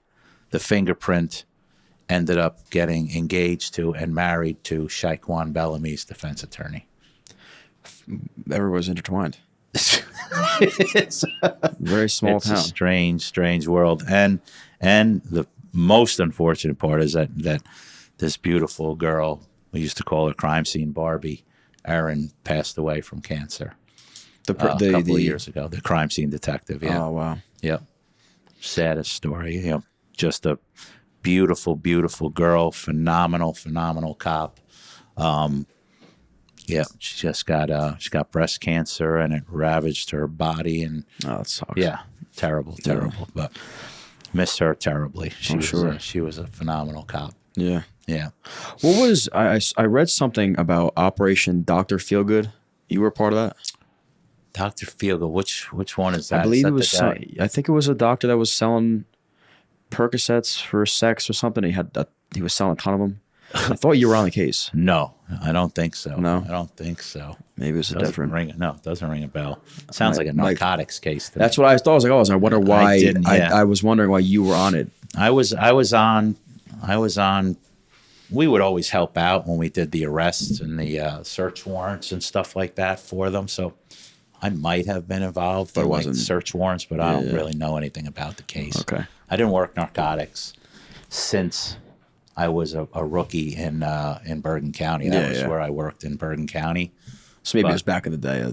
fingerprint ended up getting engaged to and married to Shaquan Bellamy's defense attorney. Everyone's intertwined. It's very small town. It's a strange world. And the most unfortunate part is that this beautiful girl, we used to call her crime scene Barbie, Erin, passed away from cancer a couple of years ago. The crime scene detective. Yeah. Oh, wow. Yep. Saddest story. Just a beautiful girl, phenomenal cop. Yeah, she got breast cancer, and it ravaged her body, and that sucks. Yeah, terrible, but miss her terribly. She was a phenomenal cop. Yeah. Yeah. What was I read something about Operation Dr. Feelgood? You were a part of that? Dr. Feelgood, which one is that? I believe it was I think it was a doctor that was selling Percocets for sex or something. He was selling a ton of them. I thought you were on the case. No, I don't think so. No? I don't think so. Maybe it's different. It doesn't ring a bell. It sounds like a narcotics case to me. That's what I thought. I was like, I wonder why. I was wondering why you were on it. I was on. We would always help out when we did the arrests and the search warrants and stuff like that for them. So I might have been involved in like search warrants, but I don't really know anything about the case. Okay. I didn't work narcotics since I was a rookie in Bergen County. That was where I worked, in Bergen County. So maybe it was back in the day.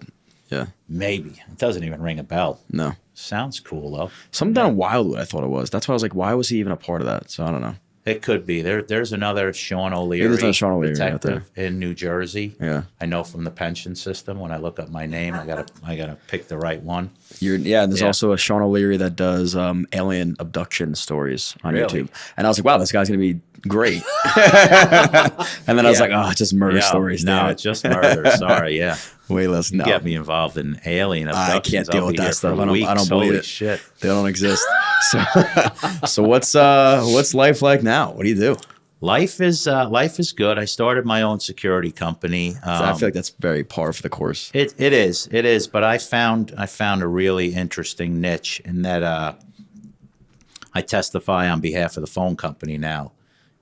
Yeah. Maybe. It doesn't even ring a bell. No. Sounds cool, though. Something down in Wildwood, I thought it was. That's why I was like, why was he even a part of that? So I don't know. It could be. There's another Sean O'Leary, There's another Sean O'Leary out detective in New Jersey. Yeah. I know from the pension system. When I look up my name, I gotta pick the right one. And there's also a Sean O'Leary that does alien abduction stories on Really? YouTube. And I was like, wow, this guy's gonna be great. And then I was like, oh, it's just murder stories. No, damn it. it's just murder. Sorry, yeah. Way less. No, Get me involved in alien abductions. I can't deal I'll with be here that stuff. for I don't weeks. believe Holy it. shit. They don't exist. So what's life like now? What do you do? Life is good. I started my own security company. I feel like that's very par for the course. It is. But I found a really interesting niche in that I testify on behalf of the phone company now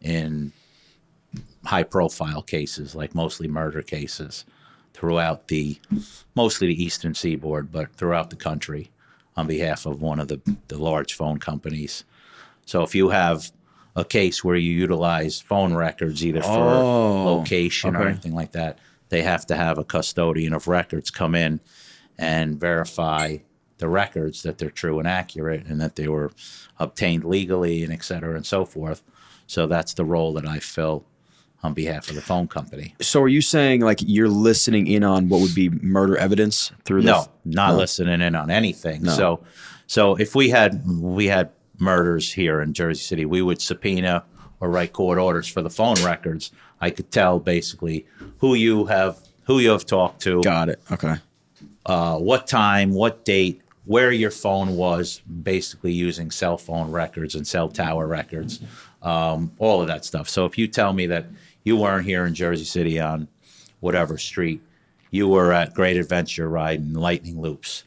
in high profile cases, like mostly murder cases throughout mostly the Eastern Seaboard, but throughout the country on behalf of one of the large phone companies. So if you have a case where you utilize phone records either for location or anything like that, they have to have a custodian of records come in and verify the records that they're true and accurate and that they were obtained legally and et cetera and so forth. So that's the role that I fill on behalf of the phone company. So are you saying like you're listening in on what would be murder evidence through No, not listening in on anything. No. So if we had murders here in Jersey City, we would subpoena or write court orders for the phone records. I could tell basically who you have talked to. Got it. Okay. What time, what date, where your phone was, basically using cell phone records and cell tower records, all of that stuff. So if you tell me that you weren't here in Jersey City on whatever street, you were at Great Adventure riding Lightning Loops,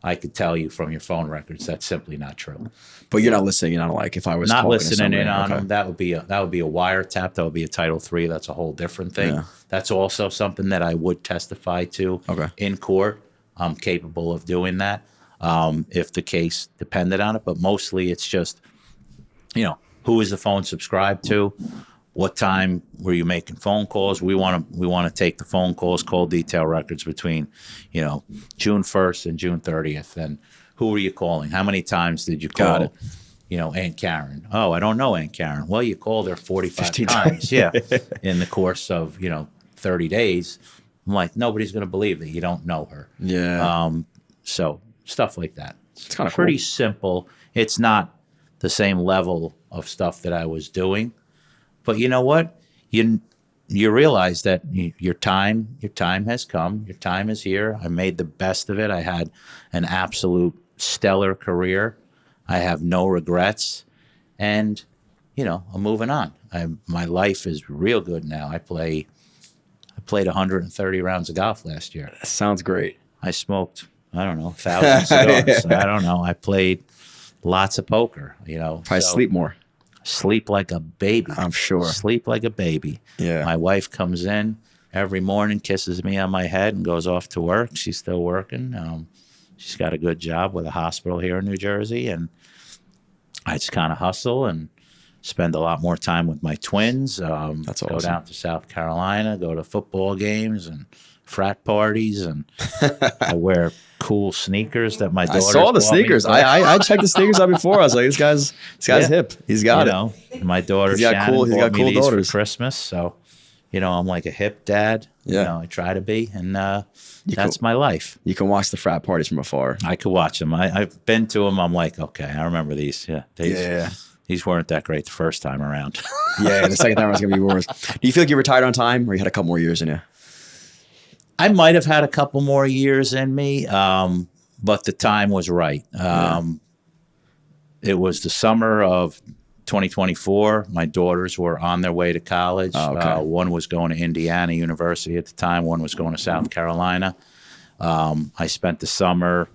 I could tell you from your phone records that's simply not true. But you're not listening in on like if I was Not talking to listening somebody, in on okay. them. That would be a wiretap. That would be a Title III. That's a whole different thing. Yeah. That's also something that I would testify to in court. I'm capable of doing that if the case depended on it. But mostly it's just, who is the phone subscribed to? What time were you making phone calls? We want to take the phone calls, call detail records between, June 1st and June 30th. And who were you calling? How many times did you call? Got it. Aunt Karen. Oh, I don't know Aunt Karen. Well, you called her 45 15 times. Yeah, in the course of 30 days. I'm like, nobody's going to believe that you don't know her. Yeah. So stuff like that. It's kind of Pretty simple. It's not the same level of stuff that I was doing. But you know what? You realize that your time has come. Your time is here. I made the best of it. I had an absolute stellar career. I have no regrets. And, I'm moving on. My life is real good now. I played 130 rounds of golf last year. That sounds great. I smoked, I don't know, 1,000 cigars. I don't know. I played lots of poker, Probably sleep more. Sleep like a baby. I'm sure. Sleep like a baby. Yeah. My wife comes in every morning, kisses me on my head, and goes off to work. She's still working. She's got a good job with a hospital here in New Jersey, and I just kind of hustle and spend a lot more time with my twins. That's awesome. Go down to South Carolina, go to football games and frat parties, and I wear cool sneakers that my daughter. I saw the sneakers. I checked the sneakers out before. I was like, this guy's hip. He's got it. My daughter He's got Shannon cool. He's bought got me cool these daughters for Christmas, so I'm like a hip dad. Yeah. I try to be, and that's my life. You can watch the frat parties from afar. I could watch them. I've been to them. I'm like, okay, I remember these. Yeah, Yeah. These weren't that great the first time around. Yeah, the second time was gonna be worse. Do you feel like you retired on time, or you had a couple more years in you? I might have had a couple more years in me, but the time was right. It was the summer of 2024. My daughters were on their way to college. Oh, okay. One was going to Indiana University at the time. One was going to South Carolina. I spent the summer,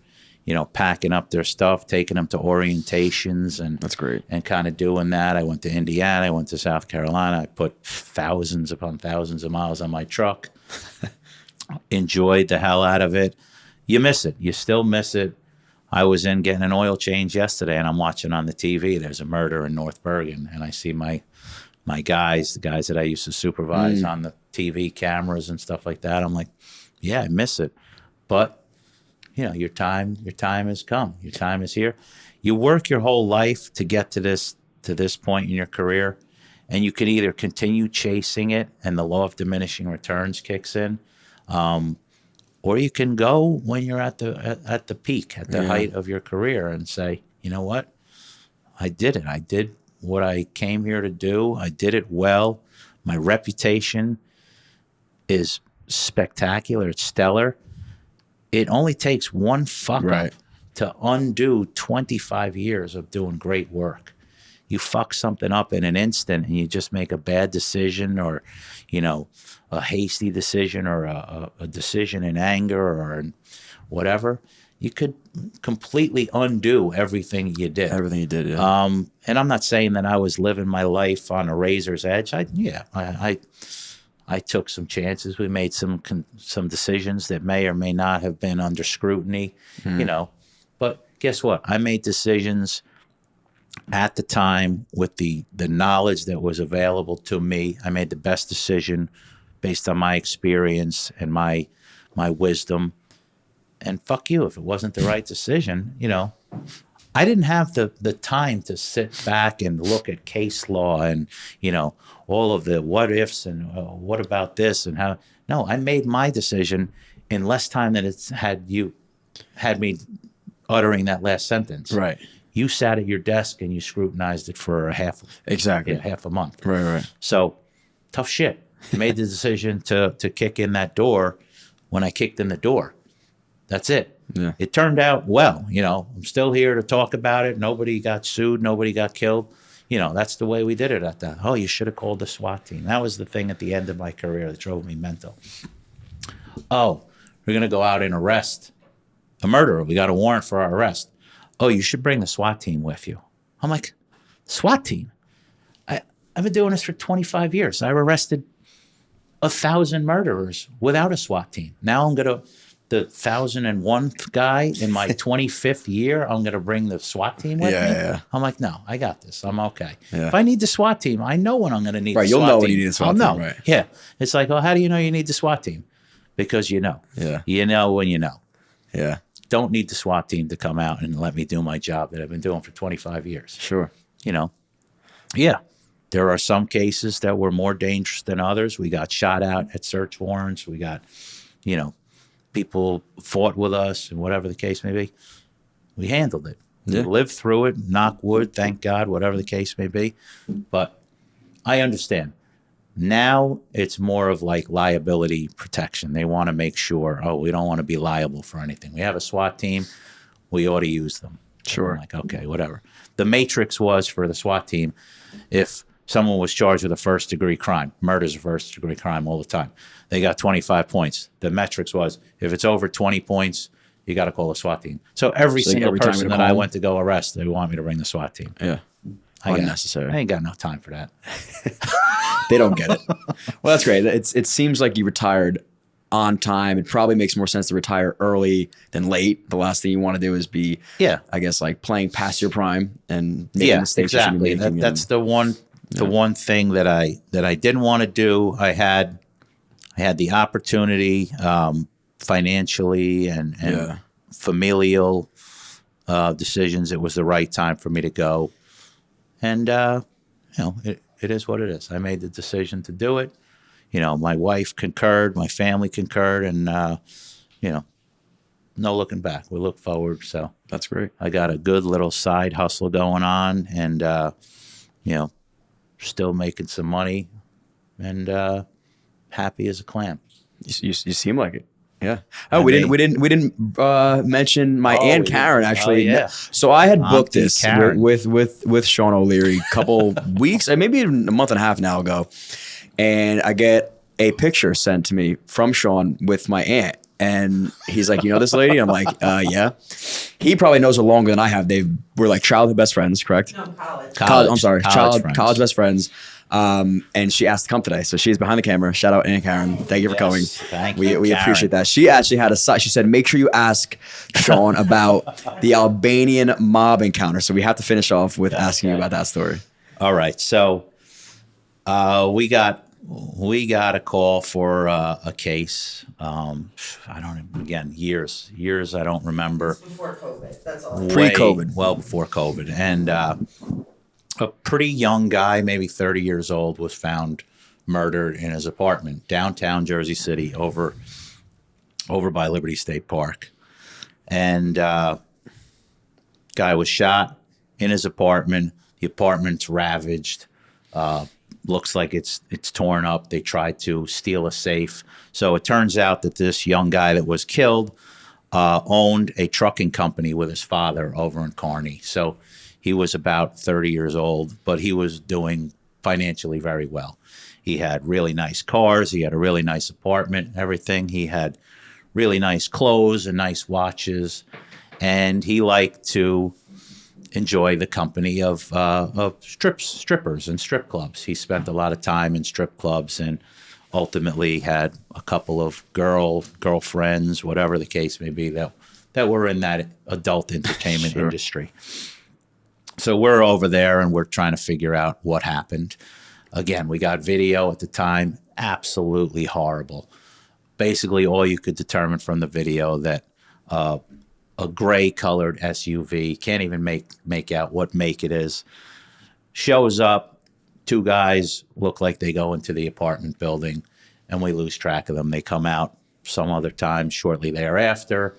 packing up their stuff, taking them to orientations, and That's great. And kind of doing that. I went to Indiana. I went to South Carolina. I put thousands upon thousands of miles on my truck. Enjoyed the hell out of it. You miss it. You still miss it. I was in getting an oil change yesterday, and I'm watching on the TV. There's a murder in North Bergen, and I see my guys, the guys that I used to supervise on the TV cameras and stuff like that. I'm like, yeah, I miss it. But, your time has come. Your time is here. You work your whole life to get to this to this point in your career, and you can either continue chasing it and the law of diminishing returns kicks in, or you can go when you're at the peak, at the height of your career, and say, you know what, I did it. I did what I came here to do. I did it well. My reputation is spectacular. It's stellar. It only takes one fuck up to undo 25 years of doing great work. You fuck something up in an instant and you just make a bad decision, or, a hasty decision, or a decision in anger, or in whatever. You could completely undo everything you did. Everything you did, yeah. And I'm not saying that I was living my life on a razor's edge. I took some chances. We made some decisions that may or may not have been under scrutiny, But guess what? I made decisions at the time with the knowledge that was available to me. I made the best decision based on my experience and my wisdom. And fuck you if it wasn't the right decision. I didn't have the time to sit back and look at case law and, all of the what ifs and what about this and how. No, I made my decision in less time than it's had me uttering that last sentence. Right. You sat at your desk and you scrutinized it for half a month. Right. So tough shit. Made the decision to kick in that door when I kicked in the door. That's it. Yeah. It turned out well. I'm still here to talk about it. Nobody got sued. Nobody got killed. That's the way we did it at that. Oh, you should have called the SWAT team. That was the thing at the end of my career that drove me mental. Oh, we're going to go out and arrest a murderer. We got a warrant for our arrest. Oh, you should bring the SWAT team with you. I'm like, SWAT team? I've been doing this for 25 years. I've arrested 1,000 murderers without a SWAT team. Now I'm going to, the 1,001th guy in my 25th year, I'm going to bring the SWAT team with me? Yeah. I'm like, no, I got this. I'm okay. Yeah. If I need the SWAT team, I know when I'm going to need the SWAT team. Right, you'll know when you need the SWAT team. I'll know. Right. Yeah. It's like, how do you know you need the SWAT team? Because you know. Yeah. You know when you know. Yeah. Don't need the SWAT team to come out and let me do my job that I've been doing for 25 years. Sure. Yeah, there are some cases that were more dangerous than others. We got shot out at search warrants. We got, people fought with us and whatever the case may be. We handled it. Yeah. We lived through it, knock wood, thank God, whatever the case may be. But I understand. Now it's more of like liability protection. They want to make sure, we don't want to be liable for anything. We have a SWAT team. We ought to use them. Sure. I'm like, okay, whatever. The matrix was for the SWAT team, if someone was charged with a first-degree crime, murder's a first-degree crime all the time, they got 25 points. The metrics was, if it's over 20 points, you got to call a SWAT team. So every single person that I went to go arrest, they want me to bring the SWAT team. Yeah. Unnecessary. I ain't got no time for that. They don't get it. Well, that's great. It seems like you retired on time. It probably makes more sense to retire early than late. The last thing you want to do is be, I guess, like playing past your prime and making mistakes. Exactly. That's the one thing that I didn't want to do. I had the opportunity, financially and familial decisions. It was the right time for me to go, and it is what it is. I made the decision to do it. My wife concurred, my family concurred, and, no looking back. We look forward. So that's great. I got a good little side hustle going on and, still making some money and happy as a clam. You seem like it. Yeah. Oh, we didn't mention my Aunt Karen actually. Oh, yeah. So I had booked Auntie this Karen. with Sean O'Leary a couple weeks, maybe even a month and a half now ago. And I get a picture sent to me from Sean with my aunt. And he's like, this lady? I'm like, yeah. He probably knows her longer than I have. We're like childhood best friends, correct? No, college. I'm sorry. College College best friends. And she asked to come today. So she's behind the camera. Shout out Aunt Karen. Thank you for coming. Thank we you, we Karen. appreciate that. She actually had she said, make sure you ask Sean about the Albanian mob encounter. So we have to finish off with asking you about that story. All right. So we got a call for a case. I don't, again, years, I don't remember. Before COVID, that's all. Pre-COVID. Well before COVID. And a pretty young guy, maybe 30 years old, was found murdered in his apartment, downtown Jersey City, over by Liberty State Park. And guy was shot in his apartment. The apartment's ravaged. Looks like it's torn up. They tried to steal a safe. So it turns out that this young guy that was killed owned a trucking company with his father over in Kearney. So he was about 30 years old, but he was doing financially very well. He had really nice cars. He had a really nice apartment, everything. He had really nice clothes and nice watches. And he liked to enjoy the company of strippers and strip clubs. He spent a lot of time in strip clubs and ultimately had a couple of girlfriends, whatever the case may be, that were in that adult entertainment industry. So we're over there and we're trying to figure out what happened. Again, we got video at the time, absolutely horrible. Basically, all you could determine from the video that a gray-colored SUV, can't even make out what make it is, shows up. Two guys look like they go into the apartment building, and we lose track of them. They come out some other time shortly thereafter,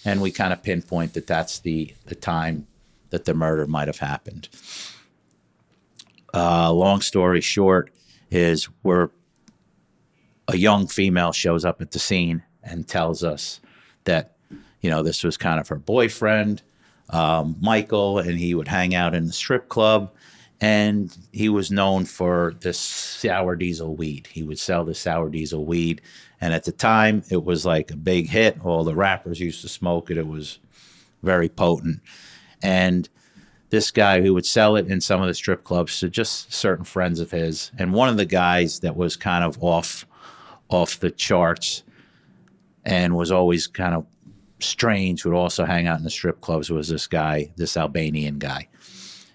and we kind of pinpoint that that's the time that the murder might have happened. Long story short is a young female shows up at the scene and tells us that, this was kind of her boyfriend, Michael, and he would hang out in the strip club, and he was known for this sour diesel weed. He would sell the sour diesel weed, and at the time, it was like a big hit. All the rappers used to smoke it. It was very potent. And this guy who would sell it in some of the strip clubs to just certain friends of his, and one of the guys that was kind of off the charts and was always kind of strange, would also hang out in the strip clubs, was this Albanian guy.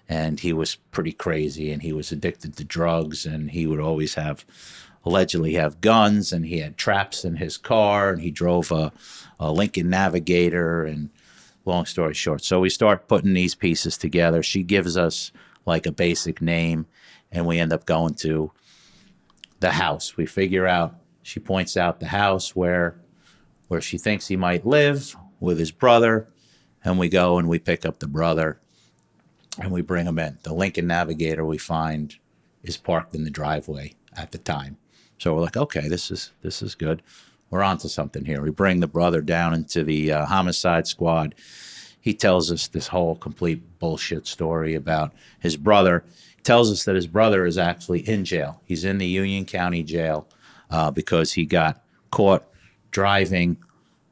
And he was pretty crazy, and he was addicted to drugs, and he would always allegedly have guns, and he had traps in his car, and he drove a Lincoln Navigator, and long story short. So we start putting these pieces together. She gives us like a basic name, and we end up going to the house. We figure out, she points out the house where she thinks he might live with his brother, and we go and we pick up the brother and we bring him in. The Lincoln Navigator we find is parked in the driveway at the time. So we're like, okay, this is good. We're onto something here. We bring the brother down into the homicide squad. He tells us this whole complete bullshit story about his brother. He tells us that his brother is actually in jail. He's in the Union County Jail because he got caught driving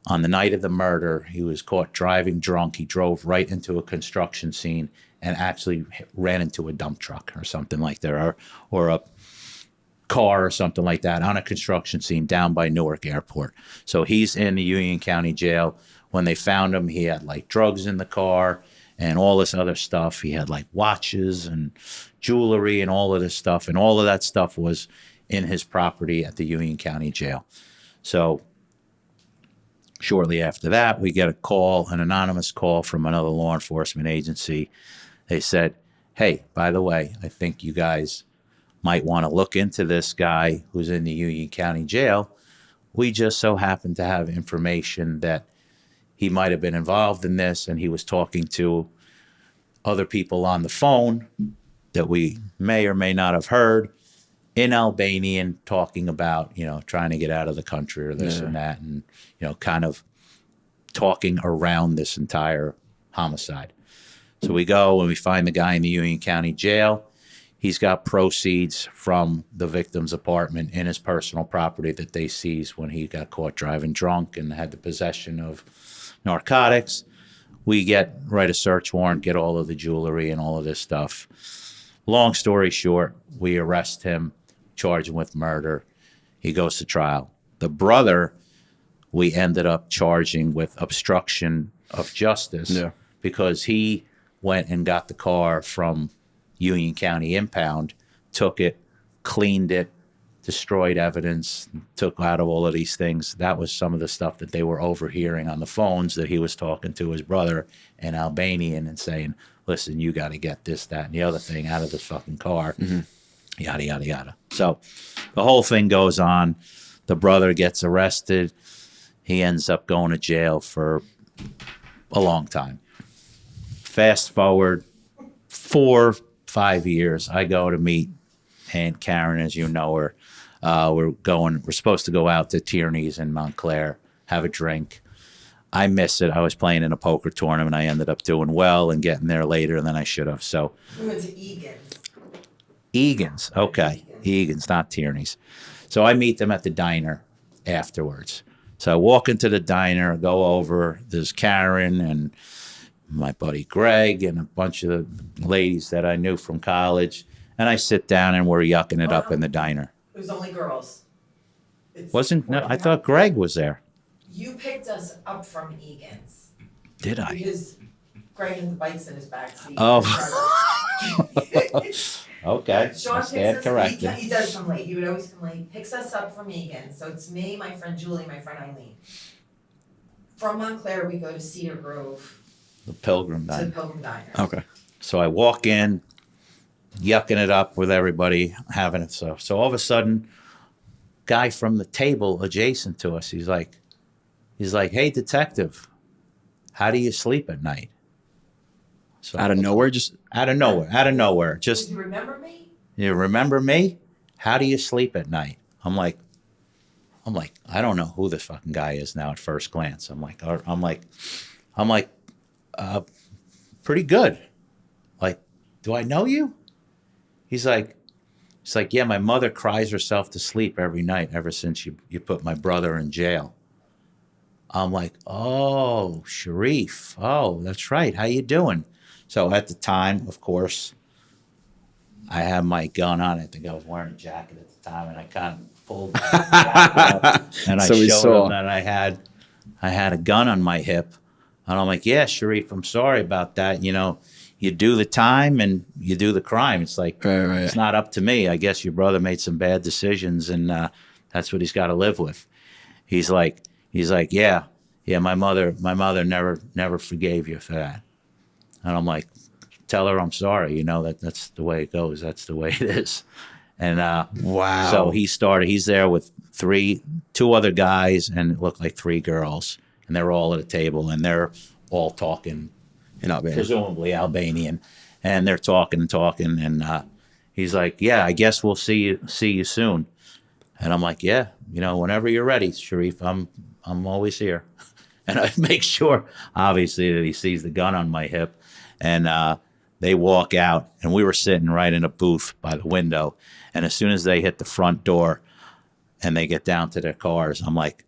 on the night of the murder. He was caught driving drunk. He drove right into a construction scene and actually ran into a dump truck or something like that, or a car or something like that on a construction scene down by Newark Airport. So he's in the Union County Jail. When they found him, he had like drugs in the car and all this other stuff. He had like watches and jewelry and all of this stuff. And all of that stuff was in his property at the Union County Jail. So shortly after that, we get an anonymous call from another law enforcement agency. They said, hey, by the way, I think you guys might want to look into this guy who's in the Union County Jail. We just so happen to have information that he might have been involved in this, and he was talking to other people on the phone that we may or may not have heard in Albanian, talking about, trying to get out of the country or this and that, and, kind of talking around this entire homicide. So we go and we find the guy in the Union County Jail. He's got proceeds from the victim's apartment in his personal property that they seized when he got caught driving drunk and had the possession of narcotics. We write a search warrant, get all of the jewelry and all of this stuff. Long story short, we arrest him, charge him with murder. He goes to trial. The brother, we ended up charging with obstruction of justice because he went and got the car from Union County Impound, took it, cleaned it, destroyed evidence, took out of all of these things. That was some of the stuff that they were overhearing on the phones that he was talking to his brother in Albanian and saying, listen, you got to get this, that, and the other thing out of this fucking car, yada, yada, yada. So the whole thing goes on. The brother gets arrested. He ends up going to jail for a long time. Fast forward 4-5 years, I go to meet Aunt Karen, as you know her. We're supposed to go out to Tierney's in Montclair, have a drink. I miss it. I was playing in a poker tournament. I ended up doing well and getting there later than I should have. So We went to Egan's. Egan's, okay. Egan's, not Tierney's. So I meet them at the diner afterwards. So I walk into the diner, go over, there's Karen and my buddy Greg and a bunch of the ladies that I knew from college. And I sit down and we're yucking it up in the diner. It was only girls. I thought Greg was there. You picked us up from Egan's. Did I? Because Greg had the bikes in his backseat. Oh. Okay. Sean I picks stand us, corrected. he does come late. He would always come late. Picks us up from Egan's. So it's me, my friend Julie, my friend Eileen. From Montclair, we go to Cedar Grove The Pilgrim to the diner. Pilgrim Diner. Okay. So I walk in, yucking it up with everybody, having it. So all of a sudden, guy from the table adjacent to us, he's like, hey, detective, how do you sleep at night? So Out of nowhere, just out of nowhere. Just, Do you remember me? you remember me? How do you sleep at night? I'm like, I don't know who this fucking guy is now at first glance. I'm like, pretty good. Like, do I know you? He's like, yeah, my mother cries herself to sleep every night ever since you put my brother in jail. I'm like, oh, Sharif. Oh, that's right. How you doing? So at the time, of course, I had my gun on. I think I was wearing a jacket at the time, and I kind of pulled the jacket up, and I So we showed saw. him that I had a gun on my hip. And I'm like, yeah, Sharif, I'm sorry about that. You know, you do the time and you do the crime. It's like, Right. it's not up to me. I guess your brother made some bad decisions, and that's what he's got to live with. He's like, yeah, my mother never forgave you for that. And I'm like, tell her I'm sorry. You know, that's the way it goes. That's the way it is. And Wow. so he's there with two other guys, and it looked like 3 girls, and they're all at a table, and they're all talking, in Albania. presumably Albanian, and they're talking, and he's like, yeah, I guess we'll see you soon. And I'm like, yeah, you know, whenever you're ready, Sharif, I'm always here. And I make sure, obviously, that he sees the gun on my hip. And they walk out, and we were sitting right in a booth by the window. And as soon as they hit the front door and they get down to their cars, I'm like,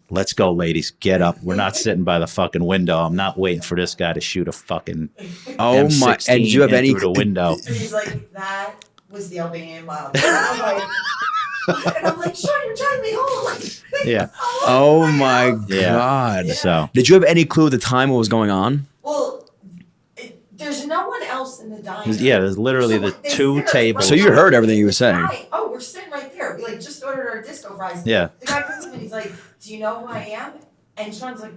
let's go, ladies, get up. We're not sitting by the fucking window. I'm not waiting for this guy to shoot a fucking Oh M16 my! And do you have in any? through the window. And he's like, that was the Albanian mob. And I'm like, Sean, you're driving me home. Like, Yeah. Oh my Yeah. God! So Did you have any clue at the time what was going on? well, there's no one else in the diner. yeah, there's literally the they 2 sit us tables. So you heard everything he was saying. Right. Oh, we're sitting right there. We like just ordered our disco fries. Yeah. The guy comes in and he's like, do you know who I am? And Sean's like,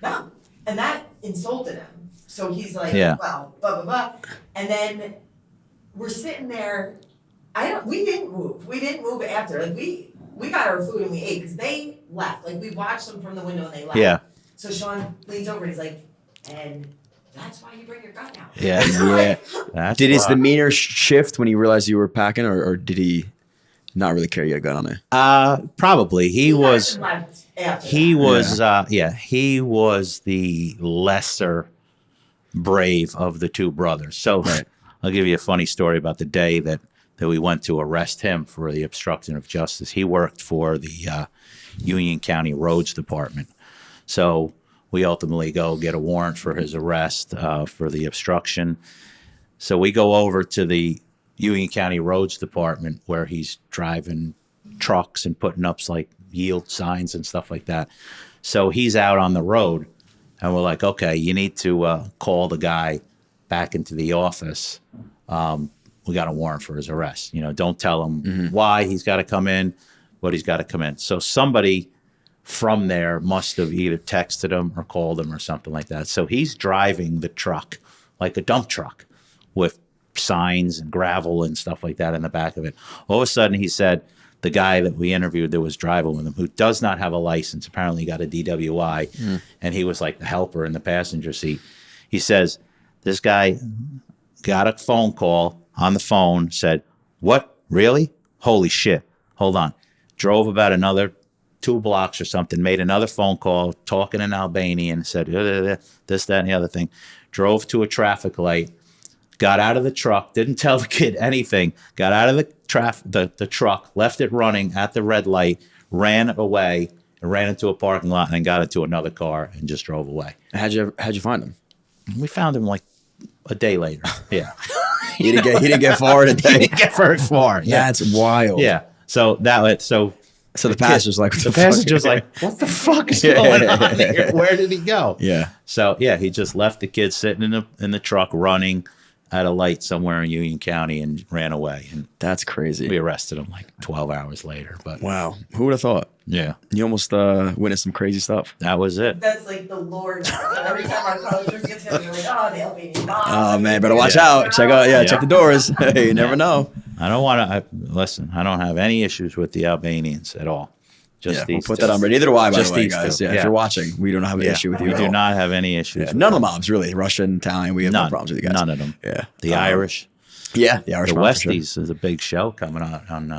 no. And that insulted him. So he's like, Yeah. well, blah, blah, blah. And then we're sitting there. We didn't move. We didn't move after. Like we got our food and we ate because they left. Like we watched them from the window and they left. Yeah. So Sean leans over and he's like, and that's why you bring your gun out. Yeah. Yeah. That's Did his why. demeanor shift when he realized you were packing, or did he not really care you had a gun on it? Probably. He was. left after He that. was, he was the lesser brave of the 2 brothers. So Right. I'll give you a funny story about the day that we went to arrest him for the obstruction of justice. He worked for the Union County Roads Department. So we ultimately go get a warrant for his arrest for the obstruction. So we go over to the Union County Roads Department where he's driving trucks and putting up like yield signs and stuff like that. So he's out on the road, and we're like, okay, you need to call the guy back into the office. we got a warrant for his arrest. You know, don't tell him why he's got to come in, but he's got to come in. So somebody from there must have either texted him or called him or something like that. So he's driving the truck like a dump truck with signs and gravel and stuff like that in the back of it. All of a sudden, he said the guy that we interviewed that was driving with him, who does not have a license, apparently got a DWI, and he was like the helper in the passenger seat. He says, this guy got a phone call on the phone, said, "What? Really? Holy shit. Hold on." Drove about another 2 blocks or something, made another phone call, talking in Albanian, said this, that, and the other thing. Drove to a traffic light, got out of the truck, didn't tell the kid anything, got out of the truck, left it running at the red light, ran away, and ran into a parking lot, and then got into another car and just drove away. How'd you find him? We found him like a day later. Yeah. He didn't get far in a day. He didn't get very far. Yeah. That's wild. Yeah. So the passenger's like, the passenger's like, what the fuck is going on here? Where did he go? Yeah. So yeah, he just left the kid sitting in the truck running at a light somewhere in Union County and ran away. And that's crazy. we arrested him like 12 hours later. But wow, who would have thought? Yeah, you almost witnessed some crazy stuff. that was it. That's like the Lord. Every time our college gets together, we're like, oh, the Albanian mob. Oh man, better watch out. Check the doors. You never know. I don't want to listen. I don't have any issues with the Albanians at all. Just we'll these put two. that on. But neither do I, by Just the way, these guys. two. Yeah, if you're watching, we don't have an issue with you. We at do all. not have any issues. Yeah, with none of them. the mobs, really. Russian, Italian, we have no problems with you guys. None of them. Yeah. The Irish. Yeah, the Irish The mob, for sure. Westies is a big show coming out on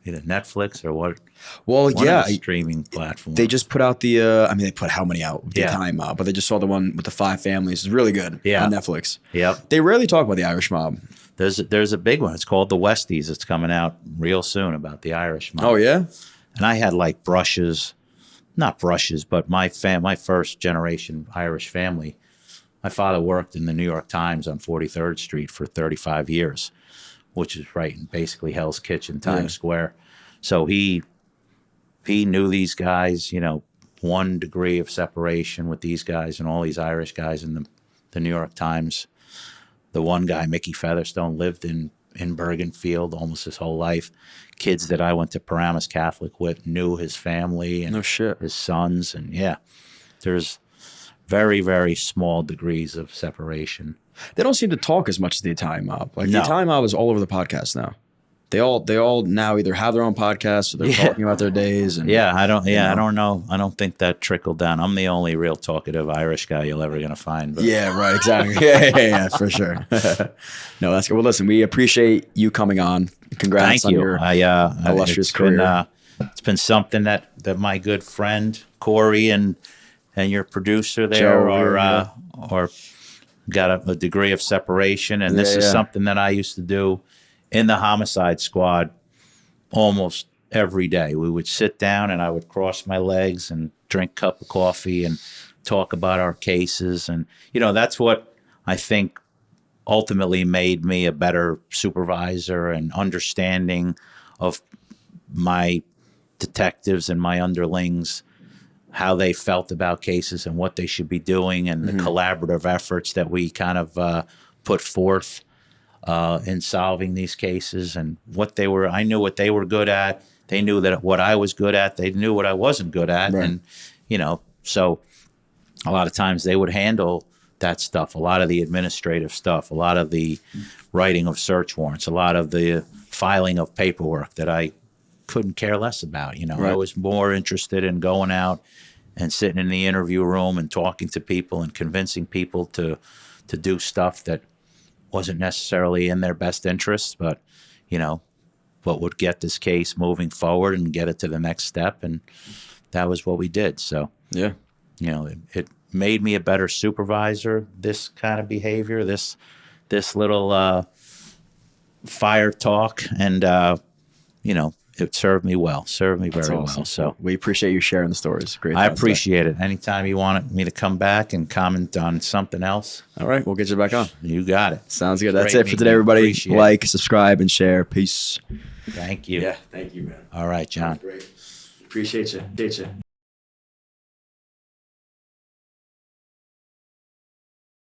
either Netflix or what? Well, one yeah. of the streaming platforms. They just put out the, they put how many out? The time, but they just saw the one with the 5 families. It's really good on Netflix. Yep. They rarely talk about the Irish mob. There's a big one. It's called The Westies. It's coming out real soon about the Irish mob. Oh, yeah? And I had like not brushes, but my first generation Irish family. My father worked in the New York Times on 43rd Street for 35 years, which is right in basically Hell's Kitchen, Times Square. So he knew these guys, 1 degree of separation with these guys and all these Irish guys in the New York Times. The one guy, Mickey Featherstone, lived in Bergenfield almost his whole life. Kids that I went to Paramus Catholic with knew his family and his sons. And there's very, very small degrees of separation. They don't seem to talk as much as the Italian mob. Like the Italian mob is all over the podcast now. They all now either have their own podcasts or they're talking about their days. And I don't know. I don't think that trickled down. I'm the only real talkative Irish guy you're ever gonna find. But. Yeah, right, exactly. Yeah, for sure. No, that's good. Well, listen, we appreciate you coming on. Congrats on your illustrious career. It's been something that my good friend Corey and your producer there are got a degree of separation, and this is something that I used to do in the Homicide Squad almost every day. We would sit down and I would cross my legs and drink a cup of coffee and talk about our cases. And, that's what I think ultimately made me a better supervisor and understanding of my detectives and my underlings, how they felt about cases and what they should be doing, and the collaborative efforts that we kind of put forth in solving these cases, and what they were. I knew what they were good at. They knew that what I was good at. They knew what I wasn't good at. Right. And, so a lot of times they would handle that stuff, a lot of the administrative stuff, a lot of the writing of search warrants, a lot of the filing of paperwork that I couldn't care less about. I was more interested in going out and sitting in the interview room and talking to people and convincing people to do stuff that wasn't necessarily in their best interest, but, what would get this case moving forward and get it to the next step. And that was what we did. So, it made me a better supervisor, this kind of behavior, this little fire talk. And, it served me well, very well. So we appreciate you sharing the stories. Great. I appreciate it. Anytime you want me to come back and comment on something else. All right. We'll get you back on. You got it. Sounds good. That's it for today, everybody. Like, subscribe, and share. Peace. Thank you. Yeah. Thank you, man. All right, John. Great. Appreciate you. Date you.